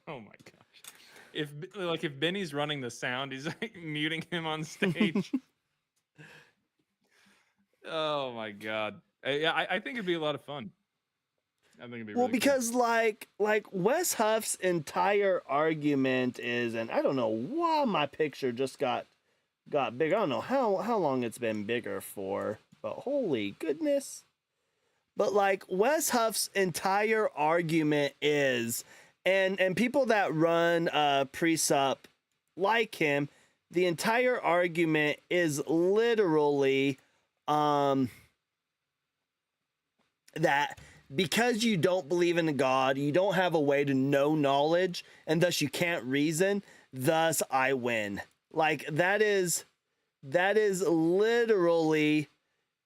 Oh my gosh. If Benny's running the sound, he's like muting him on stage. Oh my God. I think it'd be a lot of fun. I think it'd be Well, really because like Wes Huff's entire argument is, and I don't know why my picture just got big. I don't know how long it's been bigger for, but holy goodness. But like Wes Huff's entire argument is, and people that run Presup like him, the entire argument is literally that because you don't believe in a God, you don't have a way to know knowledge, and thus you can't reason, thus I win. Like that is literally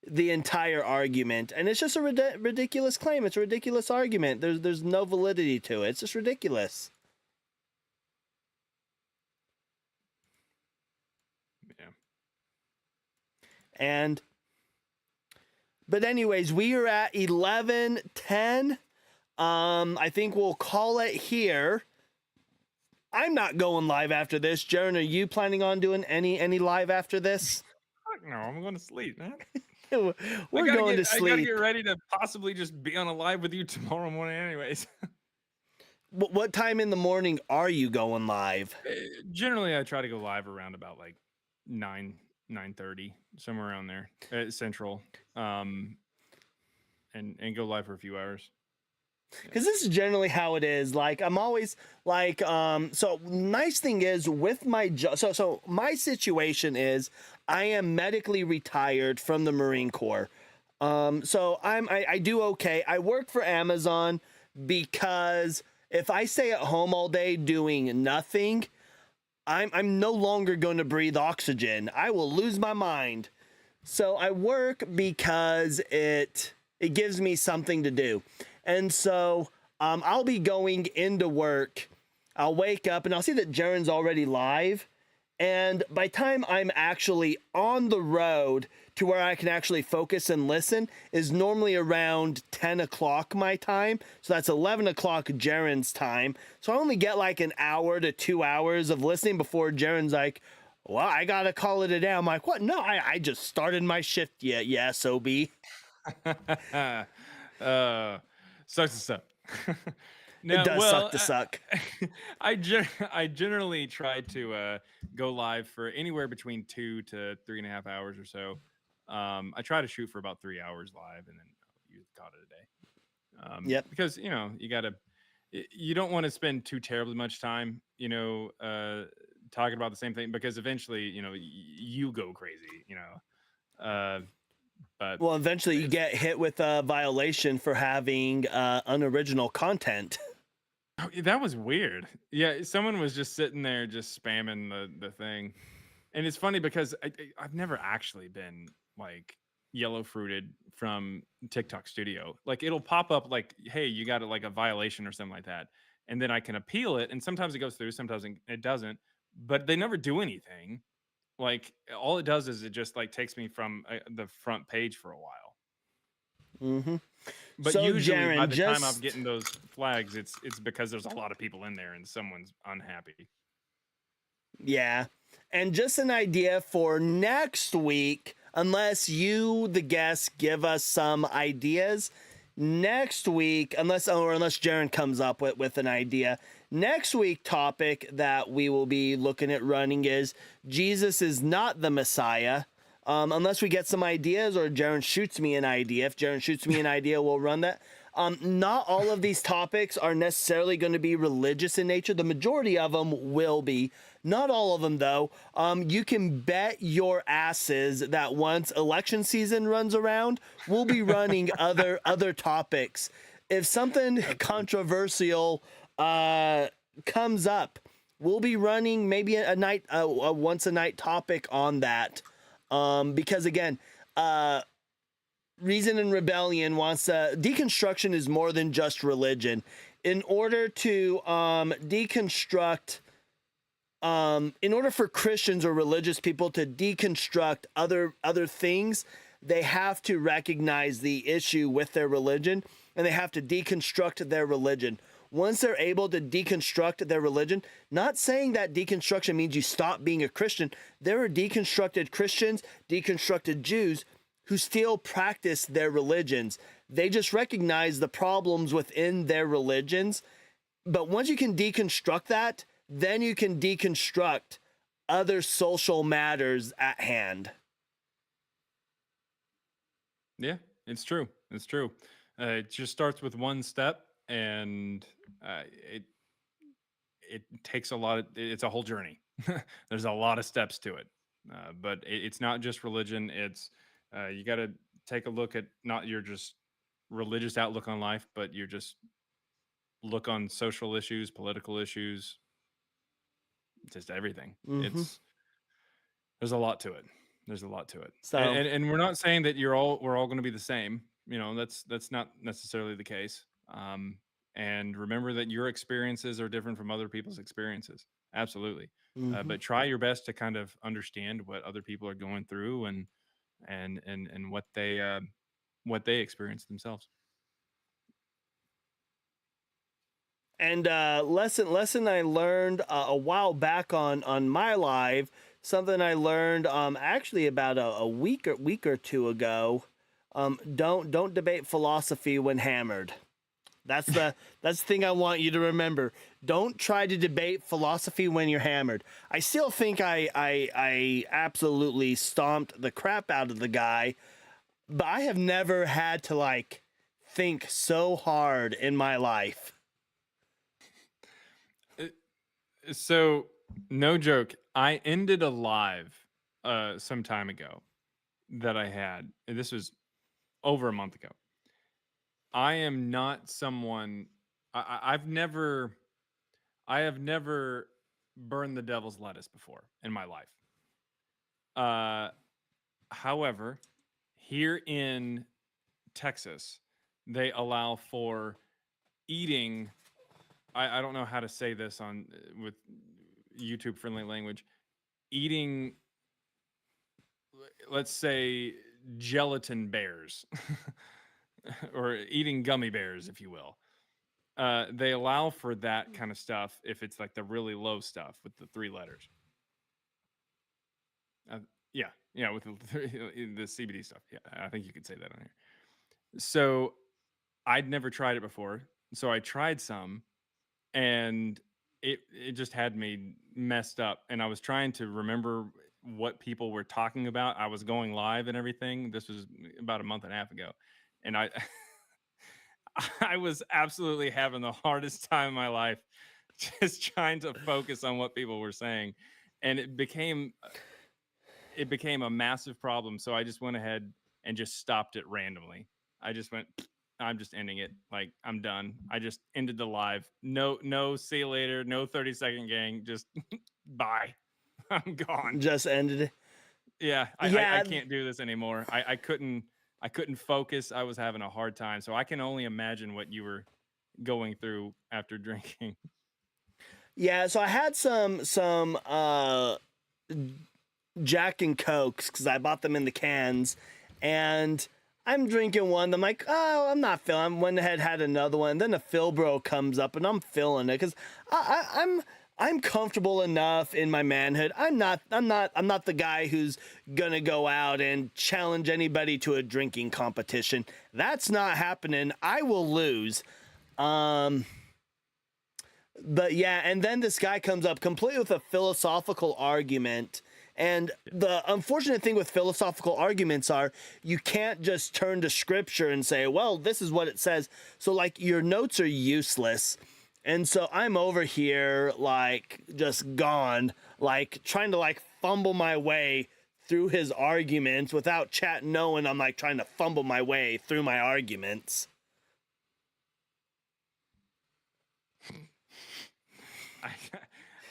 the entire argument, and it's just a ridiculous claim. It's a ridiculous argument. There's no validity to it. It's just ridiculous. Yeah. But anyways, we are at 11:10. I think we'll call it here. I'm not going live after this. Jaron, are you planning on doing any live after this? Fuck no, I'm going to sleep, man. We're going to sleep. I gotta get ready to possibly just be on a live with you tomorrow morning anyways. What time in the morning are you going live? Generally, I try to go live around about like 9:30, somewhere around there, Central, and go live for a few hours. Because this is generally how it is. Like I'm always like, so nice thing is with my job. So my situation is I am medically retired from the Marine Corps. So I do okay. I work for Amazon because if I stay at home all day doing nothing, I'm no longer going to breathe oxygen. I will lose my mind. So I work because it gives me something to do. And so I'll be going into work. I'll wake up and I'll see that Jaron's already live. And by the time I'm actually on the road to where I can actually focus and listen is normally around 10 o'clock my time. So that's 11 o'clock Jaron's time. So I only get like an hour to 2 hours of listening before Jaron's like, well, I gotta call it a day. I'm like, what? No, I just started my shift. Yeah, SOB. uh, sucks to suck. It Now, does suck well, to suck. I generally try to go live for anywhere between 2 to 3.5 hours or so. I try to shoot for about 3 hours live, and then you call it a day. Yep. Because you gotta, you don't want to spend too terribly much time, talking about the same thing, because eventually, you go crazy, uh, but Well, eventually you it's get hit with a violation for having unoriginal content. that was weird. Yeah, someone was just sitting there just spamming the thing, and it's funny because I've never actually been like yellow fruited from TikTok Studio. Like it'll pop up like, hey, you got like a violation or something like that, and then I can appeal it, and sometimes it goes through, sometimes it doesn't, but they never do anything. Like all it does is it just like takes me from the front page for a while. Mm-hmm. But So, usually by Jaren, the time I'm just getting those flags, it's because there's a lot of people in there and someone's unhappy. yeah, and just an idea for next week. Unless you, the guest, give us some ideas next week, unless Jaren comes up with an idea. Next week topic that we will be looking at running is Jesus is not the Messiah. Unless we get some ideas or Jaren shoots me an idea. If Jaren shoots me an idea, we'll run that. Not all of these topics are necessarily going to be religious in nature. The majority of them will be. Not all of them, though. You can bet your asses that once election season runs around, we'll be running other topics. If something controversial comes up, we'll be running maybe a once a night topic on that. Because again, Reason and Rebellion wants deconstruction is more than just religion. In order to deconstruct, in order for Christians or religious people to deconstruct other things, they have to recognize the issue with their religion, and they have to deconstruct their religion. Once they're able to deconstruct their religion, not saying that deconstruction means you stop being a Christian. There are deconstructed Christians, deconstructed Jews who still practice their religions. They just recognize the problems within their religions. But once you can deconstruct that, then you can deconstruct other social matters at hand. Yeah, it's true. It's true. It just starts with one step, and it takes a lot of. It's a whole journey. There's a lot of steps to it, but it's not just religion. It's you got to take a look at not your just religious outlook on life, but your just look on social issues, political issues, just everything. Mm-hmm. There's a lot to it. There's a lot to it. So, And we're not saying that we're all going to be the same. That's not necessarily the case. And remember that your experiences are different from other people's experiences. Absolutely. mm-hmm. But try your best to kind of understand what other people are going through, and what they experience themselves. And lesson I learned a while back on my live, something I learned actually about a week or two ago. Don't debate philosophy when hammered. That's the thing I want you to remember. Don't try to debate philosophy when you're hammered. I still think I absolutely stomped the crap out of the guy, but I have never had to like think so hard in my life. So, no joke, I ended a live some time ago that I had. And this was over a month ago. I am not someone. I have never burned the devil's lettuce before in my life. Uh, However, here in Texas, they allow for eating. I don't know how to say this on with YouTube friendly language. Eating, let's say, gelatin bears, or eating gummy bears, if you will. They allow for that kind of stuff if it's like the really low stuff with the 3 letters. Yeah, with the CBD stuff. Yeah, I think you could say that on here. So I'd never tried it before, so I tried some, and it just had me messed up. And I was trying to remember what people were talking about. I was going live and everything. This was about a month and a half ago, and I I was absolutely having the hardest time in my life, just trying to focus on what people were saying, and it became a massive problem. So I just went ahead and just stopped it randomly. I just went, I'm just ending it. Like, I'm done. I just ended the live. No, see you later. No 30-second gang. Just bye. I'm gone. Just ended it. Yeah, I Yeah. can't do this anymore. I couldn't focus. I was having a hard time. So I can only imagine what you were going through after drinking. Yeah, so I had some Jack and Cokes because I bought them in the cans, and I'm drinking one. I'm like, oh, I'm not feeling. I went ahead, had another one. Then a Philbro comes up, and I'm feeling it because I'm comfortable enough in my manhood. I'm not the guy who's gonna go out and challenge anybody to a drinking competition. That's not happening. I will lose. But yeah, and then this guy comes up complete with a philosophical argument. And the unfortunate thing with philosophical arguments are you can't just turn to scripture and say, well, this is what it says. So like your notes are useless. And so I'm over here like just gone, like trying to like fumble my way through his arguments without chat knowing I'm like trying to fumble my way through my arguments.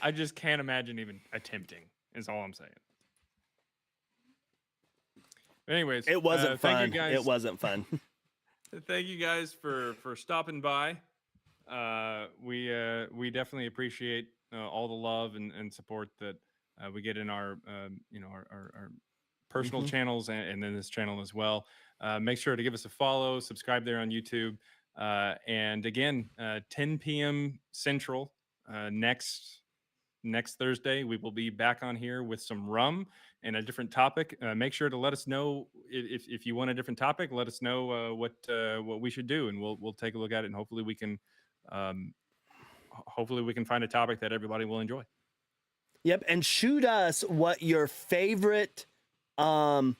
I just can't imagine even attempting, is all I'm saying. But anyways, It wasn't fun. Thank you guys. It wasn't fun. Thank you guys for stopping by. We definitely appreciate all the love and support that we get in our our personal channels and then this channel as well. Make sure to give us a follow, subscribe there on YouTube, and again, 10 p.m. Central next Thursday, we will be back on here with some rum and a different topic. Make sure to let us know if you want a different topic. Let us know what we should do, and we'll take a look at it, and hopefully we can find a topic that everybody will enjoy. Yep, and shoot us what your favorite rum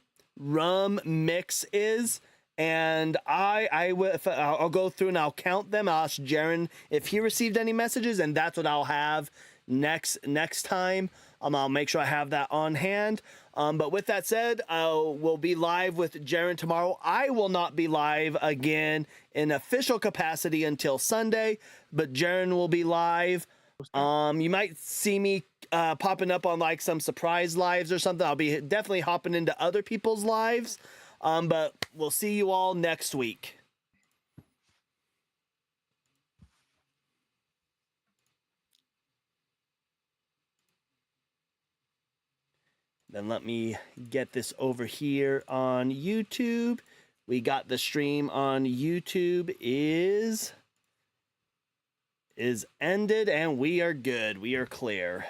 mix is, and I'll go through and I'll count them. I'll ask Jaron if he received any messages, and that's what I'll have next time. I'll make sure I have that on hand. But with that said, we'll be live with Jaron tomorrow. I will not be live again in official capacity until Sunday, but Jaron will be live. You might see me popping up on like some surprise lives or something. I'll be definitely hopping into other people's lives. But we'll see you all next week. Then let me get this over here on YouTube. We got the stream on YouTube is ended, and we are good. We are clear.